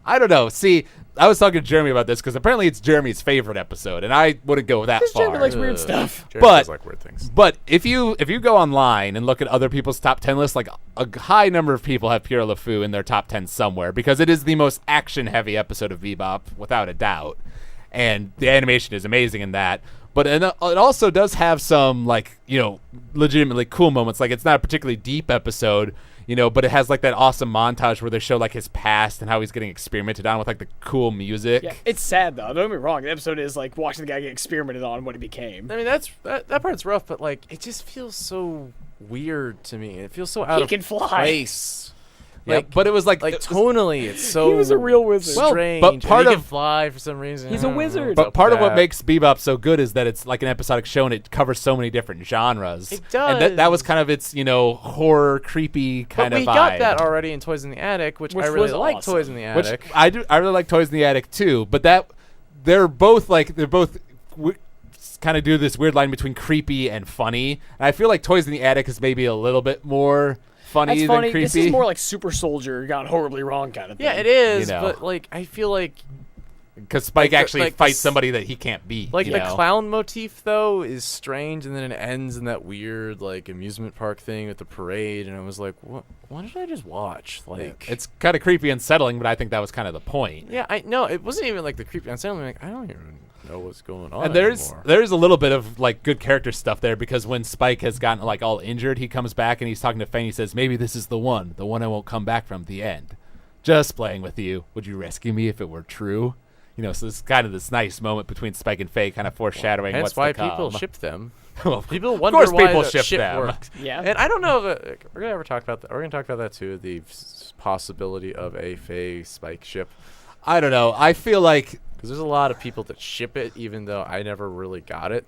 Speaker 2: I don't know. See, I was talking to Jeremy about this because apparently it's Jeremy's favorite episode, and I wouldn't go that far.
Speaker 4: Jeremy likes weird stuff.
Speaker 3: Jeremy
Speaker 2: But-
Speaker 3: does like weird things.
Speaker 2: But if you go online and look at other people's top 10 lists, like a high number of people have Pure Le Fou in their top 10 somewhere because it is the most action-heavy episode of Bebop, without a doubt. And the animation is amazing in that. But it also does have some, like, legitimately cool moments. Like, it's not a particularly deep episode, but it has, like, that awesome montage where they show, like, his past and how he's getting experimented on with, like, the cool music.
Speaker 4: Yeah, it's sad though. Don't get me wrong. The episode is like watching the guy get experimented on what he became.
Speaker 3: I mean, that part's rough, but like, it just feels so weird to me. It feels so out
Speaker 4: He
Speaker 3: of
Speaker 4: can fly.
Speaker 3: place.
Speaker 2: Yeah,
Speaker 3: Like,
Speaker 2: but it was, like
Speaker 3: tonally, it's so.
Speaker 4: He was a real wizard.
Speaker 2: Well,
Speaker 3: strange.
Speaker 2: but
Speaker 3: and
Speaker 2: part
Speaker 3: he can
Speaker 2: of-
Speaker 3: fly for some reason.
Speaker 4: He's
Speaker 3: I
Speaker 4: a
Speaker 3: don't know
Speaker 4: wizard.
Speaker 3: what's
Speaker 2: But
Speaker 3: up
Speaker 2: part
Speaker 3: with
Speaker 2: of what
Speaker 3: that.
Speaker 2: makes Bebop so good is that it's like an episodic show and it covers so many different genres.
Speaker 3: It
Speaker 2: And that was
Speaker 3: does.
Speaker 2: kind of its, horror, creepy kind
Speaker 3: But
Speaker 2: of
Speaker 3: we
Speaker 2: vibe.
Speaker 3: got that already in Toys in the Attic, which I really
Speaker 4: was
Speaker 3: like.
Speaker 4: awesome.
Speaker 3: Toys in the
Speaker 2: Which
Speaker 3: Attic.
Speaker 2: I really like Toys in the Attic too, but they're both kind of do this weird line between creepy and funny. And I feel like Toys in the Attic is maybe a little bit more funny
Speaker 4: That's
Speaker 2: than
Speaker 4: funny.
Speaker 2: creepy.
Speaker 4: This is more like Super Soldier gone horribly wrong kind of thing.
Speaker 3: Yeah, it is,
Speaker 2: You know.
Speaker 3: but like I feel like
Speaker 2: because Spike
Speaker 3: like
Speaker 2: actually
Speaker 3: the
Speaker 2: fights
Speaker 3: s-
Speaker 2: somebody that he can't beat.
Speaker 3: like
Speaker 2: you
Speaker 3: the
Speaker 2: know?
Speaker 3: clown motif though is strange, and then it ends in that weird like amusement park thing with the parade, and I was like, what did I just watch? Like
Speaker 2: It's kind of creepy and settling, but I think that was kind of the point.
Speaker 3: yeah, I know it wasn't even like the creepy. I'm saying like I don't even know what's going on.
Speaker 2: And there's
Speaker 3: anymore.
Speaker 2: a little bit of like good character stuff there because when Spike has gotten like all injured, he comes back and he's talking to Fang. He says, "Maybe this is the one I won't come back from. The end. Just playing with you. Would you rescue me if it were true?" So it's kind of this nice moment between Spike and Faye, kind of foreshadowing
Speaker 3: That's
Speaker 2: what's
Speaker 3: why
Speaker 2: to come.
Speaker 3: people ship them.
Speaker 2: Well,
Speaker 3: People
Speaker 2: of
Speaker 3: wonder
Speaker 2: course
Speaker 3: why
Speaker 2: people
Speaker 3: the
Speaker 2: ship
Speaker 3: ship
Speaker 2: them.
Speaker 3: works.
Speaker 4: Yeah.
Speaker 3: And I don't know if we're gonna ever talk about that. We're gonna talk about that too. The possibility of a Faye Spike ship,
Speaker 2: I don't know. I feel like,
Speaker 3: because there's a lot of people that ship it, even though I never really got it.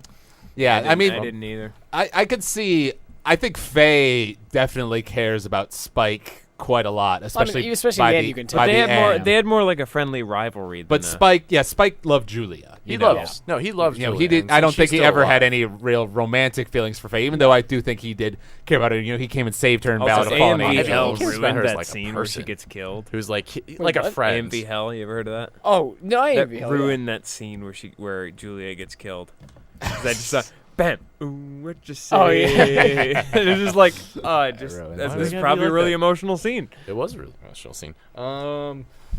Speaker 2: yeah. I mean,
Speaker 5: I didn't either.
Speaker 2: I could see. I think Faye definitely cares about Spike quite a lot, especially
Speaker 4: especially
Speaker 2: by
Speaker 4: in the end,
Speaker 2: the,
Speaker 4: you can tell.
Speaker 2: by
Speaker 5: They
Speaker 2: the
Speaker 5: had more.
Speaker 2: end.
Speaker 5: They had more like a friendly rivalry.
Speaker 2: But
Speaker 5: than
Speaker 2: Spike loved Julia.
Speaker 3: He
Speaker 2: you know?
Speaker 3: loves. No, he loves.
Speaker 2: He
Speaker 3: Julia,
Speaker 2: did.
Speaker 3: and
Speaker 2: I don't
Speaker 3: she's
Speaker 2: think he
Speaker 3: still
Speaker 2: ever had
Speaker 3: alive.
Speaker 2: any real romantic feelings for Faye, even though I do think he did care about her. He came and saved her in Ballad
Speaker 5: Also,
Speaker 2: of Fallen
Speaker 5: AMV
Speaker 3: Angels.
Speaker 5: Hell
Speaker 3: He cares about
Speaker 5: ruined
Speaker 3: her as
Speaker 5: that
Speaker 3: like a
Speaker 5: scene where she
Speaker 3: person.
Speaker 5: gets killed.
Speaker 3: Who's like like a
Speaker 4: what?
Speaker 3: friend.
Speaker 5: AMV Hell, you ever heard of that?
Speaker 4: Oh no, I
Speaker 5: That
Speaker 4: ain't hell,
Speaker 5: ruined that scene where Julia gets killed. 'Cause I just saw, bam, ooh, what you say?
Speaker 4: Oh, yeah.
Speaker 5: And it's just like, just
Speaker 2: ruined
Speaker 5: that's
Speaker 2: that.
Speaker 3: Why
Speaker 5: this
Speaker 3: would
Speaker 5: is
Speaker 3: you
Speaker 5: probably
Speaker 3: be
Speaker 5: a
Speaker 3: like
Speaker 5: really
Speaker 3: that?
Speaker 5: emotional scene.
Speaker 3: It was a really emotional scene.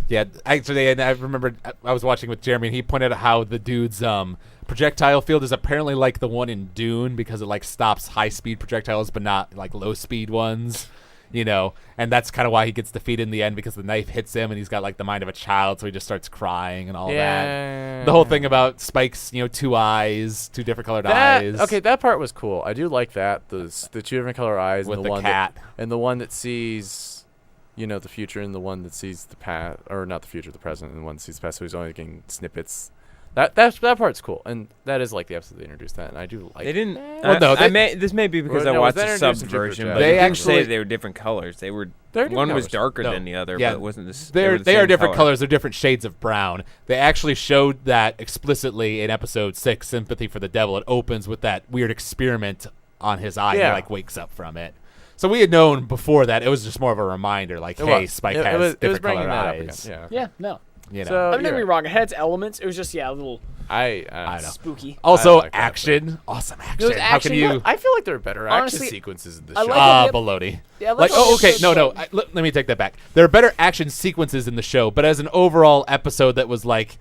Speaker 2: Yeah, actually, and I remember I was watching with Jeremy, and he pointed out how the dude's projectile field is apparently like the one in Dune because it like stops high speed projectiles, but not like low speed ones. And that's kind of why he gets defeated in the end because the knife hits him, and he's got like the mind of a child, so he just starts crying and all that.
Speaker 3: Yeah.
Speaker 2: The whole thing about Spike's, two eyes, two different colored eyes.
Speaker 3: Okay, that part was cool. I do like that. The two different color eyes
Speaker 2: With
Speaker 3: and
Speaker 2: the
Speaker 3: one
Speaker 2: cat.
Speaker 3: and the one that sees, the future, and the one that sees the past, or not the future, the present, and the one that sees the past. So he's only getting snippets. That part's cool, and that is like the episode they introduced that, and I do like.
Speaker 5: They didn't.
Speaker 2: Well, no,
Speaker 5: this may be because
Speaker 3: Well,
Speaker 5: I
Speaker 3: no,
Speaker 5: watched
Speaker 3: they
Speaker 5: the
Speaker 3: introduced
Speaker 5: sub
Speaker 3: some
Speaker 5: version,
Speaker 3: Jupiter
Speaker 5: but
Speaker 3: Jet.
Speaker 2: They
Speaker 5: they actually
Speaker 2: actually-
Speaker 5: say they were different colors. They were
Speaker 3: They're different
Speaker 5: one was
Speaker 3: colors.
Speaker 5: darker
Speaker 2: No.
Speaker 5: than the other,
Speaker 2: Yeah,
Speaker 5: but it wasn't this.
Speaker 2: They are
Speaker 5: the
Speaker 2: different
Speaker 5: same color.
Speaker 2: colors. They're different shades of brown. They actually showed that explicitly in episode 6, Sympathy for the Devil. It opens with that weird experiment on his eye.
Speaker 3: Yeah.
Speaker 2: He like wakes up from it. So we had known before that. It was just more of a reminder, like,
Speaker 3: It
Speaker 2: hey,
Speaker 3: was.
Speaker 2: Spike
Speaker 3: It
Speaker 2: has
Speaker 3: was
Speaker 2: different
Speaker 3: bringing
Speaker 2: colored
Speaker 3: that up
Speaker 2: eyes.
Speaker 3: again.
Speaker 4: Yeah, no.
Speaker 3: So-
Speaker 4: I mean, don't get
Speaker 3: yeah.
Speaker 4: me wrong. It had its elements. It was just a little
Speaker 3: I
Speaker 2: know.
Speaker 4: spooky.
Speaker 2: Also,
Speaker 3: I like that,
Speaker 2: action, awesome action.
Speaker 4: There was
Speaker 2: How
Speaker 4: action,
Speaker 2: can you?
Speaker 4: but
Speaker 3: I feel like there are better
Speaker 4: Honestly,
Speaker 3: action sequences in this
Speaker 4: I
Speaker 3: show.
Speaker 4: like how they-
Speaker 2: Baloney.
Speaker 4: Yeah,
Speaker 2: Like,
Speaker 4: how
Speaker 2: okay,
Speaker 4: they-
Speaker 2: no. Let me take that back. There are better action sequences in the show, but as an overall episode that was like,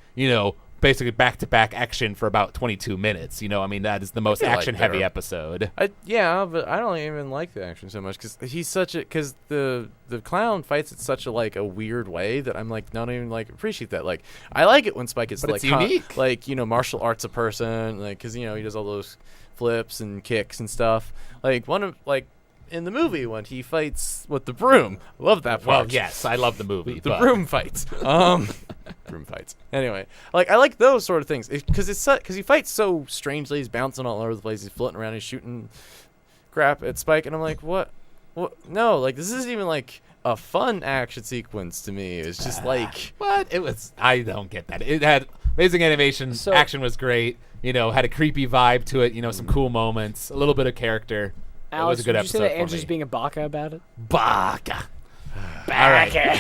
Speaker 2: basically back-to-back action for about 22 minutes. That is the most
Speaker 3: feel like
Speaker 2: action-heavy
Speaker 3: they're-
Speaker 2: episode.
Speaker 3: Yeah, but I don't even like the action so much because he's such a because the clown fights it such a like a weird way that I'm like not even like appreciate that. Like I like it when Spike is
Speaker 2: But
Speaker 3: like
Speaker 2: it's unique.
Speaker 3: like martial arts a person like because he does all those flips and kicks and stuff. Like one of like in the movie when he fights with the broom. Love that part.
Speaker 2: Well, yes, I love the movie.
Speaker 3: The
Speaker 2: but-
Speaker 3: broom fights. Broom fights. Anyway, like I like those sort of things because he fights so strangely. He's bouncing all over the place. He's floating around. He's shooting crap at Spike, and I'm like, what? No, like this isn't even like a fun action sequence to me. It's just like
Speaker 2: what? It was. I don't get that. It had amazing animation. Action was great. Had a creepy vibe to it. Some cool moments. A little bit of character.
Speaker 4: Alex,
Speaker 2: it was a good
Speaker 4: would you
Speaker 2: episode.
Speaker 4: say that Andrew's being a baka about it?
Speaker 2: Baka.
Speaker 4: Baka.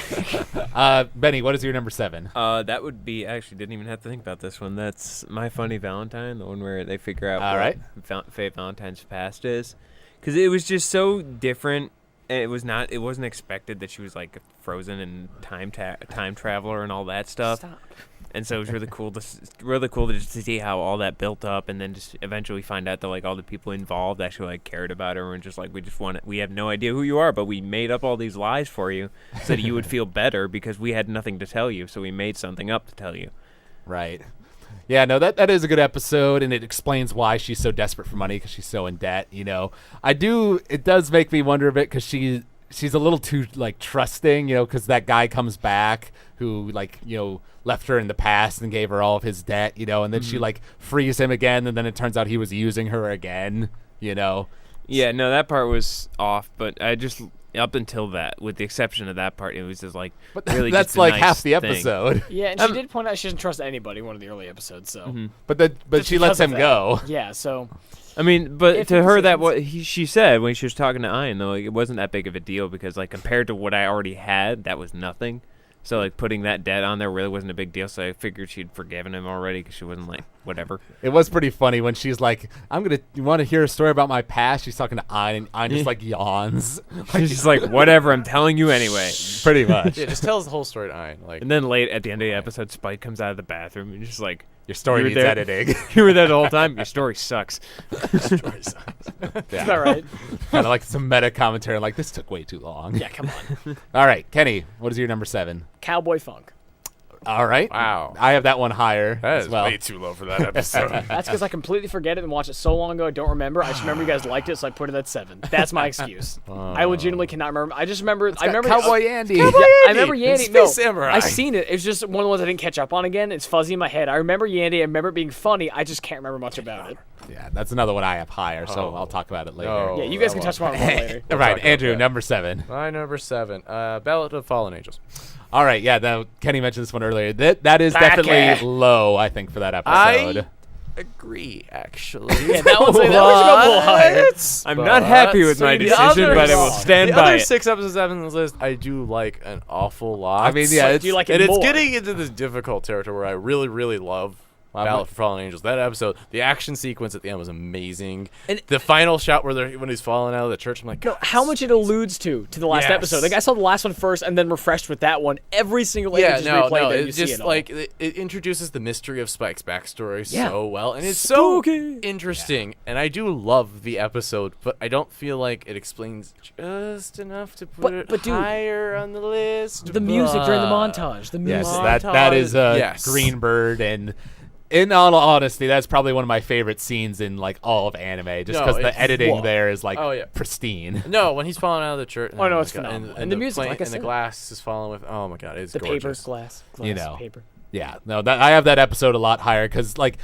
Speaker 2: All right. Benny, what is your number 7?
Speaker 5: That would be actually didn't even have to think about this one. That's My Funny Valentine, the one where they figure out what Fate Valentine's past is, because it was just so different. It wasn't expected that she was like frozen and time traveler and all that stuff.
Speaker 4: Stop.
Speaker 5: And so it was really cool to just see how all that built up, and then just eventually find out that like all the people involved actually like cared about her and just like we have no idea who you are, but we made up all these lies for you so that you would feel better because we had nothing to tell you, so we made something up to tell you.
Speaker 2: Right. Yeah, no, that is a good episode, and it explains why she's so desperate for money because she's so in debt. It does make me wonder a bit because she's a little too like trusting, because that guy comes back who like left her in the past and gave her all of his debt, and then she like frees him again, and then it turns out he was using her again. Yeah, no,
Speaker 5: that part was off, but I just up until that, with the exception of that part, it was just like really
Speaker 2: that's
Speaker 5: just a
Speaker 2: like
Speaker 5: nice
Speaker 2: half the
Speaker 5: thing.
Speaker 2: episode.
Speaker 4: Yeah, and she did point out she doesn't trust anybody in one of the early episodes. So,
Speaker 2: but she lets him go.
Speaker 4: Yeah, so.
Speaker 5: I mean, but
Speaker 4: If
Speaker 5: to her, that
Speaker 4: decisions-
Speaker 5: she said when she was talking to Ian, though, like, it wasn't that big of a deal because, like, compared to what I already had, that was nothing. So, like, putting that debt on there really wasn't a big deal. So I figured she'd forgiven him already because she wasn't like, whatever.
Speaker 2: It was pretty funny when she's like, you want to hear a story about my past? She's talking to Ian, and Ian just like yawns.
Speaker 5: She's just like, whatever, I'm telling you anyway.
Speaker 2: Pretty much.
Speaker 3: yeah, just tells the whole story to Ian. Like,
Speaker 5: And then late at the end of the episode, Spike comes out of the bathroom and just like,
Speaker 2: Your story
Speaker 5: You were
Speaker 2: needs
Speaker 5: there.
Speaker 2: editing.
Speaker 5: you were there the whole time. Your story sucks.
Speaker 3: story sucks.
Speaker 4: Is that right?
Speaker 2: Kind of like some meta commentary, like this took way too long.
Speaker 4: Yeah, come on.
Speaker 2: All right, Kenny, what is your number 7?
Speaker 4: Cowboy Funk.
Speaker 2: All right.
Speaker 3: Wow.
Speaker 2: I have that one higher
Speaker 3: That
Speaker 2: as
Speaker 3: is
Speaker 2: well.
Speaker 3: way too low for that episode.
Speaker 4: That's because I completely forget it and watched it so long ago I don't remember. I just remember you guys liked it, so I put it at 7. That's my excuse. I legitimately cannot remember. I just remember. I remember
Speaker 2: Cowboy Andy.
Speaker 4: Yeah, I remember
Speaker 3: and
Speaker 4: Yandy.
Speaker 3: Space
Speaker 4: No,
Speaker 3: Samurai.
Speaker 4: I've seen it. It's just one of the ones I didn't catch up on again. It's fuzzy in my head. I remember Yandy. I remember it being funny. I just can't remember much about it.
Speaker 2: Yeah, that's another one I have higher, so I'll talk about it later.
Speaker 3: No.
Speaker 4: Yeah, you guys
Speaker 3: that
Speaker 4: can touch
Speaker 3: one.
Speaker 4: on it later.
Speaker 2: All right,
Speaker 3: talk about
Speaker 2: Andrew,
Speaker 3: that.
Speaker 2: number 7.
Speaker 3: My number 7, Ballad of Fallen Angels.
Speaker 2: All right, yeah, now Kenny mentioned this one earlier. That is
Speaker 4: Back
Speaker 2: definitely
Speaker 4: it.
Speaker 2: low, I think, for that episode.
Speaker 3: Agree, actually.
Speaker 4: Yeah, that one's like, that one should go a little higher.
Speaker 5: I'm not happy with my
Speaker 3: the
Speaker 5: decision,
Speaker 3: other-
Speaker 5: but I will stand
Speaker 3: the
Speaker 5: by
Speaker 3: other
Speaker 5: it.
Speaker 3: 6 episodes I have on this list, I do like an awful lot.
Speaker 2: I mean, yeah,
Speaker 4: But
Speaker 2: it's,
Speaker 4: do you like it
Speaker 3: and it's
Speaker 4: more?
Speaker 3: getting into this difficult territory where I really, really love Ballad for Fallen Angels. That episode, the action sequence at the end was amazing.
Speaker 4: And-
Speaker 3: the final shot when he's falling out of the church, I'm like,
Speaker 4: No,
Speaker 3: God,
Speaker 4: how much it alludes to the last
Speaker 3: Yes.
Speaker 4: episode. Like I saw the last one first and then refreshed with that one. Every single
Speaker 3: Yeah,
Speaker 4: just
Speaker 3: no,
Speaker 4: replayed that.
Speaker 3: it
Speaker 4: You see
Speaker 3: just
Speaker 4: it all.
Speaker 3: like it introduces the mystery of Spike's backstory
Speaker 4: Yeah.
Speaker 3: so well, and it's so
Speaker 4: Spooky.
Speaker 3: interesting. And I do love the episode, but I don't feel like it explains just enough to put it
Speaker 4: but dude,
Speaker 3: higher on the list.
Speaker 4: the music during the
Speaker 3: but-
Speaker 4: montage. The
Speaker 2: yes,
Speaker 4: music.
Speaker 2: that is
Speaker 3: Yes.
Speaker 2: Greenbird, and in all honesty, that's probably one of my favorite scenes in like all of anime, just
Speaker 3: No,
Speaker 2: because the
Speaker 3: it's-
Speaker 2: editing
Speaker 4: whoa.
Speaker 2: there is like
Speaker 3: Oh, yeah.
Speaker 2: pristine.
Speaker 3: No, when he's falling out of the church.
Speaker 4: Oh, no,
Speaker 3: my
Speaker 4: it's
Speaker 3: God,
Speaker 4: phenomenal.
Speaker 3: And
Speaker 4: And the
Speaker 3: the
Speaker 4: music,
Speaker 3: plane-
Speaker 4: like I
Speaker 3: and the
Speaker 4: said.
Speaker 3: glass is falling with. Oh my God, it's
Speaker 4: The paper,
Speaker 3: gorgeous.
Speaker 4: glass,
Speaker 2: You know.
Speaker 4: paper.
Speaker 2: Yeah, no, I have that episode a lot higher because like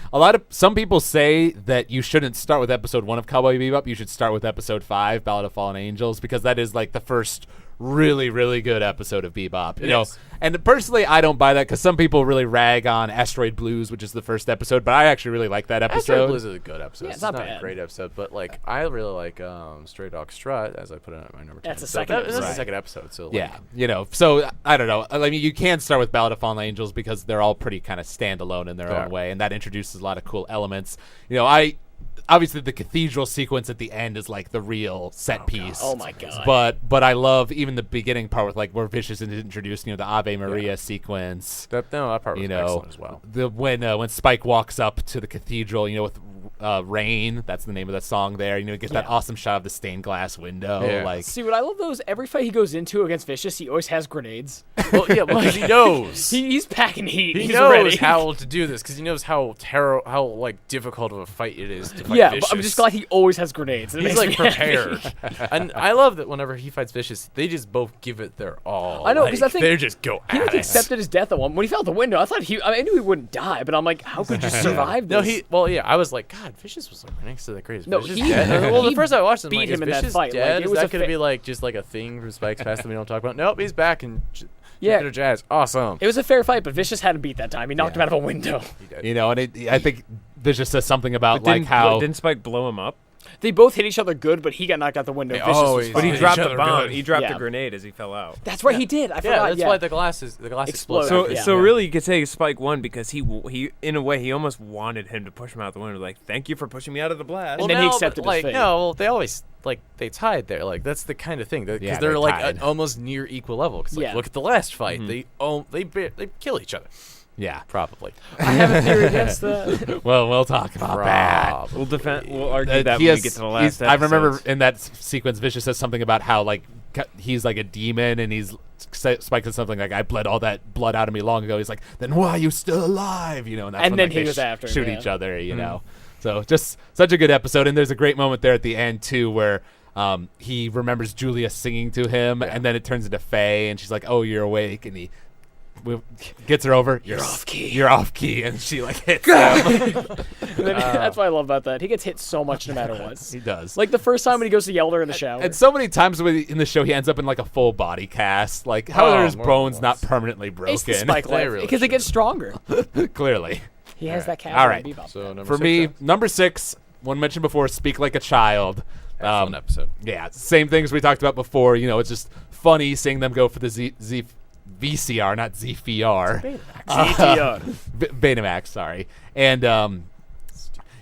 Speaker 2: some people say that you shouldn't start with episode 1 of Cowboy Bebop. You should start with episode 5, Ballad of Fallen Angels, because that is like the first really, really good episode of Bebop. You
Speaker 3: It
Speaker 2: know,
Speaker 3: is.
Speaker 2: and personally, I don't buy that because some people really rag on Asteroid Blues, which is the first episode, but I actually really like that
Speaker 3: Asteroid
Speaker 2: episode.
Speaker 3: Blues is a good episode.
Speaker 4: Yeah,
Speaker 3: it's
Speaker 4: it's not
Speaker 3: not
Speaker 4: bad.
Speaker 3: a great episode, but like I really like Stray Dog Strut, as I put it at my number 10.
Speaker 4: That's the
Speaker 3: So
Speaker 4: second
Speaker 3: That's the
Speaker 4: episode.
Speaker 3: second episode. So like,
Speaker 2: Yeah, you know, so I don't know. I mean, you can start with Ballad of Fallen Angels because they're all pretty kind of standalone in their
Speaker 3: Yeah.
Speaker 2: own way, and that introduces a lot of cool elements. You know, obviously the cathedral sequence at the end is like the real set piece.
Speaker 4: Oh my god.
Speaker 2: But I love even the beginning part with like where Vicious is introduced. You know, the Ave Maria sequence.
Speaker 3: that part was
Speaker 2: You know,
Speaker 3: excellent as well.
Speaker 2: the when Spike walks up to the cathedral, you know, with Rain, that's the name of that song there. You know, get that
Speaker 4: Yeah.
Speaker 2: awesome shot of the stained glass window.
Speaker 3: Yeah.
Speaker 2: Like,
Speaker 4: See, what I love though is every fight he goes into against Vicious, he always has grenades.
Speaker 3: Well, yeah, because he knows.
Speaker 4: He's packing heat.
Speaker 3: He
Speaker 4: He's
Speaker 3: knows
Speaker 4: ready.
Speaker 3: how to do this because he knows how like difficult of a fight it is to fight
Speaker 4: Yeah,
Speaker 3: Vicious.
Speaker 4: but I'm just glad he always has grenades. It
Speaker 3: He's
Speaker 4: makes
Speaker 3: like
Speaker 4: me
Speaker 3: prepared,
Speaker 4: happy.
Speaker 3: and I love that whenever he fights Vicious, they just both give it their all.
Speaker 4: I know, 'cause I think
Speaker 3: they just go
Speaker 4: He
Speaker 3: at
Speaker 4: like
Speaker 3: it.
Speaker 4: accepted his death at one. When he fell out the window, I thought I knew he wouldn't die, but I'm like, how could you survive this?
Speaker 3: No, I was like, God, God, Vicious was like right next to the greatest.
Speaker 4: No,
Speaker 3: Vicious
Speaker 4: he-
Speaker 3: dead? Well, the
Speaker 4: he
Speaker 3: first I watched him,
Speaker 4: beat
Speaker 3: like,
Speaker 4: him
Speaker 3: is
Speaker 4: in that
Speaker 3: Vicious
Speaker 4: fight. Like,
Speaker 3: dead?
Speaker 4: it
Speaker 3: Is
Speaker 4: was
Speaker 3: that
Speaker 4: a
Speaker 3: going to
Speaker 4: fa-
Speaker 3: be like just like a thing from Spike's Past that we don't talk about? Nope, he's back and
Speaker 4: Yeah.
Speaker 3: Jupiter Jazz. Awesome.
Speaker 4: It was a fair fight, but Vicious hadn't beat that time. He knocked him out of a window.
Speaker 3: He did.
Speaker 2: You know, and I think Vicious says something about
Speaker 5: But
Speaker 2: like how
Speaker 5: didn't Spike blow him up?
Speaker 4: They both hit each other good, but he got knocked out the window.
Speaker 3: They
Speaker 4: Vicious was
Speaker 3: always
Speaker 4: fine.
Speaker 5: But he
Speaker 3: Each
Speaker 5: dropped the
Speaker 3: other
Speaker 5: bomb.
Speaker 3: good.
Speaker 5: He dropped
Speaker 4: Yeah.
Speaker 5: the grenade as he fell out.
Speaker 4: That's right, he did. I
Speaker 3: Yeah,
Speaker 4: forgot.
Speaker 3: that's why the glass
Speaker 4: Exploded.
Speaker 3: exploded.
Speaker 5: So
Speaker 4: Yeah.
Speaker 5: so really, you could say Spike won because he in a way he almost wanted him to push him out the window. Like, thank you for pushing me out of the blast.
Speaker 4: And then he
Speaker 3: no, but,
Speaker 4: accepted his
Speaker 3: like,
Speaker 4: fate.
Speaker 3: No, well, they always like they tied there. Like that's the kind of thing because
Speaker 2: Yeah,
Speaker 3: they're
Speaker 2: they're
Speaker 3: like
Speaker 2: tied.
Speaker 3: almost near equal level. 'Cause, like,
Speaker 4: Yeah.
Speaker 3: look at the last fight. They kill each other.
Speaker 2: yeah.
Speaker 3: Probably.
Speaker 4: I have a theory against that.
Speaker 2: Well, we'll talk about that.
Speaker 5: We'll defend. We'll argue that
Speaker 2: He
Speaker 5: when
Speaker 2: has-
Speaker 5: we get to the
Speaker 2: he's-
Speaker 5: last.
Speaker 2: I remember
Speaker 5: episodes.
Speaker 2: in that sequence, Vicious says something about how like he's like a demon, and Spike says something like, "I bled all that blood out of me long ago." He's like, "Then why are you still alive?" You know, and that's
Speaker 4: And
Speaker 2: when
Speaker 4: then
Speaker 2: like,
Speaker 4: he
Speaker 2: they
Speaker 4: was after him,
Speaker 2: shoot
Speaker 4: yeah.
Speaker 2: each other. You know, so just such a good episode, and there's a great moment there at the end too where. He remembers Julia singing to him, and then it turns into Faye, and she's like, "Oh, you're awake," and he gets her over. You're off key. You're off key, and she like hits him.
Speaker 4: And then, that's what I love about that. He gets hit so much no matter what.
Speaker 2: He does.
Speaker 4: Like the first time when he goes to yell at her in the shower.
Speaker 2: And so many times in the show, he ends up in like a full body cast. Like, how are his
Speaker 3: more
Speaker 2: bones
Speaker 3: than
Speaker 2: not
Speaker 3: once.
Speaker 2: permanently broken?
Speaker 4: it's the Spike
Speaker 3: They
Speaker 4: life
Speaker 3: really
Speaker 4: because it gets stronger.
Speaker 2: Clearly.
Speaker 4: He has that Cowboy
Speaker 2: All right.
Speaker 4: Bebop.
Speaker 3: So number
Speaker 2: For
Speaker 3: 6,
Speaker 2: me,
Speaker 3: then?
Speaker 2: number 6, one mentioned before, Speak Like a Child.
Speaker 3: Excellent episode.
Speaker 2: Yeah, same things we talked about before. You know, it's just funny seeing them go for the VCR, not ZVR.
Speaker 4: GTR.
Speaker 2: Betamax, sorry. And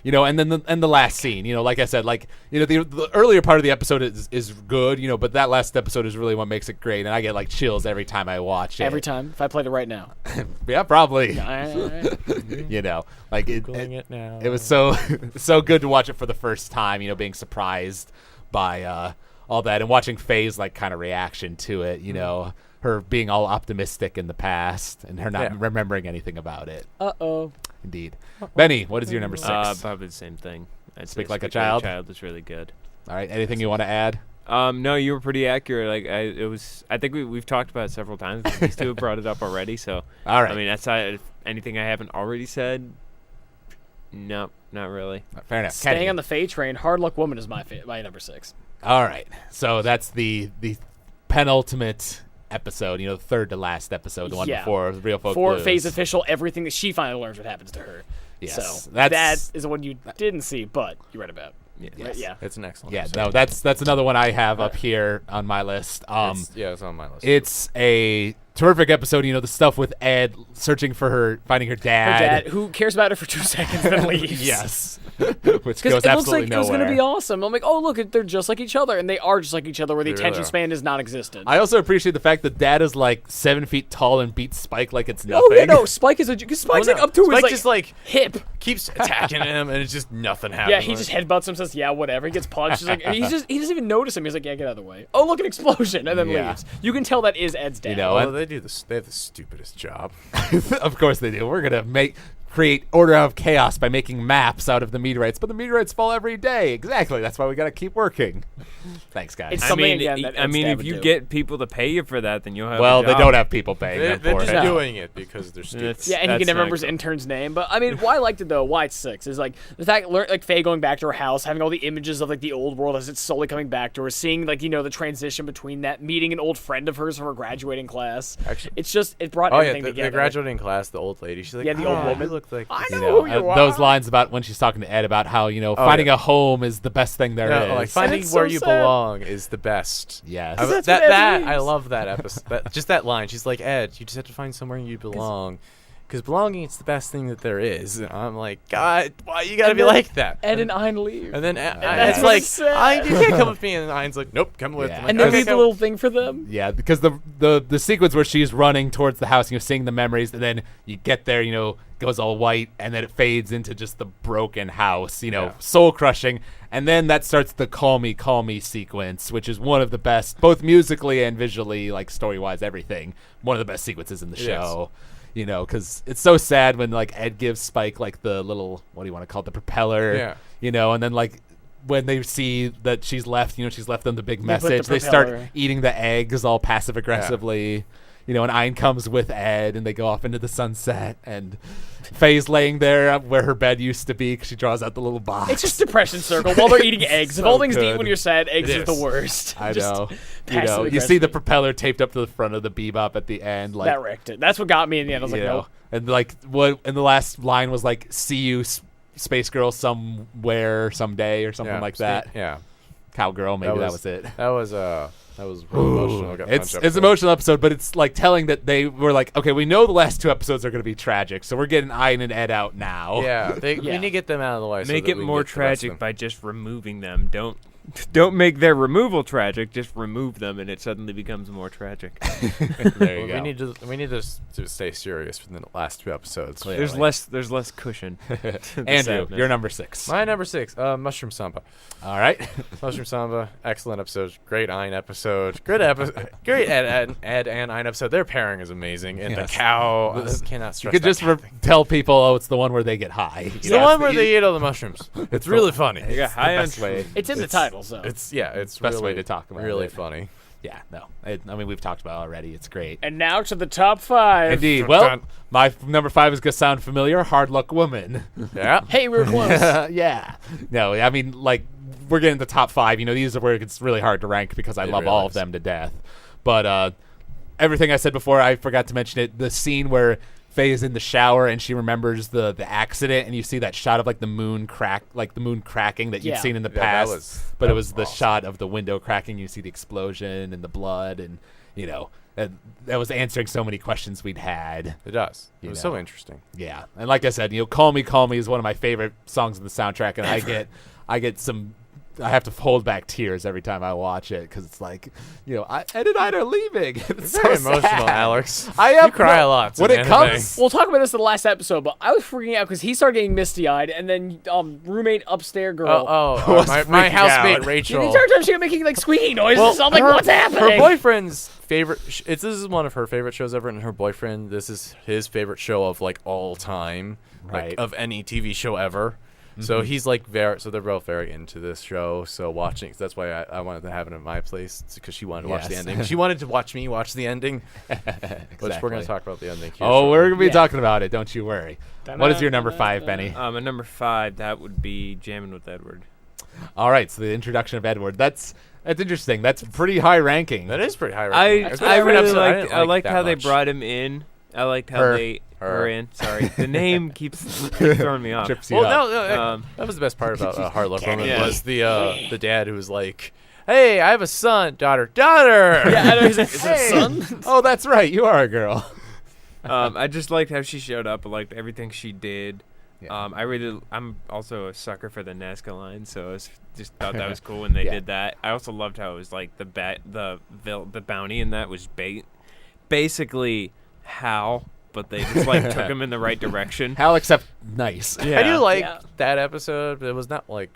Speaker 2: you know, and then the last scene, you know, like I said, like, you know, the earlier part of the episode is good, you know, but that last episode is really what makes it great, and I get like chills every time I watch it.
Speaker 4: Every time. If I played it right now.
Speaker 2: Yeah, probably.
Speaker 4: All right.
Speaker 2: You know, like
Speaker 3: Googling it now.
Speaker 2: it was so so good to watch it for the first time, you know, being surprised by all that and watching Faye's like kind of reaction to it, you know, her being all optimistic in the past and her not remembering anything about it.
Speaker 4: Uh-oh.
Speaker 2: Indeed. Benny, what is your number 6?
Speaker 5: Probably the same thing. I'd say
Speaker 2: Speak Like a Child?
Speaker 5: Child is really good.
Speaker 2: All right, anything you want to add?
Speaker 5: No, you were pretty accurate. Like I think we've talked about it several times. These two have brought it up already. So
Speaker 2: All right.
Speaker 5: I mean, that's anything I haven't already said. No, not really.
Speaker 2: Fair enough.
Speaker 4: Staying
Speaker 2: Kenny.
Speaker 4: on the Faye train, Hard Luck Woman is my number 6.
Speaker 2: All right. So that's the penultimate episode, you know, the third to last episode, the one
Speaker 4: Yeah.
Speaker 2: before Real Folk
Speaker 4: For
Speaker 2: Blues.
Speaker 4: Faye's official, everything that she finally learns what happens to her.
Speaker 2: Yes,
Speaker 4: So
Speaker 2: that's-
Speaker 4: that is the one you didn't see, but you read about.
Speaker 2: Yes.
Speaker 4: Yeah.
Speaker 3: It's an excellent
Speaker 2: Yeah,
Speaker 3: episode.
Speaker 2: no, that's another one I have up here on my list.
Speaker 3: It's on my list.
Speaker 2: It's a terrific episode. You know, the stuff with Ed searching for her, finding her
Speaker 4: Her
Speaker 2: dad.
Speaker 4: dad, who cares about her for 2 seconds, then leaves.
Speaker 2: Yes, which
Speaker 4: Because
Speaker 2: goes
Speaker 4: it looks
Speaker 2: absolutely
Speaker 4: like it was
Speaker 2: nowhere.
Speaker 4: going to be awesome. I'm like, oh, look, they're just like each other. And they are just like each other, where the
Speaker 3: They really
Speaker 4: attention
Speaker 3: are.
Speaker 4: span is non-existent.
Speaker 2: I also appreciate the fact that Dad is like 7 feet tall and beats Spike like it's nothing.
Speaker 4: Oh, yeah, no, Spike is because Spike's
Speaker 3: Well,
Speaker 4: like
Speaker 3: no,
Speaker 4: up to
Speaker 3: Spike
Speaker 4: his
Speaker 3: just like
Speaker 4: hip.
Speaker 3: keeps attacking him, and it's just nothing happens.
Speaker 4: Yeah, he just headbutts him, says, yeah, whatever. He gets punched. He's like, he doesn't even notice him. He's like, yeah, get out of the way. Oh, look, an explosion, and then
Speaker 2: Yeah.
Speaker 4: leaves. You can tell that is Ed's dad.
Speaker 2: You know,
Speaker 3: Well, they do this. They have the stupidest job.
Speaker 2: Of course they do. We're gonna create order out of chaos by making maps out of the meteorites, but the meteorites fall every day. Exactly. That's why we gotta keep working. Thanks, guys.
Speaker 4: It's
Speaker 5: I
Speaker 4: something,
Speaker 5: mean,
Speaker 4: again, that
Speaker 5: I
Speaker 4: Ed's
Speaker 5: mean,
Speaker 4: dad
Speaker 5: if
Speaker 4: would
Speaker 5: you
Speaker 4: do.
Speaker 5: get people to pay you for that, then you'll have.
Speaker 2: Well,
Speaker 5: a
Speaker 2: they
Speaker 5: job.
Speaker 2: don't have people paying
Speaker 3: They're
Speaker 2: them for
Speaker 3: just
Speaker 2: it.
Speaker 3: doing it because they're stupid.
Speaker 5: It's-
Speaker 4: Yeah, and he
Speaker 5: that's
Speaker 4: can never
Speaker 5: not
Speaker 4: remember his
Speaker 5: cool.
Speaker 4: intern's name. But I mean, why I liked it though, why it's 6 is like the fact, like Faye going back to her house, having all the images of like the old world as it's slowly coming back to her, seeing like the transition between that, meeting an old friend of hers from her graduating class.
Speaker 3: Actually-
Speaker 4: it's just it brought
Speaker 3: Oh yeah,
Speaker 4: everything
Speaker 3: the
Speaker 4: together.
Speaker 3: graduating class, the old lady. She's like,
Speaker 4: Yeah, the old woman.
Speaker 3: You look like
Speaker 4: I
Speaker 3: this."
Speaker 4: know who you are.
Speaker 2: Those lines about when she's talking to Ed about how finding
Speaker 3: yeah.
Speaker 2: a home is the best thing there is.
Speaker 3: No, like finding
Speaker 4: That's
Speaker 3: where
Speaker 4: so
Speaker 3: you
Speaker 4: sad.
Speaker 3: belong is the best.
Speaker 2: Yes.
Speaker 3: I,
Speaker 4: That's
Speaker 3: that
Speaker 4: what Ed
Speaker 3: that I
Speaker 4: means.
Speaker 3: love that episode. Just that line. She's like, Ed, you just have to find somewhere you belong, because belonging is the best thing that there is. And I'm like, God, why you gotta
Speaker 4: And
Speaker 3: be
Speaker 4: then
Speaker 3: like that?
Speaker 4: Ed and Ein leave.
Speaker 3: And then
Speaker 4: that's
Speaker 3: it's
Speaker 4: what
Speaker 3: like,
Speaker 4: it's sad.
Speaker 3: Ein, you can't come with me. And Ein's like, nope, come with.
Speaker 2: Yeah.
Speaker 3: I'm like,
Speaker 4: and then
Speaker 3: okay,
Speaker 4: leave the
Speaker 3: come.
Speaker 4: little thing for them.
Speaker 2: Yeah, because the sequence where she's running towards the house, seeing the memories, and then you get there, goes all white, and then it fades into just the broken house,
Speaker 3: Yeah.
Speaker 2: soul crushing, and then that starts the call me sequence, which is one of the best, both musically and visually, like story wise, everything. One of the best sequences in the
Speaker 3: It
Speaker 2: show. Because it's so sad when like Ed gives Spike like the little, what do you want to call it, the propeller,
Speaker 3: Yeah.
Speaker 2: and then like when they see that she's left them the big
Speaker 4: put the
Speaker 2: message, they start
Speaker 4: propeller.
Speaker 2: eating the eggs all passive aggressively. and Ein comes with Ed, and they go off into the sunset, and Faye's laying there where her bed used to be because she draws out the little box.
Speaker 4: It's just depression circle while they're eating eggs. If all things to eat
Speaker 2: good.
Speaker 4: when you're sad, eggs
Speaker 2: It
Speaker 4: is the
Speaker 2: is.
Speaker 4: worst.
Speaker 2: I
Speaker 4: Just
Speaker 2: know.
Speaker 4: passive
Speaker 2: You see the
Speaker 4: aggressive.
Speaker 2: propeller taped up to the front of the Bebop at the end, like
Speaker 4: That wrecked it. That's what got me in the end. I was like, nope.
Speaker 2: and like what? And the last line was like, "See you, Space Girl, somewhere, someday," or something like that.
Speaker 3: Yeah.
Speaker 2: Cowgirl, maybe that was it.
Speaker 3: That was really emotional. Got
Speaker 2: It's
Speaker 3: punched
Speaker 2: an emotional episode, but it's like telling that they were like, okay, we know the last 2 episodes are going to be tragic, so we're getting Ein and Ed out now.
Speaker 3: Yeah, we
Speaker 4: Yeah.
Speaker 3: need to get them out of the way.
Speaker 5: Make
Speaker 3: so that
Speaker 5: it
Speaker 3: we can
Speaker 5: more
Speaker 3: get the rest of
Speaker 5: tragic by just removing them. Don't make their removal tragic. Just remove them, and it suddenly becomes more tragic.
Speaker 2: There you
Speaker 3: them.
Speaker 2: go.
Speaker 3: We need to stay serious for the last 2 episodes.
Speaker 2: Clearly.
Speaker 5: There's less cushion. to the
Speaker 2: Andrew,
Speaker 5: sadness.
Speaker 2: you're number 6.
Speaker 3: My number 6, Mushroom Samba.
Speaker 2: All right.
Speaker 3: Mushroom Samba, excellent episode. Great Ein episode. Great Ed and Ein episode. Their pairing is amazing. And
Speaker 2: Yes.
Speaker 3: the cow, I cannot
Speaker 2: You
Speaker 3: stress
Speaker 2: could
Speaker 3: that
Speaker 2: just
Speaker 3: cow thing.
Speaker 2: tell people, oh, it's the one where they get high.
Speaker 3: It's the one where they eat all the mushrooms. It's really funny.
Speaker 5: You got high on
Speaker 2: best way.
Speaker 4: It's in the title, so.
Speaker 3: It's
Speaker 2: Best
Speaker 3: really,
Speaker 2: way to talk about
Speaker 3: really
Speaker 2: it.
Speaker 3: funny.
Speaker 2: Yeah, no. I mean, we've talked about it already. It's great.
Speaker 4: And now to the top 5.
Speaker 2: Indeed. Well, my number 5 is going to sound familiar. Hard Luck Woman.
Speaker 3: Yeah.
Speaker 4: Hey, we were close.
Speaker 2: Yeah. No, I mean, like, we're getting the top 5. These are where it's really hard to rank because I love all of them to death. But everything I said before, I forgot to mention it. The scene where Faye is in the shower and she remembers the accident, and you see that shot of like the moon cracking that you've
Speaker 4: Yeah.
Speaker 2: seen in the
Speaker 3: Yeah, that
Speaker 2: past.
Speaker 3: was
Speaker 2: It was the
Speaker 3: awesome.
Speaker 2: shot of the window cracking. You see the explosion and the blood, and that was answering so many questions we'd had.
Speaker 3: It does. It
Speaker 2: You
Speaker 3: was
Speaker 2: know.
Speaker 3: so interesting.
Speaker 2: Yeah, and like I said, Call Me is one of my favorite songs in the soundtrack, and I get some. I have to hold back tears every time I watch it because it's like, Ed and I are leaving. It's
Speaker 3: Very
Speaker 2: so
Speaker 3: emotional,
Speaker 2: sad.
Speaker 3: Alex.
Speaker 2: I am.
Speaker 3: You cry a lot
Speaker 2: when
Speaker 3: in
Speaker 2: it
Speaker 3: anime.
Speaker 2: comes.
Speaker 4: We'll talk about this in the last episode, but I was freaking out because he started getting misty-eyed, and then roommate upstairs girl.
Speaker 2: was
Speaker 3: my
Speaker 2: freaking
Speaker 3: housemate
Speaker 2: out.
Speaker 3: Rachel.
Speaker 4: She started she was making like squeaky noises. So I'm like, what's happening?
Speaker 3: Her boyfriend's favorite. This is one of her favorite shows ever, and her boyfriend. This is his favorite show of like all time,
Speaker 2: Right.
Speaker 3: like of any TV show ever. So he's like so they're both very into this show. So watching, that's why I wanted to have it in my place because she wanted to watch the
Speaker 2: Yes.
Speaker 3: ending. She wanted to watch me watch the ending, which we're
Speaker 2: Exactly.
Speaker 3: going to talk about the ending. Here
Speaker 2: Oh, we're
Speaker 3: shortly.
Speaker 2: gonna be
Speaker 4: Yeah.
Speaker 2: talking about it. Don't you worry. What is your number 5, Benny?
Speaker 5: At number 5, that would be Jammin' with Edward.
Speaker 2: All right, so the introduction of Edward. That's interesting. That's pretty high ranking.
Speaker 3: That is pretty high.
Speaker 5: I
Speaker 3: ranking. It's my
Speaker 5: I
Speaker 3: favorite
Speaker 5: really
Speaker 3: episode.
Speaker 5: liked
Speaker 3: didn't
Speaker 5: I liked
Speaker 3: that
Speaker 5: how they
Speaker 3: much.
Speaker 5: brought him in. I liked how
Speaker 2: Her.
Speaker 5: they
Speaker 3: Her.
Speaker 5: her in. Sorry, the name keeps throwing me off.
Speaker 2: Trips you
Speaker 3: Well,
Speaker 2: up.
Speaker 3: no, that was the best part about Hard Luck Woman
Speaker 5: Yeah.
Speaker 3: was the dad who was like, "Hey, I have a son, daughter." Yeah,
Speaker 4: I know he's like, is it a son?
Speaker 2: Oh, that's right. You are a girl.
Speaker 5: I just liked how she showed up. I liked everything she did.
Speaker 2: Yeah.
Speaker 5: I'm also a sucker for the Nazca line, so just thought that was cool when they
Speaker 2: Yeah.
Speaker 5: did that. I also loved how it was like the bounty in that was basically Hal, but they just like took him in the right direction.
Speaker 2: Hal, except nice.
Speaker 5: Yeah.
Speaker 3: I do like
Speaker 4: Yeah.
Speaker 3: that episode, but it was not like.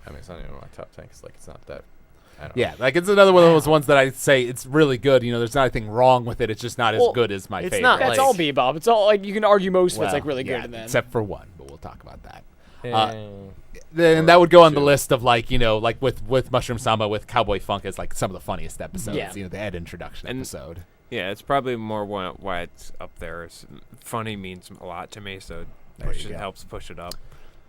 Speaker 3: I mean, it's not even my top 10. 'Cause, like, it's not that. I don't know.
Speaker 2: Yeah, like it's another one of those ones that I say it's really good. There's not anything wrong with it. It's just not as
Speaker 4: Well,
Speaker 2: good as my
Speaker 3: it's
Speaker 2: favorite.
Speaker 3: not
Speaker 4: That's
Speaker 3: like-
Speaker 4: all Bebop. It's all like you can argue most of it's like
Speaker 2: Well,
Speaker 4: really
Speaker 2: yeah,
Speaker 4: good, and then
Speaker 2: except for one, but we'll talk about that.
Speaker 3: Eh,
Speaker 2: Then
Speaker 3: Or
Speaker 2: that would go on the
Speaker 3: two.
Speaker 2: list of like with Mushroom Samba with Cowboy Funk as like some of the funniest episodes.
Speaker 4: Yeah.
Speaker 2: The Ed introduction
Speaker 5: And-
Speaker 2: episode.
Speaker 5: Yeah, it's probably more why it's up there. Funny means a lot to me, so
Speaker 2: There you go.
Speaker 5: helps push it up.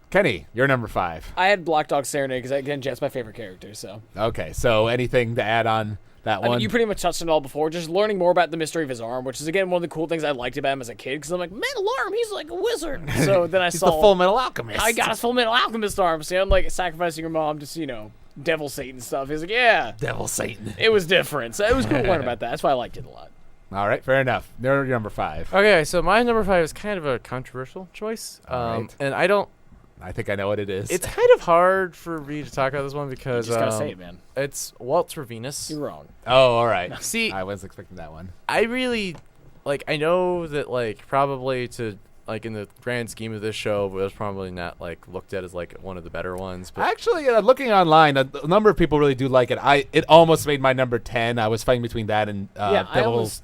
Speaker 2: Kenny, you're number 5.
Speaker 4: I had Black Dog Serenade because again, Jet's my favorite character. So
Speaker 2: Okay, so anything to add on that
Speaker 4: I
Speaker 2: one?
Speaker 4: mean, you pretty much touched on it all before. Just learning more about the mystery of his arm, which is again one of the cool things I liked about him as a kid. Because I'm like, metal arm, he's like a wizard. So then I
Speaker 2: He's
Speaker 4: saw
Speaker 2: the Full Metal Alchemist.
Speaker 4: I got his Full Metal Alchemist arm. So I'm like sacrificing your mom to devil Satan stuff. He's like, yeah,
Speaker 2: Devil Satan.
Speaker 4: it was different. So it was cool to learn about that. That's why I liked it a lot.
Speaker 2: All right, fair enough. You're number 5.
Speaker 3: Okay, so my number 5 is kind of a controversial choice.
Speaker 2: All right.
Speaker 3: And I don't.
Speaker 2: I think I know what it is.
Speaker 3: It's kind of hard for me to talk about this one
Speaker 4: You
Speaker 3: because
Speaker 4: just gotta say it, man.
Speaker 3: it's Walter Venus.
Speaker 4: You're wrong.
Speaker 2: oh, all right.
Speaker 3: See,
Speaker 2: I was expecting that one.
Speaker 3: I really I know that probably to in the grand scheme of this show, it was probably not looked at as one of the better ones. But
Speaker 2: Actually, looking online, a number of people really do like it. It almost made my number 10. I was fighting between that and
Speaker 4: Yeah, I
Speaker 2: Devil,
Speaker 4: almost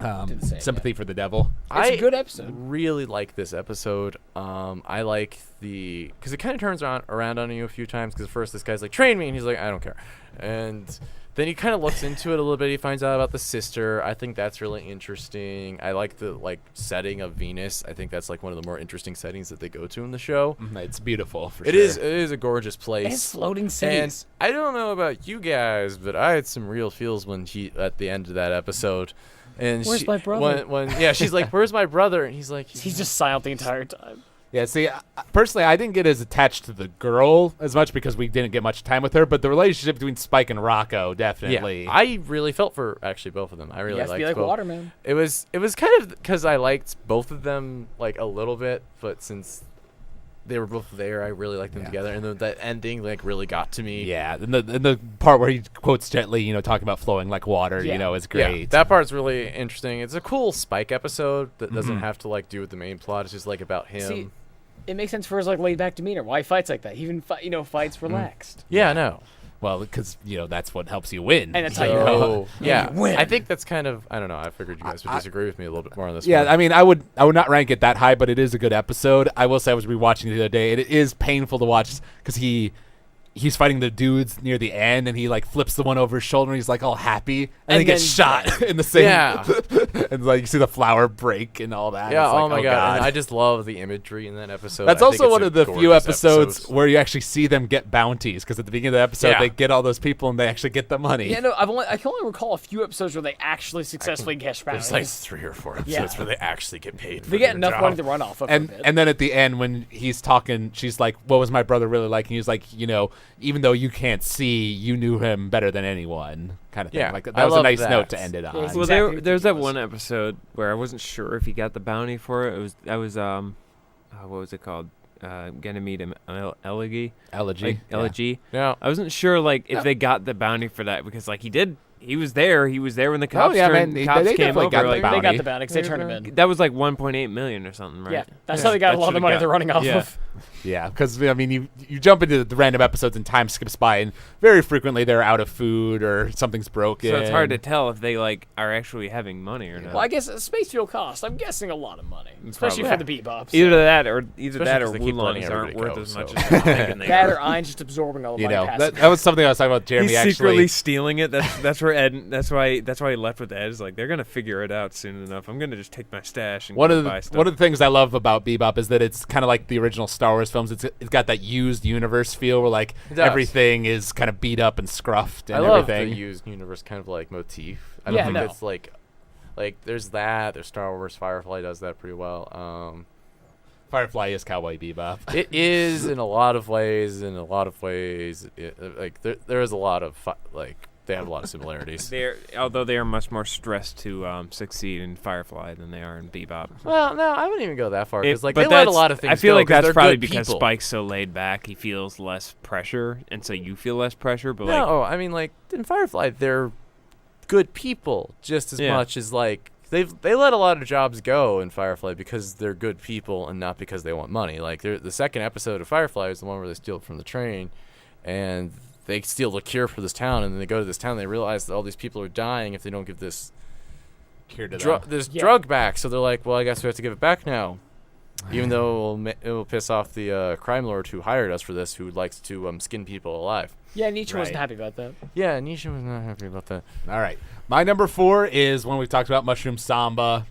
Speaker 4: did the same,
Speaker 2: Sympathy for the Devil.
Speaker 4: It's
Speaker 3: I
Speaker 4: a good episode.
Speaker 3: really like this episode. I like because it kind of turns around on you a few times. Because first this guy's like, train me, and he's like, I don't care. And Then he kind of looks into it a little bit. He finds out about the sister. I think that's really interesting. I like the setting of Venus. I think that's like one of the more interesting settings that they go to in the show.
Speaker 2: It's beautiful.
Speaker 3: It is a gorgeous place.
Speaker 4: It's floating cities.
Speaker 3: And I don't know about you guys, but I had some real feels when she at the end of that episode. And
Speaker 4: Where's my brother?
Speaker 3: When she's like, "Where's my brother?" And he's like,
Speaker 4: He's just silent the entire time.
Speaker 2: Yeah, see, personally, I didn't get as attached to the girl as much because we didn't get much time with her, but the relationship between Spike and Rocco, definitely.
Speaker 3: Yeah, I really felt for actually both of them. I really
Speaker 4: He has to
Speaker 3: liked
Speaker 4: be like
Speaker 3: both.
Speaker 4: Waterman.
Speaker 3: It was kind of because I liked both of them like a little bit, but since they were both there, I really liked them together, and then that ending like really got to me.
Speaker 2: Yeah, and the part where he quotes gently, talking about flowing like water, is great.
Speaker 3: Yeah, that part's really interesting. It's a cool Spike episode that doesn't have to do with the main plot. It's just about him.
Speaker 4: See, it makes sense for his laid back demeanor. Why he fights like that? He even fights relaxed.
Speaker 3: Yeah, I know.
Speaker 2: Well, because that's what helps you win.
Speaker 4: And that's how you know.
Speaker 3: Yeah,
Speaker 4: you win.
Speaker 3: I think that's kind of I don't know. I figured you guys would disagree with me a little bit more on this.
Speaker 2: Yeah,
Speaker 3: one.
Speaker 2: I mean, I would not rank it that high, but it is a good episode. I will say I was rewatching it the other day, and it is painful to watch because he's fighting the dudes near the end, and he flips the one over his shoulder, and he's all happy, and he gets shot in the same.
Speaker 3: Yeah,
Speaker 2: and you see the flower break and all that.
Speaker 3: Yeah.
Speaker 2: It's
Speaker 3: Oh my god! And I just love the imagery in that episode.
Speaker 2: That's
Speaker 3: I think
Speaker 2: also
Speaker 3: it's
Speaker 2: one
Speaker 3: a
Speaker 2: of the few
Speaker 3: gorgeous
Speaker 2: episodes
Speaker 3: episode.
Speaker 2: where you actually see them get bounties because at the beginning of the episode they get all those people and they actually get the money.
Speaker 4: Yeah, no, I can only recall a few episodes where they actually successfully get bounties.
Speaker 3: There's 3 or 4 episodes where they actually get paid.
Speaker 4: They get enough money to run off of.
Speaker 2: And then at the end when he's talking, she's like, "What was my brother really like?" And he's like, even though you can't see, you knew him better than anyone, kind of thing.
Speaker 3: Yeah,
Speaker 2: That
Speaker 3: I
Speaker 2: was a
Speaker 3: love
Speaker 2: nice
Speaker 3: that.
Speaker 2: note to end it on.
Speaker 4: Yeah,
Speaker 5: Well,
Speaker 4: exactly
Speaker 5: there's that
Speaker 4: ridiculous.
Speaker 5: one episode where I wasn't sure if he got the bounty for it. What was it called? Ganymede Elegy.
Speaker 2: Elegy.
Speaker 5: Elegy.
Speaker 3: Yeah.
Speaker 5: I wasn't sure if they got the bounty for that because he did. He was there. He was there when the cops
Speaker 2: yeah,
Speaker 5: turned,
Speaker 2: man,
Speaker 5: cops
Speaker 2: they
Speaker 5: came
Speaker 2: definitely
Speaker 5: over.
Speaker 2: got the bounty.
Speaker 4: They got the bounty because they turned him in.
Speaker 5: That was 1.8 million or something, right?
Speaker 4: Yeah, that's how they got a lot of the money they're running off of.
Speaker 2: Yeah, because you jump into the random episodes and time skips by, and very frequently they're out of food or something's broken.
Speaker 5: So it's hard to tell if they are actually having money or not.
Speaker 4: Well, I guess space fuel cost. I'm guessing a lot of money, especially for the Bebops.
Speaker 5: Either that or
Speaker 3: Especially 'cause they keep letting
Speaker 5: Woolongs aren't
Speaker 3: everybody
Speaker 5: worth
Speaker 3: go,
Speaker 5: as much
Speaker 3: so.
Speaker 5: as they're thinking they
Speaker 4: That
Speaker 5: are.
Speaker 4: or Ein's just absorbing all the money.
Speaker 2: That was something I was talking about. Jeremy
Speaker 5: He's
Speaker 2: actually
Speaker 5: secretly stealing it. That's where Ed. That's why he left with Ed. Is they're gonna figure it out soon enough. I'm gonna just take my stash and
Speaker 2: one
Speaker 5: go
Speaker 2: of
Speaker 5: buy
Speaker 2: the
Speaker 5: stuff.
Speaker 2: one of the things I love about Bebop is that it's kind of like the original Star Wars films. It's got that used universe feel where
Speaker 3: does.
Speaker 2: everything is kind of beat up and scruffed and
Speaker 3: I love
Speaker 2: everything.
Speaker 3: the used universe kind of motif. I don't
Speaker 4: Yeah,
Speaker 3: think
Speaker 4: no.
Speaker 3: it's there's that. There's Star Wars. Firefly does that pretty well.
Speaker 2: Firefly is Cowboy Bebop.
Speaker 3: It is in a lot of ways. There is a lot of they have a lot of similarities.
Speaker 5: Although they are much more stressed to succeed in Firefly than they are in Bebop.
Speaker 3: Well, no, I wouldn't even go that far because
Speaker 5: But
Speaker 3: they let a lot of things.
Speaker 5: I feel
Speaker 3: go
Speaker 5: like
Speaker 3: 'cause
Speaker 5: that's
Speaker 3: they're
Speaker 5: probably
Speaker 3: good
Speaker 5: because
Speaker 3: people.
Speaker 5: Spike's so laid back. He feels less pressure, and so you feel less pressure. But
Speaker 3: No, I mean in Firefly, they're good people just as much as they let a lot of jobs go in Firefly because they're good people and not because they want money. The second episode of Firefly is the one where they steal from the train, and they steal the cure for this town, and then they go to this town. And they realize that all these people are dying if they don't give this
Speaker 2: Cure to them.
Speaker 3: drug back. So they're like, well, I guess we have to give it back now. Even though it will piss off the crime lord who hired us for this, who likes to skin people alive.
Speaker 4: Yeah, Nietzsche wasn't
Speaker 2: Right.
Speaker 4: happy about that.
Speaker 3: Yeah, Nisha was not happy about that.
Speaker 2: All right. My number 4 is one we talked about, Mushroom Samba.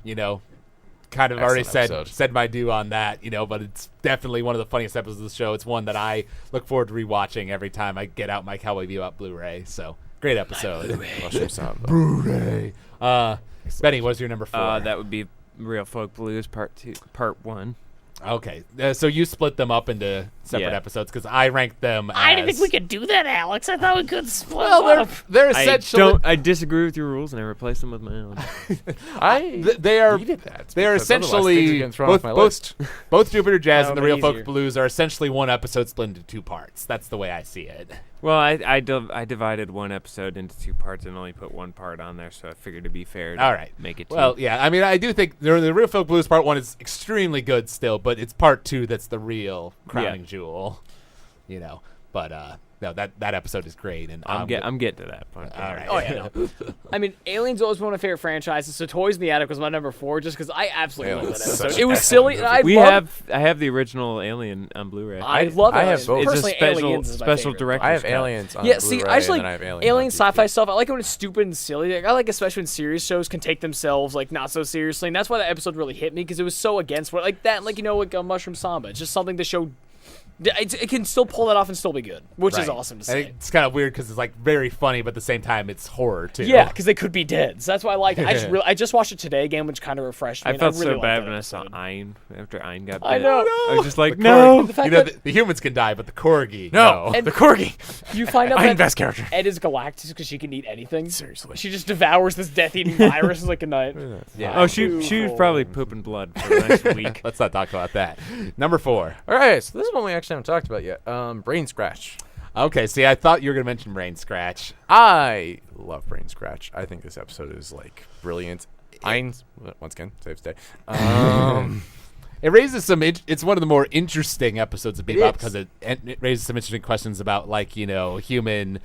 Speaker 2: Kind of already
Speaker 3: Excellent episode.
Speaker 2: said my due on that, but it's definitely one of the funniest episodes of the show. It's one that I look forward to rewatching every time I get out my Cowboy Bebop Blu-ray. So, great episode.
Speaker 3: Mushroom Samba.
Speaker 2: Blu-ray. Benny, what's your number 4?
Speaker 5: that would be Real Folk Blues Part 1.
Speaker 2: Okay. So you split them up into separate
Speaker 5: Yeah.
Speaker 2: episods because I ranked them as...
Speaker 4: I didn't think we could do that, Alex. I thought we could split
Speaker 2: Well,
Speaker 4: them up.
Speaker 2: they're essentially...
Speaker 5: I disagree with your rules, and I replaced them with my own.
Speaker 2: They are...
Speaker 3: needed that.
Speaker 2: They are
Speaker 3: because otherwise things are
Speaker 2: essentially
Speaker 3: getting thrown off my
Speaker 2: both
Speaker 3: list.
Speaker 2: both Jupiter Jazz and the
Speaker 4: but
Speaker 2: Real
Speaker 4: easier.
Speaker 2: Folk Blues are essentially one episode split into 2 parts. That's the way I see it.
Speaker 5: Well, I divided one episode into 2 parts and only put one part on there, so I figured it'd be fair to
Speaker 2: All right.
Speaker 5: make it 2.
Speaker 2: Well, yeah. I mean, I do think the Real Folk Blues Part 1 is extremely good still, but it's Part 2 that's the real crowning jewel. But no, that episode is great, and
Speaker 5: I'm getting to that point.
Speaker 2: All right.
Speaker 4: Oh yeah. No. I mean, Alien's always one of my favorite franchises. So Toys in the Attic was my number 4, just because I absolutely love that episode. It was silly, and
Speaker 5: I have the original Alien on Blu-ray.
Speaker 4: I love it.
Speaker 3: I have both.
Speaker 4: Personally,
Speaker 5: It's a
Speaker 4: Aliens is my
Speaker 5: special
Speaker 4: favorite.
Speaker 5: director's
Speaker 3: I have
Speaker 5: cut.
Speaker 3: Aliens on
Speaker 4: Yeah,
Speaker 3: Blu-ray,
Speaker 4: see, I just
Speaker 3: and
Speaker 4: like
Speaker 3: then I have Aliens
Speaker 4: alien
Speaker 3: on
Speaker 4: sci-fi
Speaker 3: DVD.
Speaker 4: stuff. I like it when it's stupid and silly. Like, I like especially when serious shows can take themselves like not so seriously, and that's why that episode really hit me because it was so against what like that, like Mushroom Samba. It's just something to show. It can still pull that off and still be good, which is
Speaker 2: Right.
Speaker 4: awesome to
Speaker 2: And
Speaker 4: say.
Speaker 2: it's kind of weird because it's like very funny, but at the same time it's horror too.
Speaker 4: Yeah, because they could be dead. So that's why I like it. I just watched it today again, which kind of refreshed me.
Speaker 5: I
Speaker 4: and
Speaker 5: felt
Speaker 4: really
Speaker 5: so
Speaker 4: liked
Speaker 5: bad
Speaker 4: that
Speaker 5: when I saw
Speaker 4: episode.
Speaker 5: Ein after Ein got bit.
Speaker 4: I know.
Speaker 5: I was just like,
Speaker 2: The
Speaker 5: no.
Speaker 2: corgi-
Speaker 4: The fact
Speaker 2: you know,
Speaker 4: that-
Speaker 2: the humans can die, but the corgi
Speaker 3: No,
Speaker 4: And-
Speaker 3: the corgi.
Speaker 4: You find out
Speaker 3: I'm
Speaker 4: that
Speaker 3: best character.
Speaker 4: Ed is Galactus because she can eat anything.
Speaker 3: Seriously.
Speaker 4: She just devours this death-eating virus like a night.
Speaker 2: Yeah.
Speaker 5: Oh, she was probably pooping blood for the next week.
Speaker 2: Let's not talk about that. Number 4.
Speaker 3: All right, so this is one we actually haven't talked about yet. Brain Scratch.
Speaker 2: Okay, see, I thought you were gonna mention Brain Scratch.
Speaker 3: I love Brain Scratch. I think this episode is like brilliant. Once again, saves day.
Speaker 2: It raises some. It's one of the more interesting episodes of Bebop
Speaker 3: is.
Speaker 2: because it raises some interesting questions about like human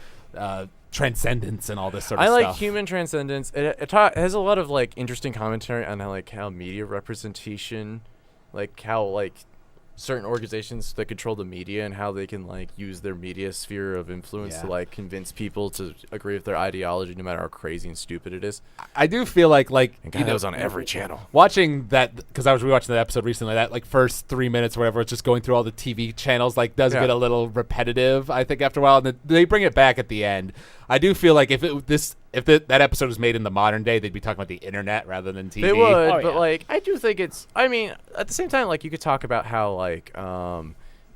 Speaker 2: transcendence and all this sort of
Speaker 3: I
Speaker 2: stuff.
Speaker 3: like human transcendence. It has a lot of like interesting commentary on how media representation, like how like certain organizations that control the media and how they can like use their media sphere of influence to
Speaker 2: Yeah.
Speaker 3: like convince people to agree with their ideology no matter how crazy and stupid it is.
Speaker 2: I do feel like
Speaker 3: And God, that was on every channel.
Speaker 2: watching that because I was rewatching that episode recently. That like first 3 minutes or whatever, it's just going through all the TV channels. Like does
Speaker 3: Yeah.
Speaker 2: get a little repetitive. I think after a while, and then they bring it back at the end. I do feel like if that episode was made in the modern day, they'd be talking about the internet rather than TV.
Speaker 3: They would,
Speaker 4: Oh,
Speaker 3: but
Speaker 4: yeah.
Speaker 3: like I do think it's. I mean, at the same time, like you could talk about how like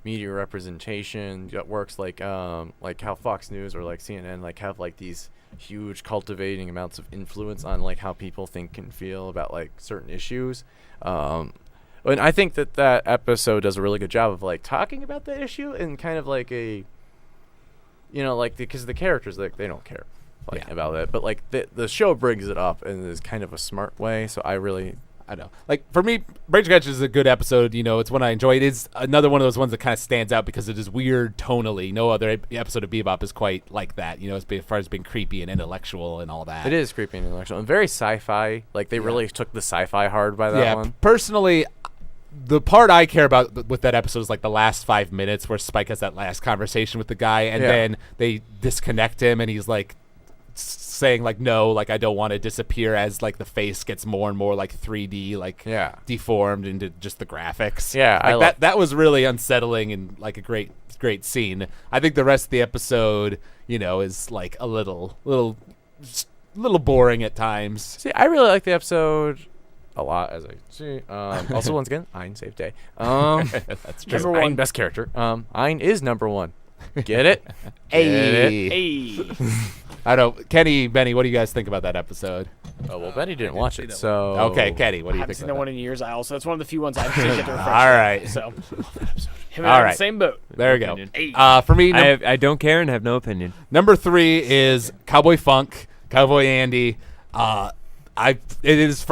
Speaker 3: media representation works, like how Fox News or like CNN like have like these huge cultivating amounts of influence on like how people think and feel about like certain issues. And I think that episode does a really good job of like talking about that issue and kind of like a, like because the characters like they don't care
Speaker 2: Yeah.
Speaker 3: about it, but like the show brings it up in this kind of a smart way. So I
Speaker 2: know. Like for me, Brain Scratch is a good episode. It's one I enjoy. It is another one of those ones that kind of stands out because it is weird tonally. No other episode of Bebop is quite like that. As far as being creepy and intellectual and all that.
Speaker 3: It is creepy and intellectual and very sci-fi. Like they really took the sci-fi hard by that one.
Speaker 2: Personally, the part I care about with that episode is like the last 5 minutes where Spike has that last conversation with the guy, and
Speaker 3: Yeah.
Speaker 2: then they disconnect him, and he's like saying like no, like I don't want to disappear as like the face gets more and more like 3D, like
Speaker 3: Yeah.
Speaker 2: deformed into just the graphics.
Speaker 3: Yeah, I
Speaker 2: like that was really unsettling and like a great scene. I think the rest of the episode, is like a little boring at times.
Speaker 3: See, I really like the episode a lot, as I see. Also, once again, Ein saved day.
Speaker 2: That's true.
Speaker 4: Number
Speaker 3: Ein
Speaker 4: one.
Speaker 3: best character. Ein is number 1. Get it?
Speaker 2: Hey.
Speaker 4: Hey.
Speaker 2: I don't. Kenny, Benny, what do you guys think about that episode?
Speaker 3: Oh well, Benny didn't watch it, so
Speaker 2: Okay, Kenny, what do
Speaker 4: I
Speaker 2: you
Speaker 4: haven't
Speaker 2: think
Speaker 4: seen
Speaker 2: about
Speaker 4: that one in years. That's one of the few ones I actually get to refresh.
Speaker 2: All right.
Speaker 4: So, him and
Speaker 2: All
Speaker 4: I are in
Speaker 2: right.
Speaker 4: the same boat.
Speaker 2: There we go.
Speaker 5: Opinion.
Speaker 4: Hey.
Speaker 2: For me,
Speaker 5: I don't care and have no opinion.
Speaker 2: number 3 is Cowboy Funk, Cowboy Andy. It is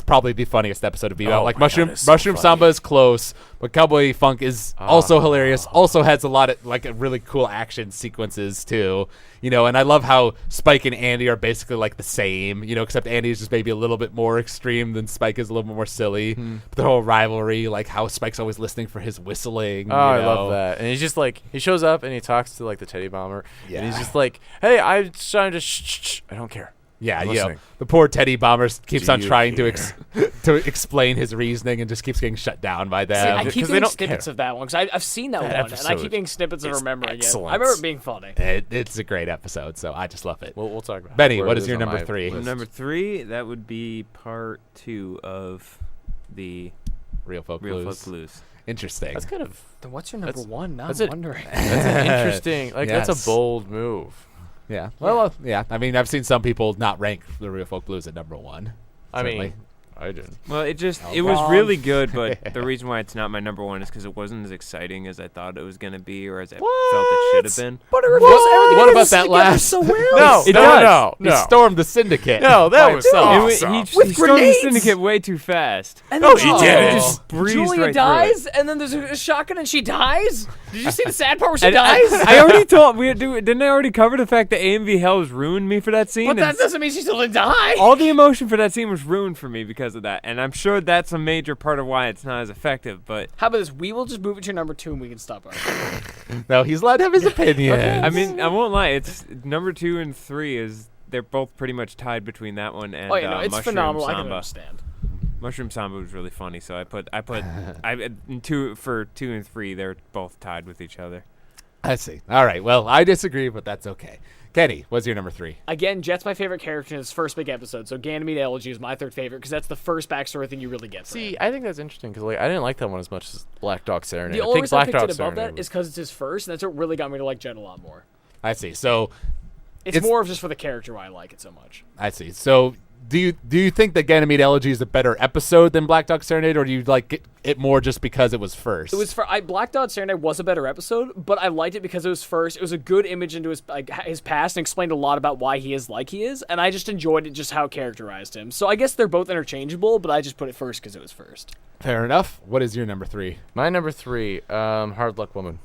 Speaker 2: probably the funniest episode of Bebop.
Speaker 3: Oh
Speaker 2: Like
Speaker 3: my God,
Speaker 2: Mushroom
Speaker 3: it's so
Speaker 2: Mushroom
Speaker 3: funny.
Speaker 2: Samba is close, but Cowboy Funk is also hilarious. Also has a lot of like really cool action sequences too. And I love how Spike and Andy are basically like the same. Except Andy is just maybe a little bit more extreme than Spike is a little bit more silly. But the whole rivalry, like how Spike's always listening for his whistling.
Speaker 3: Oh, I love that. And he's just like he shows up and he talks to like the Teddy Bomber, and
Speaker 2: Yeah.
Speaker 3: he's just like, "Hey, I'm trying to shh. I don't care."
Speaker 2: Yeah,
Speaker 3: I'm
Speaker 2: the
Speaker 3: listening.
Speaker 2: poor Teddy Bomber keeps
Speaker 3: Do
Speaker 2: on
Speaker 3: you
Speaker 2: trying to
Speaker 3: hear?
Speaker 2: to explain his reasoning and just keeps getting shut down by
Speaker 4: See,
Speaker 2: them.
Speaker 4: I keep
Speaker 3: because they
Speaker 4: getting
Speaker 3: don't
Speaker 4: snippets
Speaker 3: care.
Speaker 4: of that one because I've seen that one, and I
Speaker 3: episode
Speaker 4: keep getting snippets of
Speaker 3: is
Speaker 4: remembering
Speaker 3: excellent.
Speaker 4: it. I remember it being funny.
Speaker 2: It's a great episode, so I just love it.
Speaker 3: We'll talk about
Speaker 2: Benny,
Speaker 3: where
Speaker 2: what
Speaker 3: it
Speaker 2: is your
Speaker 3: on
Speaker 2: number
Speaker 3: my
Speaker 2: 3?
Speaker 3: list.
Speaker 5: Number 3, that would be part 2 of the
Speaker 2: Real Folk
Speaker 5: Real
Speaker 2: Blues.
Speaker 5: Folk Blues.
Speaker 2: Interesting.
Speaker 3: That's kind of
Speaker 4: Then what's your number
Speaker 3: That's-
Speaker 4: one? Now I'm
Speaker 3: that's it.
Speaker 4: wondering.
Speaker 3: that's an interesting. Like that's
Speaker 2: Yes.
Speaker 3: a bold move.
Speaker 2: Yeah. Well, yeah. I mean, I've seen some people not rank the Real Folk Blues at number 1.
Speaker 3: I mean,
Speaker 2: Certainly.
Speaker 3: I didn't.
Speaker 5: Well, it
Speaker 2: Oh,
Speaker 5: was
Speaker 4: wrong.
Speaker 5: really good, but the reason why it's not my number 1 is because it wasn't as exciting as I thought it was going to be or as I felt it should have been.
Speaker 4: But
Speaker 2: What about that last?
Speaker 4: so well.
Speaker 3: No,
Speaker 2: It
Speaker 3: no,
Speaker 2: does.
Speaker 3: no, no.
Speaker 2: He stormed the syndicate.
Speaker 3: No, that
Speaker 2: by
Speaker 3: was
Speaker 2: himself.
Speaker 3: awesome.
Speaker 5: He
Speaker 4: With
Speaker 5: stormed the
Speaker 4: grenades!
Speaker 5: syndicate way too fast.
Speaker 4: And
Speaker 3: No,
Speaker 4: then
Speaker 3: he didn't.
Speaker 5: He just breezed
Speaker 4: Julia
Speaker 5: right
Speaker 4: dies, and then there's a shotgun, and she dies. Did you see the sad part where she
Speaker 5: And
Speaker 4: dies?
Speaker 5: I already told didn't I already cover the fact that AMV Hells ruined me for that scene?
Speaker 4: But that doesn't mean she still didn't die.
Speaker 5: All the emotion for that scene was ruined for me because of that, and I'm sure that's a major part of why it's not as effective. But
Speaker 4: How about this? We will just move it to your number 2 and we can stop her.
Speaker 2: No, he's allowed to have his opinion.
Speaker 5: I mean, I won't lie. It's number 2 and 3 they're both pretty much tied between that one and
Speaker 4: Oh yeah, no, it's
Speaker 5: Mushroom
Speaker 4: phenomenal. I can
Speaker 5: Samba.
Speaker 4: understand.
Speaker 5: Mushroom Samba was really funny, so I put in 2 for 2 and 3. They're both tied with each other.
Speaker 2: I see. All right. Well, I disagree, but that's okay. Kenny, what's your number 3?
Speaker 4: Again, Jet's my favorite character in his first big episode, so Ganymede Elegy is my third favorite because that's the first backstory thing you really get. For
Speaker 3: See,
Speaker 4: him.
Speaker 3: I think that's interesting because I didn't like that one as much as Black Dog Serenade.
Speaker 4: The
Speaker 3: I
Speaker 4: only
Speaker 3: think
Speaker 4: reason I
Speaker 3: Black
Speaker 4: picked
Speaker 3: Dog
Speaker 4: it above
Speaker 3: Serenade
Speaker 4: that is because it's his first, and that's what really got me to like Jet a lot more.
Speaker 2: I see. So
Speaker 4: It's more of just for the character why I like it so much.
Speaker 2: I see. So do you think that Ganymede Elegy is a better episode than Black Dog Serenade, or do you like it more just because it was first?
Speaker 4: It was Black Dog Serenade was a better episode, but I liked it because it was first. It was a good image into his past and explained a lot about why he is like he is, and I just enjoyed it just how it characterized him. So I guess they're both interchangeable, but I just put it first because it was first.
Speaker 2: Fair enough. What is your number 3?
Speaker 3: My number 3, Hard Luck Woman.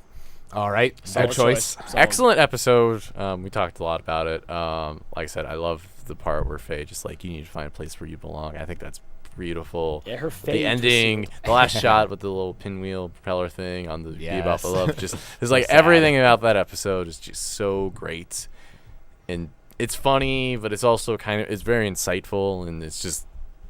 Speaker 2: All right.
Speaker 4: Solid
Speaker 2: Good choice.
Speaker 4: Solid.
Speaker 3: Excellent episode. We talked a lot about it. Like I said, I love the part where Faye just like, you need to find a place where you belong. I think that's beautiful.
Speaker 4: Yeah, her
Speaker 3: The ending, the last shot with the little pinwheel propeller thing on the Bebop. I love just there's like everything about that episode is just so great, and it's funny, but it's also it's very insightful, and it's just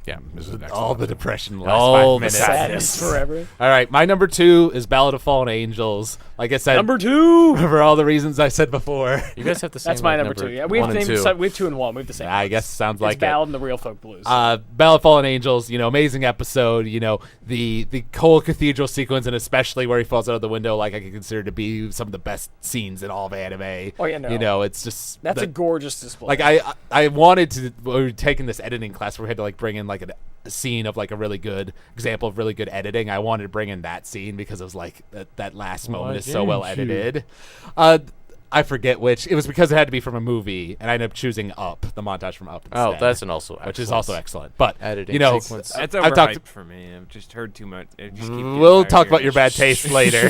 Speaker 3: this is an
Speaker 2: All
Speaker 3: excellent
Speaker 2: the
Speaker 3: episode.
Speaker 2: depression in the
Speaker 3: All
Speaker 2: last 5
Speaker 3: the
Speaker 2: minutes.
Speaker 4: Saddest forever.
Speaker 2: All right. My number 2 is Ballad of Fallen Angels. Like I said,
Speaker 4: Number 2.
Speaker 2: for all the reasons I said before.
Speaker 3: You guys have the same.
Speaker 4: That's my
Speaker 3: like,
Speaker 4: number 2. Yeah, we have
Speaker 3: 1 and
Speaker 4: named
Speaker 3: 2.
Speaker 4: we have 2 and 1. We have the same.
Speaker 2: I guess sounds like
Speaker 4: it's Ballad and the Real Folk Blues.
Speaker 2: Ballad of Fallen Angels, amazing episode. The whole cathedral sequence, and especially where he falls out of the window, like I could consider to be some of the best scenes in all of anime.
Speaker 4: Oh, yeah, no.
Speaker 2: It's just
Speaker 4: That's a gorgeous display.
Speaker 2: like I wanted to. We were taking this editing class where we had to like bring in like a scene of like a really good example of really good editing. I wanted to bring in that scene because it was like that last moment is so well edited. I forget which. It was because it had to be from a movie, and I ended up choosing Up, the montage from Up.
Speaker 3: Oh,
Speaker 2: instead,
Speaker 3: that's also
Speaker 2: which is also excellent. But
Speaker 3: editing sequence.
Speaker 5: that's
Speaker 2: I've talked.
Speaker 5: overhyped for me. I've just heard too much. It just keep
Speaker 2: We'll
Speaker 5: getting
Speaker 2: talk
Speaker 5: higher
Speaker 2: about your bad taste later.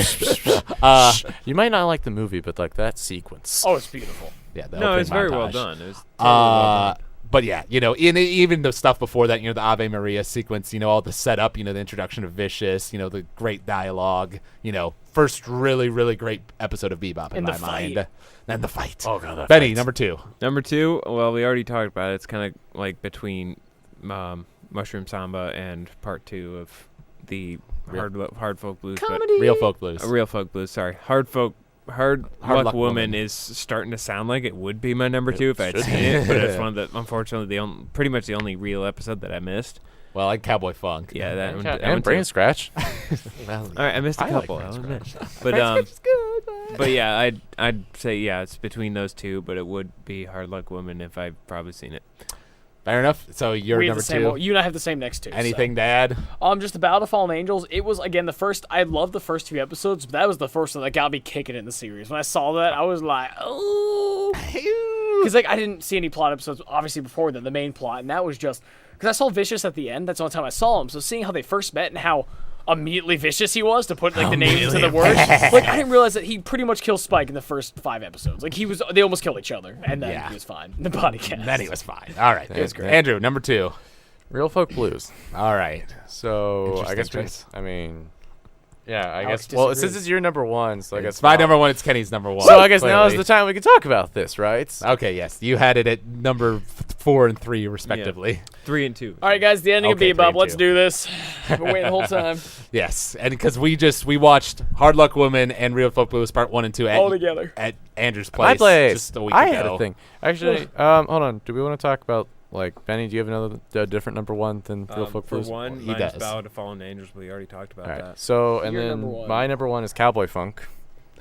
Speaker 3: You might not like the movie, but like that sequence.
Speaker 4: oh, it's beautiful.
Speaker 2: Yeah, the
Speaker 5: No,
Speaker 2: opening
Speaker 5: it's very well
Speaker 2: montage.
Speaker 5: done. It was totally well done.
Speaker 2: But yeah, even the stuff before that, the Ave Maria sequence, all the setup, the introduction of Vicious, the great dialogue, first really, really great episode of Bebop in
Speaker 4: And
Speaker 2: my
Speaker 4: the fight.
Speaker 2: mind. And the fight.
Speaker 3: Oh god, that
Speaker 2: Benny,
Speaker 3: fight.
Speaker 2: number 2.
Speaker 5: Number 2, well, we already talked about it. It's kind of like between Mushroom Samba and part 2 of the Hard Folk Blues.
Speaker 4: Comedy.
Speaker 2: Real Folk Blues.
Speaker 5: Real Folk Blues, sorry. Hard
Speaker 2: Luck
Speaker 5: Luck
Speaker 2: Woman.
Speaker 5: Woman is starting to sound like it would be my number
Speaker 3: It
Speaker 5: 2 if I'd
Speaker 3: should
Speaker 5: seen
Speaker 3: be.
Speaker 5: it, but it's one of the, unfortunately, pretty much the only real episode that I missed.
Speaker 2: Well, like Cowboy Funk.
Speaker 5: Yeah, that one.
Speaker 3: And Brain Scratch.
Speaker 5: All right, I missed a
Speaker 3: I like
Speaker 5: couple.
Speaker 3: Brain
Speaker 5: I'll admit.
Speaker 3: Scratch.
Speaker 5: But yeah, I'd say it's between those two, but it would be Hard Luck Woman if I've probably seen it.
Speaker 2: Fair enough. So you're
Speaker 4: We have
Speaker 2: number
Speaker 4: the same
Speaker 2: 2.
Speaker 4: one. You and I have the same next 2.
Speaker 2: Anything to add?
Speaker 4: Just the Battle of Fallen Angels. It was again the first. I loved the first 2 episodes, but that was the first one that got me kicking in the series. When I saw that, I was like, oh, because like I didn't see any plot episodes obviously before the main plot, and that was just because I saw Vicious at the end. That's the only time I saw him. So seeing how they first met and how immediately vicious he was to put like the names into the words, like I didn't realize that he pretty much killed Spike in the first 5 episodes. Like they almost killed each other, and then he was fine. The body cast.
Speaker 2: Then he was fine. All right.
Speaker 3: That was great.
Speaker 2: Andrew, number 2.
Speaker 3: Real Folk Blues.
Speaker 2: All right.
Speaker 3: So I
Speaker 2: Interesting
Speaker 3: guess
Speaker 2: choice.
Speaker 3: I
Speaker 4: Alex
Speaker 3: guess. Well,
Speaker 4: disagrees.
Speaker 3: since it's your number 1, so I guess
Speaker 2: It's my number 1. It's Kenny's number 1.
Speaker 3: So I guess now is
Speaker 2: clearly.
Speaker 3: the time we can talk about this, right?
Speaker 2: Okay, yes. You had it at number 4 and 3, respectively.
Speaker 5: 3 and 2.
Speaker 4: All right, guys, the ending
Speaker 2: Okay,
Speaker 4: of Bebop.
Speaker 2: 3 and
Speaker 4: Let's
Speaker 2: 2.
Speaker 4: do this. I've been waiting the whole time.
Speaker 2: Yes, and because we watched Hard Luck Woman and Real Folk Blues Part 1 and 2
Speaker 4: All together.
Speaker 2: at Andrew's place.
Speaker 3: My place.
Speaker 2: Just a week
Speaker 3: I
Speaker 2: ago.
Speaker 3: had a thing. Actually, hold on. Do we want to talk about like Benny? Do you have another different number 1 than Real Folk
Speaker 5: For
Speaker 3: Blues?
Speaker 5: one,
Speaker 2: He
Speaker 5: mine's
Speaker 2: does.
Speaker 5: Ballad of Fallen Angels. We already talked about
Speaker 3: All right.
Speaker 5: that.
Speaker 3: So and
Speaker 4: Your
Speaker 3: then
Speaker 4: number 1.
Speaker 3: my number 1 is Cowboy Funk.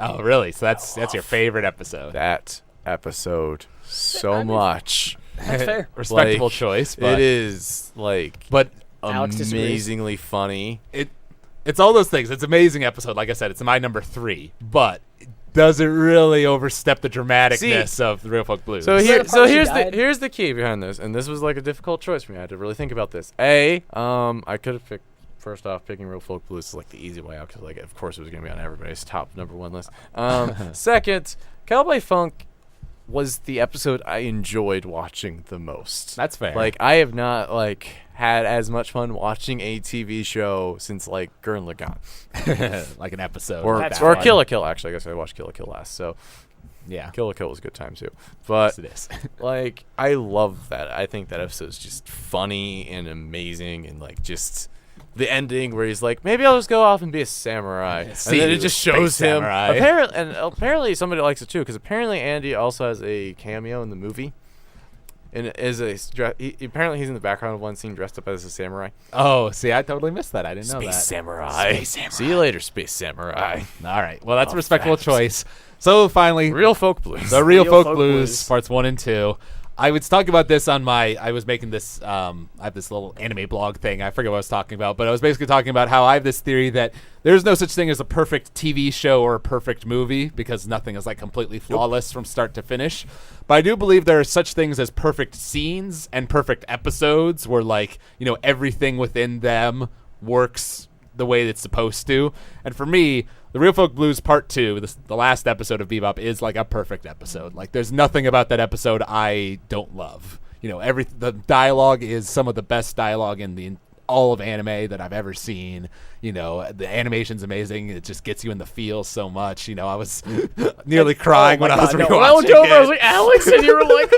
Speaker 2: Oh, really? So that's your favorite episode.
Speaker 3: That episode so much.
Speaker 4: That's fair.
Speaker 2: Respectable
Speaker 3: Like,
Speaker 2: choice, but
Speaker 3: It is like
Speaker 2: but
Speaker 4: Alex disagrees.
Speaker 3: amazingly funny.
Speaker 2: it's all those things. It's an amazing episode. Like I said, it's my number 3, but does it really overstep the dramaticness of the Real Folk Blues?
Speaker 3: So
Speaker 4: Is
Speaker 3: here,
Speaker 4: that a part she died?
Speaker 3: here's the key behind this, and this was like a difficult choice for me. I had to really think about this. I could have picked first off, picking Real Folk Blues is like the easy way out because, like, of course, it was gonna be on everybody's top #1 list. Second, Cowboy Funk was the episode I enjoyed watching the most.
Speaker 2: That's fair.
Speaker 3: Like, I have not like had as much fun watching a TV show since like Gurren Lagann
Speaker 2: like an episode.
Speaker 3: or Kill la Kill. Actually, I guess I watched Kill la Kill last. So
Speaker 2: yeah,
Speaker 3: Kill la Kill was a good time too. But
Speaker 2: yes, it is.
Speaker 3: like, I love that. I think that episode is just funny and amazing, and like just the ending where he's like, maybe I'll just go off and be a samurai, and then it just shows him. Apparently somebody likes it too, because apparently Andy also has a cameo in the movie, and apparently he's in the background of one scene dressed up as a samurai.
Speaker 2: Oh, see, I totally missed that. I didn't know that.
Speaker 3: Space Samurai. See you later, Space Samurai.
Speaker 2: All right. Well, that's a respectable choice. So finally,
Speaker 3: Real Folk Blues.
Speaker 2: The Real Folk Blues, parts 1 and 2. I was talking about this on I was making this, I have this little anime blog thing. I forget what I was talking about, but I was basically talking about how I have this theory that there's no such thing as a perfect TV show or a perfect movie, because nothing is like completely flawless from start to finish. But I do believe there are such things as perfect scenes and perfect episodes where, like, you know, everything within them works the way it's supposed to. And for me, The Real Folk Blues Part 2, the last episode of Bebop, is like a perfect episode. Like, there's nothing about that episode I don't love. You know, the dialogue is some of the best dialogue in all of anime that I've ever seen. You know, the animation's amazing. It just gets you in the feel so much. You know, I was nearly crying when I was rewatching
Speaker 4: I went over, I was like, Alex, and you were like,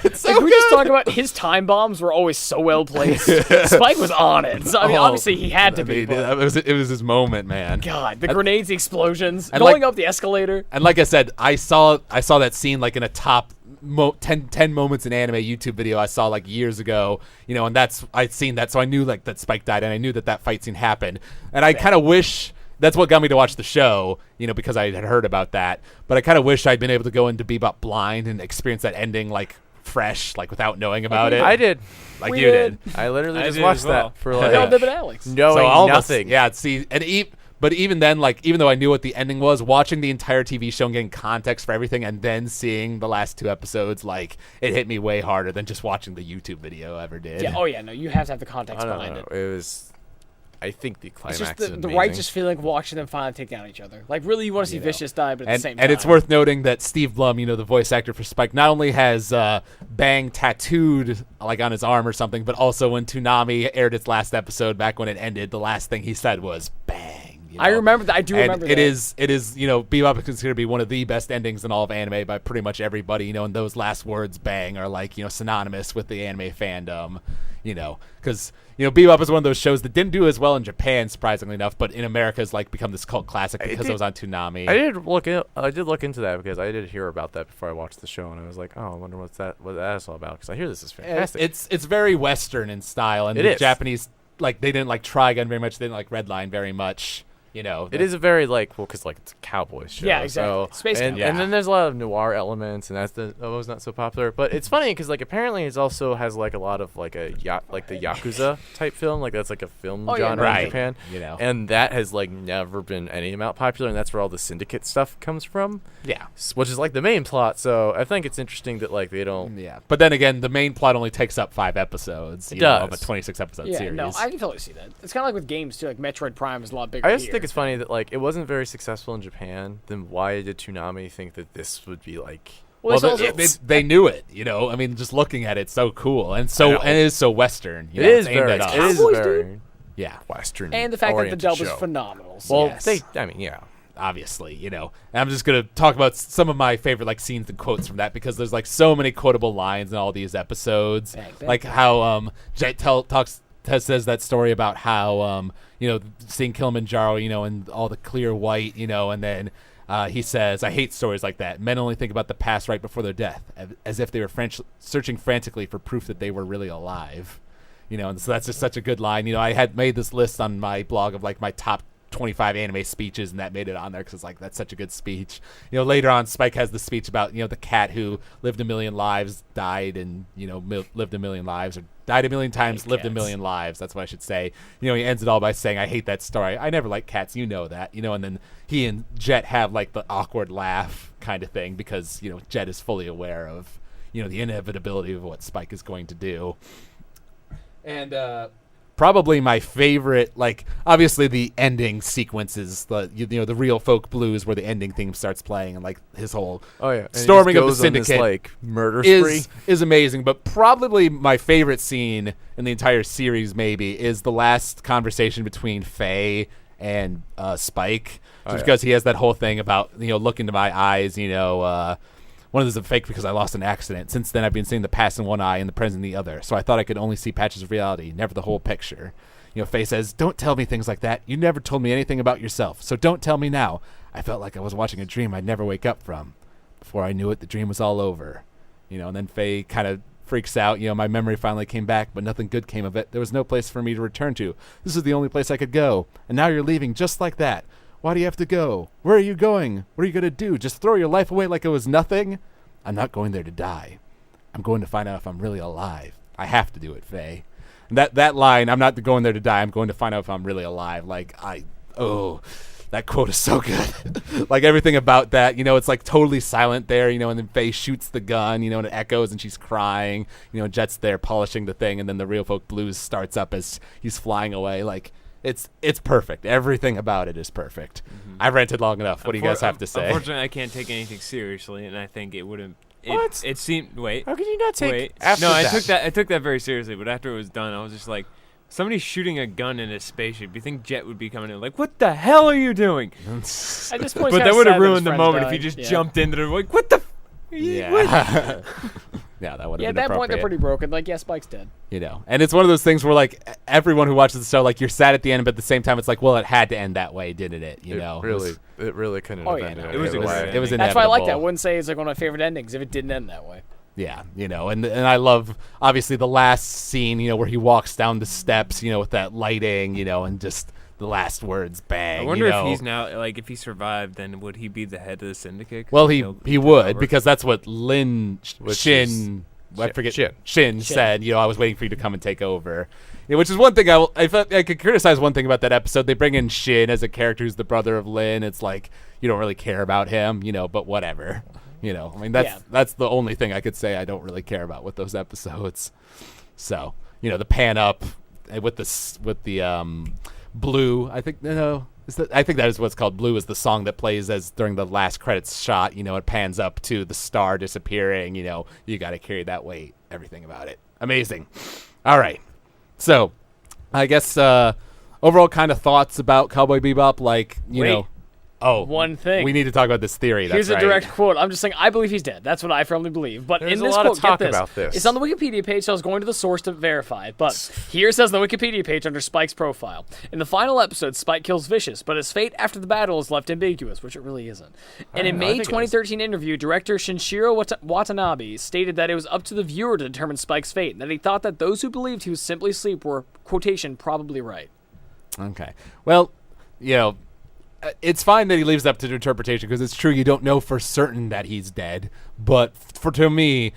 Speaker 2: it's so
Speaker 4: like, we
Speaker 2: good.
Speaker 4: just talk about his time bombs were always so well placed. Spike was on it. So, I mean, obviously he had to be.
Speaker 2: It was his moment, man.
Speaker 4: God, the grenades, the explosions,
Speaker 2: and
Speaker 4: going up the escalator.
Speaker 2: And like I said, I saw that scene like in a top 10 moments in anime YouTube video I saw like years ago, you know, and I'd seen that, so I knew like that Spike died, and I knew that fight scene happened, and I kind of wish that's what got me to watch the show, you know, because I had heard about that. But I kind of wish I'd been able to go into Bebop blind and experience that ending like fresh, like without knowing about it.
Speaker 3: I did.
Speaker 2: Like
Speaker 4: We
Speaker 2: you
Speaker 4: did.
Speaker 2: did.
Speaker 3: I literally just
Speaker 5: did
Speaker 3: watched
Speaker 5: as well.
Speaker 3: that for like
Speaker 4: Hell, Dib and Alex.
Speaker 3: knowing
Speaker 2: So all of us-
Speaker 3: nothing.
Speaker 2: yeah, see, but even then, like, even though I knew what the ending was, watching the entire TV show and getting context for everything, and then seeing the last 2 episodes, like, it hit me way harder than just watching the YouTube video ever did.
Speaker 4: Yeah, oh yeah, no, you have to have the context behind it.
Speaker 3: It was. I think the
Speaker 4: It's
Speaker 3: climax
Speaker 4: just
Speaker 3: is
Speaker 4: the
Speaker 3: amazing.
Speaker 4: righteous feeling of watching them finally take down each other. Like, really, you want to see
Speaker 2: You know.
Speaker 4: Vicious die, but at the same time.
Speaker 2: And it's worth noting that Steve Blum, you know, the voice actor for Spike, not only has Bang tattooed like on his arm or something, but also when Toonami aired its last episode back when it ended, the last thing he said was Bang. You know?
Speaker 4: I remember that. I do
Speaker 2: And
Speaker 4: remember that.
Speaker 2: it is, you know, Bebop is considered to be one of the best endings in all of anime by pretty much everybody, you know, and those last words, bang, are like, you know, synonymous with the anime fandom, you know, because, you know, Bebop is one of those shows that didn't do as well in Japan, surprisingly enough, but in America has like become this cult classic because it was on Toonami.
Speaker 3: I did look into that because I did hear about that before I watched the show, and I was like, oh, I wonder what that's all about, because I hear this is fantastic.
Speaker 2: It's very Western in style, and
Speaker 3: It
Speaker 2: the
Speaker 3: is.
Speaker 2: Japanese, like, they didn't like Trigun very much, they didn't like Redline very much. You know,
Speaker 3: It is a very like, well, because like it's a cowboy show.
Speaker 4: Yeah, exactly.
Speaker 3: So,
Speaker 4: Space
Speaker 3: and,
Speaker 4: cowboy.
Speaker 3: and then there's a lot of noir elements, and that was not so popular. But it's funny because like apparently it also has like a lot of like the Yakuza type film, like that's like a film
Speaker 4: Oh, yeah,
Speaker 3: genre
Speaker 2: right.
Speaker 3: in Japan.
Speaker 2: You know.
Speaker 3: And that has like never been any amount popular, and that's where all the syndicate stuff comes from.
Speaker 2: Yeah.
Speaker 3: Which is like the main plot. So I think it's interesting that like they don't.
Speaker 2: Yeah. But then again, the main plot only takes up 5 episodes.
Speaker 3: It
Speaker 2: you know,
Speaker 3: does.
Speaker 2: of a 26 episode
Speaker 4: Yeah,
Speaker 2: series.
Speaker 4: no, I can totally see that. It's kind of like with games too. Like Metroid Prime is a lot bigger.
Speaker 3: I just
Speaker 4: here.
Speaker 3: think it's funny that like it wasn't very successful in Japan. Then why did Toonami think that this would be like?
Speaker 4: Well, it's
Speaker 2: Well,
Speaker 4: also,
Speaker 2: they knew it, you know. I mean, just looking at it, it's so cool, and
Speaker 3: I know.
Speaker 2: it is so Western. You
Speaker 3: It
Speaker 2: know,
Speaker 3: is
Speaker 2: it's aimed
Speaker 3: very.
Speaker 2: at us.
Speaker 3: It is
Speaker 4: Cowboys,
Speaker 3: very
Speaker 2: Yeah,
Speaker 3: Western.
Speaker 4: and the fact that the dub was
Speaker 3: show.
Speaker 4: phenomenal. So.
Speaker 3: Well,
Speaker 2: Yes.
Speaker 3: I mean, yeah.
Speaker 2: obviously, you know. And I'm just gonna talk about some of my favorite like scenes and quotes from that, because there's like so many quotable lines in all these episodes.
Speaker 4: Bang, bang,
Speaker 2: like
Speaker 4: bang.
Speaker 2: how Jet says that story about how you know, seeing Kilimanjaro, you know, and all the clear white, you know, and then he says, I hate stories like that. Men only think about the past right before their death, as if they were searching frantically for proof that they were really alive. You know, and so that's just such a good line. You know, I had made this list on my blog of like my top 25 anime speeches, and that made it on there because it's like, that's such a good speech. You know, later on, Spike has the speech about, you know, the cat who lived a million lives, died, and, you know, lived a million lives, or died a million times, lived a million lives. That's what I should say. You know, he ends it all by saying, I hate that story. I never liked cats, you know that. You know, and then he and Jet have like the awkward laugh kind of thing, because, you know, Jet is fully aware of, you know, the inevitability of what Spike is going to do. And probably my favorite. Like, obviously the ending sequences, the real folk blues where the ending theme starts playing, and like his whole storming of the syndicate,
Speaker 6: this, like, murder spree
Speaker 2: is amazing. But probably my favorite scene in the entire series maybe is the last conversation between Faye and Spike, because he has that whole thing about look into my eyes, one of those is fake because I lost an accident. Since then, I've been seeing the past in one eye and the present in the other. So I thought I could only see patches of reality, never the whole picture. Faye says, "Don't tell me things like that. You never told me anything about yourself. So don't tell me now. I felt like I was watching a dream I'd never wake up from. Before I knew it, the dream was all over." And then Faye kind of freaks out. My memory finally came back, but nothing good came of it. There was no place for me to return to. This is the only place I could go. And now you're leaving just like that. Why do you have to go? Where are you going? What are you going to do? Just throw your life away like it was nothing? I'm not going there to die. I'm going to find out if I'm really alive. I have to do it, Faye. And that line, I'm not going there to die, I'm going to find out if I'm really alive. That quote is so good. Like, everything about that, it's like totally silent there, and then Faye shoots the gun, and it echoes and she's crying. Jet's there polishing the thing, and then the Real Folk Blues starts up as he's flying away. Like, it's perfect. Everything about it is perfect. Mm-hmm. I've ranted long enough. What do you guys have to say?
Speaker 5: Unfortunately, I can't take anything seriously, and I think it wouldn't.
Speaker 6: What?
Speaker 5: It seemed. Wait.
Speaker 6: How can you not take?
Speaker 5: Wait.
Speaker 6: After
Speaker 5: no,
Speaker 6: that?
Speaker 5: I took that very seriously. But after it was done, I was just like, somebody shooting a gun in a spaceship. You think Jet would be coming in like, "What the hell are you doing?"
Speaker 4: At this point,
Speaker 5: But that would have ruined the moment if he just jumped into the like, "What the?"
Speaker 2: Yeah. Yeah, that would have been
Speaker 4: at that point, they're
Speaker 2: appropriate.
Speaker 4: pretty broken. Like, yeah, Spike's dead.
Speaker 2: And it's one of those things where, like, everyone who watches the show, like, you're sad at the end, but at the same time, it's like, well, it had to end that way, didn't it?
Speaker 6: It really couldn't have ended.
Speaker 5: It was
Speaker 2: inevitable.
Speaker 4: That's why I like that. I wouldn't say it's like one of my favorite endings if it didn't end that way.
Speaker 2: Yeah, and I love, obviously, the last scene, where he walks down the steps, with that lighting, and just the last words, bang.
Speaker 5: I wonder if he's now, like, if he survived, then would he be the head of the syndicate?
Speaker 2: Well, he would, because that's what Shin said. I was waiting for you to come and take over. Which is one thing I felt I could criticize one thing about that episode. They bring in Shin as a character who's the brother of Lin. It's like, you don't really care about him, but whatever. I mean, that's the only thing I could say I don't really care about with those episodes. So, the pan up with the Blue, I think I think that is what's called Blue, is the song that plays as during the last credits shot. It pans up to the star disappearing. You got to carry that weight. Everything about it, amazing. All right, so I guess overall kind of thoughts about Cowboy Bebop, like
Speaker 4: one thing.
Speaker 2: We need to talk about this theory.
Speaker 4: Here's a direct quote. I'm just saying, I believe he's dead. That's what I firmly believe. But
Speaker 6: There's
Speaker 4: in this
Speaker 6: a lot
Speaker 4: quote,
Speaker 6: of talk
Speaker 4: get this.
Speaker 6: about this.
Speaker 4: It's on the Wikipedia page, so I was going to the source to verify it. But here it says on the Wikipedia page under Spike's profile. In the final episode, Spike kills Vicious, but his fate after the battle is left ambiguous, which it really isn't. In a May 2013 interview, director Shinshiro Watanabe stated that it was up to the viewer to determine Spike's fate, and that he thought that those who believed he was simply asleep were, quotation, probably right.
Speaker 2: Okay. Well, it's fine that he leaves it up to interpretation, because it's true you don't know for certain that he's dead. But to me,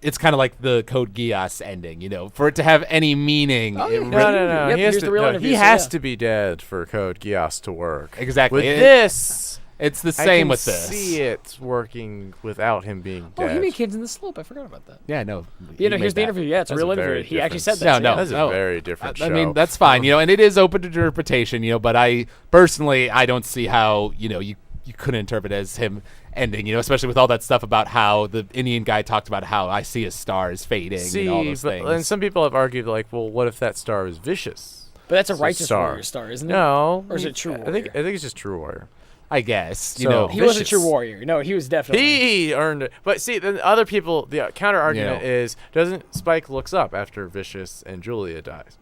Speaker 2: it's kind of like the Code Geass ending. For it to have any meaning.
Speaker 6: No.
Speaker 4: Yep,
Speaker 6: he has to be dead for Code Geass to work.
Speaker 2: Exactly.
Speaker 6: With this,
Speaker 2: it's the same with
Speaker 6: I
Speaker 2: this.
Speaker 6: can see it working without him being dead.
Speaker 4: Oh, he made Kids in the Slope. I forgot about that.
Speaker 2: Yeah, no.
Speaker 4: Here's the interview. Yeah, it's a real interview. He actually said that.
Speaker 2: No,
Speaker 6: That's a very different show.
Speaker 2: I mean, that's fine, and it is open to interpretation, but I personally, I don't see how, you couldn't interpret it as him ending, especially with all that stuff about how the Indian guy talked about how I see a star is fading and all those things.
Speaker 6: And some people have argued, like, well, what if that star is vicious?
Speaker 4: But that's a righteous warrior star, isn't it?
Speaker 6: No.
Speaker 4: Or is it true warrior?
Speaker 6: I think it's just true warrior.
Speaker 2: I guess.
Speaker 4: He wasn't true warrior. No, he was definitely.
Speaker 6: He earned it. But see, then other people, the counter argument is, doesn't Spike looks up after Vicious and Julia dies?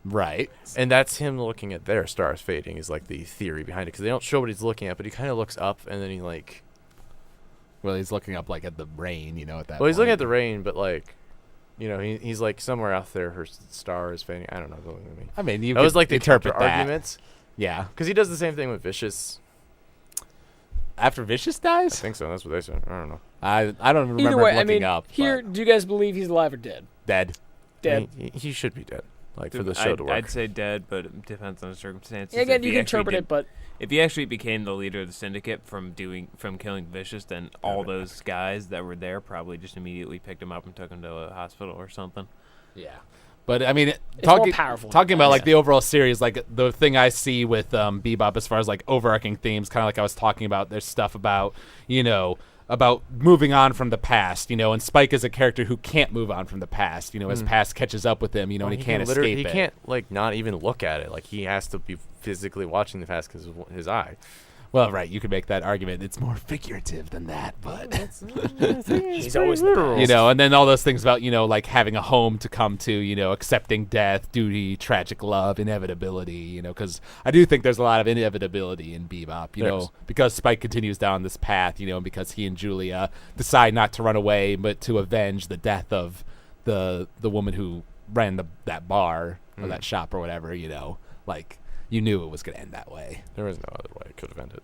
Speaker 2: Right.
Speaker 6: And that's him looking at their stars fading is like the theory behind it, because they don't show what he's looking at, but he kind of looks up and then he like.
Speaker 2: Well, he's looking up like at the rain, at that.
Speaker 6: Well, he's looking at the rain, but like. He's like somewhere out there. Her star is fading. I don't know.
Speaker 2: I mean, you
Speaker 6: that was like the
Speaker 2: interpret
Speaker 6: arguments.
Speaker 2: Yeah,
Speaker 6: because he does the same thing with Vicious.
Speaker 2: After Vicious
Speaker 6: I
Speaker 2: dies?
Speaker 6: think so. That's what they said. I don't know.
Speaker 2: I don't remember
Speaker 4: Either way,
Speaker 2: looking up.
Speaker 4: Here, do you guys believe he's alive or dead?
Speaker 2: Dead.
Speaker 4: Dead.
Speaker 6: I mean, he should be dead. Like, for the show to work.
Speaker 5: I'd say dead, but it depends on the circumstances.
Speaker 4: Yeah, again, you can interpret it, but
Speaker 5: if he actually became the leader of the syndicate from killing Vicious, then all those guys that were there probably just immediately picked him up and took him to a hospital or something.
Speaker 2: Yeah. But I mean,
Speaker 4: more powerful
Speaker 2: talking
Speaker 4: than
Speaker 2: about
Speaker 4: that.
Speaker 2: like the overall series, like the thing I see with Bebop as far as like overarching themes, kind of like I was talking about. There's stuff about about moving on from the past, and Spike is a character who can't move on from the past. His past catches up with him, and he can't escape
Speaker 6: He
Speaker 2: it.
Speaker 6: can't like not even look at it. Like he has to be physically watching the past because of his eye.
Speaker 2: Well, right, you could make that argument. It's more figurative than that, but
Speaker 4: He's always literal.
Speaker 2: and then all those things about like having a home to come to, accepting death, duty, tragic love, inevitability. Because I do think there's a lot of inevitability in Bebop. Because Spike continues down this path, and because he and Julia decide not to run away, but to avenge the death of the woman who ran that bar or that shop or whatever. Like. You knew it was going to end that way.
Speaker 6: There was no other way it could have ended.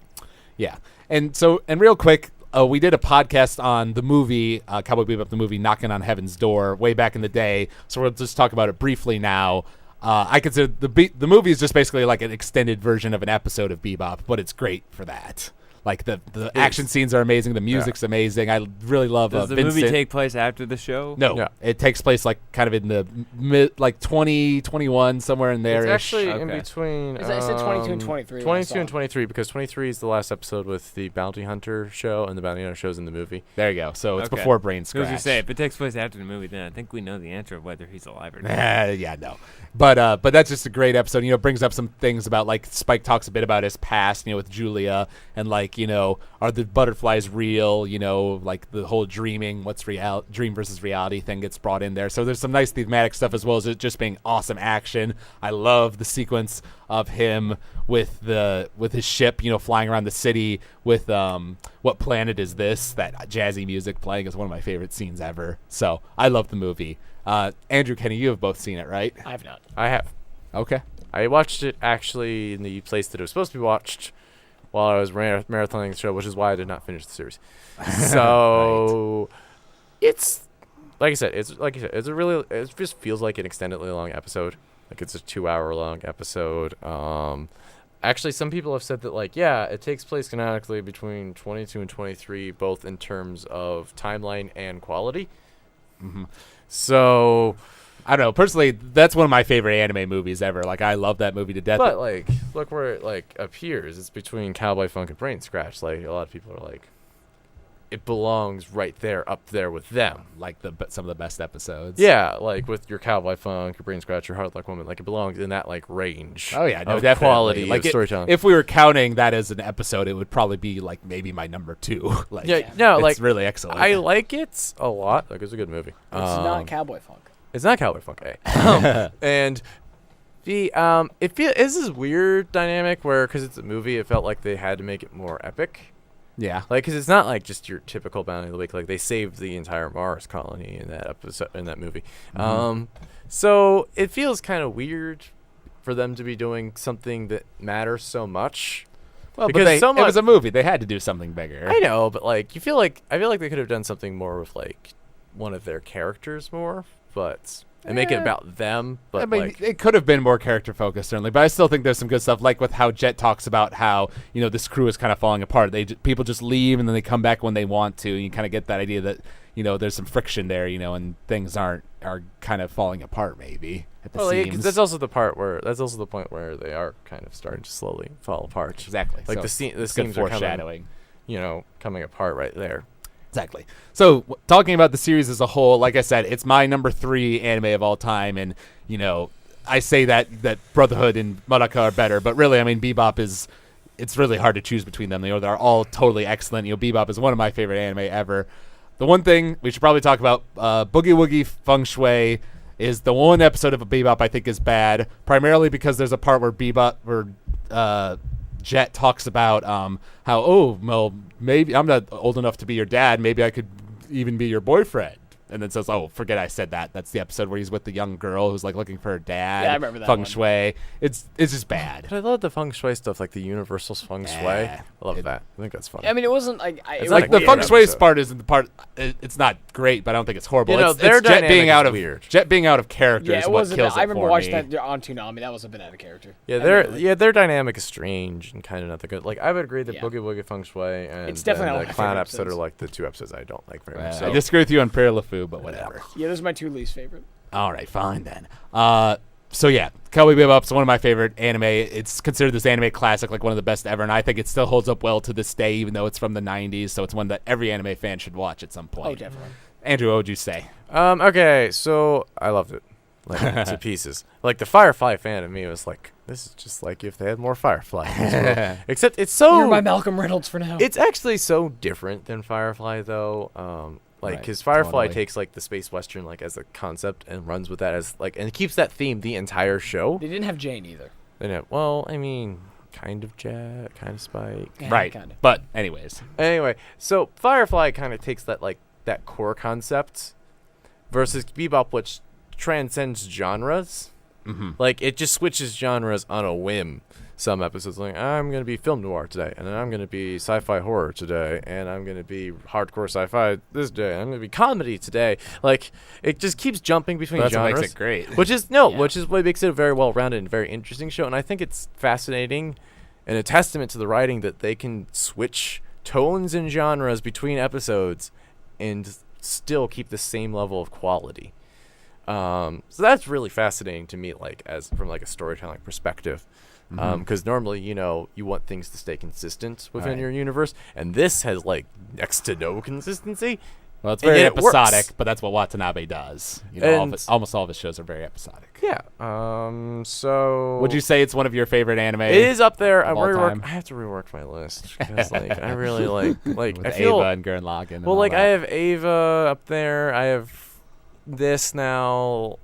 Speaker 2: Yeah. And real quick, we did a podcast on the movie, Cowboy Bebop, the movie Knocking on Heaven's Door, way back in the day. So we'll just talk about it briefly now. I consider the movie is just basically like an extended version of an episode of Bebop, but it's great for that. Like the action scenes are amazing, the music's amazing. I really love
Speaker 5: Does the
Speaker 2: Vincent.
Speaker 5: movie take place after the show?
Speaker 2: No, it takes place like kind of in the mid, like 2021, somewhere in there.
Speaker 6: It's actually in
Speaker 5: Okay.
Speaker 6: between.
Speaker 4: Is that- it said 22 and 23 when I
Speaker 6: 22
Speaker 4: saw
Speaker 6: and
Speaker 4: it.
Speaker 6: 23 because 23 is the last episode with the Bounty Hunter show, and the Bounty Hunter show's in the movie.
Speaker 2: There you go. So it's
Speaker 5: Okay.
Speaker 2: before Brain
Speaker 5: As
Speaker 2: Scratch.
Speaker 5: you say, if it takes place after the movie, then I think we know the answer of whether he's alive or not.
Speaker 2: Yeah, no. But that's just a great episode. It brings up some things about like Spike talks a bit about his past, with Julia and like, are the butterflies real? Like the whole dreaming, dream versus reality thing gets brought in there. So there's some nice thematic stuff as well as it just being awesome action. I love the sequence of him with his ship, flying around the city with What Planet Is This? That jazzy music playing is one of my favorite scenes ever. So I love the movie. Andrew, Kenny, you have both seen it, right?
Speaker 4: I have not.
Speaker 6: I have.
Speaker 2: Okay.
Speaker 6: I watched it actually in the place that it was supposed to be watched while I was marathoning the show, which is why I did not finish the series. So it's like I said, it's a really, it just feels like an extendedly long episode. Like it's a 2-hour long episode. Actually, some people have said that it takes place canonically between 22 and 23, both in terms of timeline and quality.
Speaker 2: Mm-hmm.
Speaker 6: So
Speaker 2: I don't know. Personally, that's one of my favorite anime movies ever. Like, I love that movie to death.
Speaker 6: But look where it appears. It's between Cowboy Funk and Brain Scratch. Like a lot of people are like, it belongs right there, up there with them.
Speaker 2: Like some of the best episodes.
Speaker 6: Yeah, like with your Cowboy Funk, your Brain Scratch, your Heart Like Woman. Like it belongs in that range.
Speaker 2: Oh yeah, no,
Speaker 6: of
Speaker 2: definitely.
Speaker 6: quality
Speaker 2: Like
Speaker 6: of storytelling.
Speaker 2: If we were counting that as an episode, it would probably be like maybe my number 2. Like, it's really excellent.
Speaker 6: I like it a lot. Like it's a good movie.
Speaker 4: It's not Cowboy Funk.
Speaker 6: It's not Cowboy Funk, and the this is weird dynamic where because it's a movie, it felt like they had to make it more epic.
Speaker 2: Yeah,
Speaker 6: like because it's not like just your typical Bounty of the Week. Like they saved the entire Mars colony in that episode in that movie.
Speaker 2: Mm-hmm.
Speaker 6: So it feels kind of weird for them to be doing something that matters so much.
Speaker 2: Well,
Speaker 6: because
Speaker 2: it was a movie. They had to do something bigger.
Speaker 6: I know, but I feel like they could have done something more with like one of their characters more, and make it about them. But
Speaker 2: I mean, it could have been more character focused, certainly. But I still think there's some good stuff, like with how Jet talks about how this crew is kind of falling apart. People just leave and then they come back when they want to. And you kind of get that idea that there's some friction there, and things are kind of falling apart maybe at the seams.
Speaker 6: That's also the point where they are kind of starting to slowly fall apart.
Speaker 2: Exactly.
Speaker 6: Like
Speaker 2: so
Speaker 6: the seams are
Speaker 2: foreshadowing.
Speaker 6: Coming apart right there.
Speaker 2: Exactly. So talking about the series as a whole, like I said, it's my number 3 anime of all time, and I say that Brotherhood and Muraka are better, but really, I mean, Bebop it's really hard to choose between them. They're all totally excellent. Bebop is one of my favorite anime ever. The one thing we should probably talk about, Boogie Woogie Feng Shui is the one episode of Bebop I think is bad, primarily because there's a part where Jet talks about how, maybe I'm not old enough to be your dad. Maybe I could even be your boyfriend. And then says, oh, forget I said that. That's the episode where he's with the young girl who's like looking for her dad.
Speaker 4: Yeah, I remember that
Speaker 2: Feng
Speaker 4: one.
Speaker 2: Shui. It's just bad.
Speaker 6: But I love the Feng Shui stuff, like the Universal Feng Shui. I love that. I think that's fun.
Speaker 4: I mean, it wasn't like
Speaker 6: It's
Speaker 2: Like
Speaker 6: not
Speaker 2: the
Speaker 6: a
Speaker 2: Feng
Speaker 6: weird
Speaker 2: Shui
Speaker 6: episode.
Speaker 2: part isn't the part. It's not great, but I don't think it's horrible. It's
Speaker 6: their
Speaker 2: Jet being
Speaker 6: dynamic
Speaker 2: out
Speaker 6: is
Speaker 2: of
Speaker 6: weird.
Speaker 2: Jet being out of character
Speaker 4: yeah,
Speaker 2: is
Speaker 4: it
Speaker 2: what
Speaker 4: wasn't.
Speaker 2: kills
Speaker 4: I
Speaker 2: it
Speaker 4: remember
Speaker 2: for
Speaker 4: watching
Speaker 2: me.
Speaker 4: that on Toonami. That was a bit out of character.
Speaker 6: Yeah, their dynamic is strange and kind of not that good. Like I would agree that
Speaker 4: Yeah.
Speaker 6: Boogie Woogie Feng Shui and
Speaker 4: It's definitely not one
Speaker 6: the
Speaker 4: of my
Speaker 6: Clown
Speaker 4: favorite
Speaker 6: episode are
Speaker 4: episodes.
Speaker 6: like the 2 episodes I don't like very much.
Speaker 2: I disagree with you on Pere LeFou, but whatever.
Speaker 4: Yeah, those are my 2 least favorite.
Speaker 2: All right, fine then. So yeah, Cowboy Bebop's one of my favorite anime. It's considered this anime classic, like one of the best ever, and I think it still holds up well to this day, even though it's from the 90s, so it's one that every anime fan should watch at some point.
Speaker 4: Oh, definitely.
Speaker 2: Andrew, what would you say?
Speaker 6: Okay, so I loved it. Like, to pieces. Like, the Firefly fan of me was like, this is just like if they had more Firefly. Except it's so...
Speaker 4: You're my Malcolm Reynolds for now.
Speaker 6: It's actually so different than Firefly, though. Like, because Firefly takes, like, the space western, like, as a concept and runs with that as, like, and keeps that theme the entire show.
Speaker 4: They didn't have Jane either.
Speaker 6: They didn't have, well, I mean, kind of Jack, kind of Spike.
Speaker 4: Yeah,
Speaker 2: Right.
Speaker 4: Kinda.
Speaker 2: But anyways.
Speaker 6: Anyway, so Firefly kind of takes that, like, that core concept versus Bebop, which transcends genres.
Speaker 2: Mm-hmm.
Speaker 6: Like, it just switches genres on a whim. Some episodes like, I'm going to be film noir today, and then I'm going to be sci-fi horror today, and I'm going to be hardcore sci-fi this day, and I'm going to be comedy today. Like, it just keeps jumping between
Speaker 2: That's
Speaker 6: genres.
Speaker 2: what makes it great.
Speaker 6: Which is what makes it a very well-rounded and very interesting show. And I think it's fascinating and a testament to the writing that they can switch tones and genres between episodes and still keep the same level of quality. So that's really fascinating to me, like, as from like a storytelling perspective. Because normally, you know, you want things to stay consistent within your universe, and this has like next to no consistency.
Speaker 2: Well, it's very
Speaker 6: it
Speaker 2: episodic,
Speaker 6: works.
Speaker 2: but that's what Watanabe does. You know,
Speaker 6: And-
Speaker 2: almost all of his shows are very episodic.
Speaker 6: Yeah. So
Speaker 2: Would you say it's one of your favorite anime?
Speaker 6: it is up there?
Speaker 2: of all time?
Speaker 6: I have to rework my list because like I really like
Speaker 2: With
Speaker 6: I feel
Speaker 2: Ava and Gurren Lagann. And
Speaker 6: well
Speaker 2: all
Speaker 6: like I
Speaker 2: that.
Speaker 6: have Ava up there. I have this now.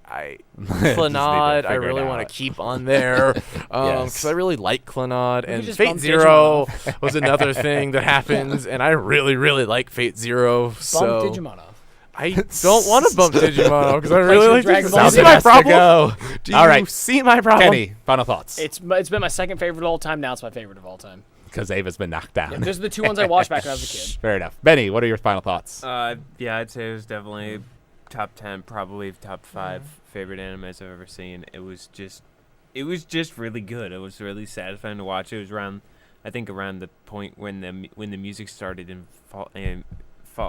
Speaker 6: Clannad, I
Speaker 2: figure it
Speaker 6: really want
Speaker 2: out.
Speaker 6: to keep on there because
Speaker 2: Yes.
Speaker 6: I really like Clannad, and
Speaker 4: just
Speaker 6: Fate
Speaker 4: bump
Speaker 6: Zero was another thing that happens, and I really, really like Fate Zero.
Speaker 4: Bump
Speaker 6: So
Speaker 4: Digimon off.
Speaker 6: I don't want to bump Digimon because I
Speaker 4: Replace
Speaker 6: really
Speaker 4: it
Speaker 6: like
Speaker 4: with Dragon
Speaker 6: Digimon.
Speaker 4: Ball
Speaker 6: Do you
Speaker 4: Z.
Speaker 6: see my
Speaker 2: Has to
Speaker 6: problem?
Speaker 2: go.
Speaker 6: Do you
Speaker 2: All right.
Speaker 6: see my problem?
Speaker 2: Kenny, final thoughts.
Speaker 4: It's been my second favorite of all time. Now it's my favorite of all time.
Speaker 2: Because Ava's been knocked down.
Speaker 4: Yeah, those are the two ones I watched back when I was a kid.
Speaker 2: Fair enough. Benny, what are your final thoughts?
Speaker 5: Yeah, I'd say it was definitely top 10, probably top 5 favorite animes I've ever seen. It was just really good. It was really satisfying to watch. It was around the point when the music started in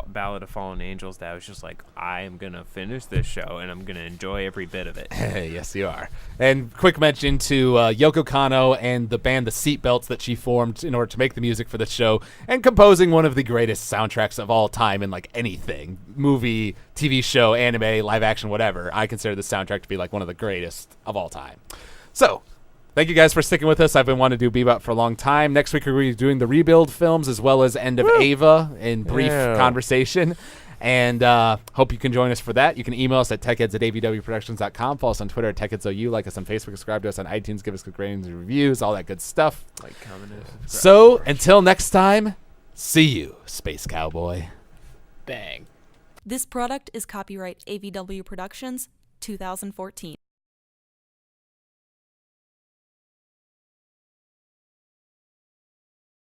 Speaker 5: Ballad of Fallen Angels that I was just like, I am gonna finish this show and I'm gonna enjoy every bit of it.
Speaker 2: Yes, you are. And quick mention to Yoko Kanno and the band The Seatbelts that she formed in order to make the music for the show, and composing one of the greatest soundtracks of all time in like anything, movie, TV show, anime, live action, whatever. I consider this soundtrack to be like one of the greatest of all time. So, thank you guys for sticking with us. I've been wanting to do Bebop for a long time. Next week we're going to be doing the Rebuild films as well as End of Ava in brief conversation. And hope you can join us for that. You can email us at techheads@avwproductions.com. Follow us on Twitter at techheadsou. Like us on Facebook. Subscribe to us on iTunes. Give us good ratings and reviews. All that good stuff.
Speaker 5: Like, comment, and subscribe.
Speaker 2: So until next time, see you, Space Cowboy.
Speaker 4: Bang.
Speaker 7: This product is copyright AVW Productions, 2014.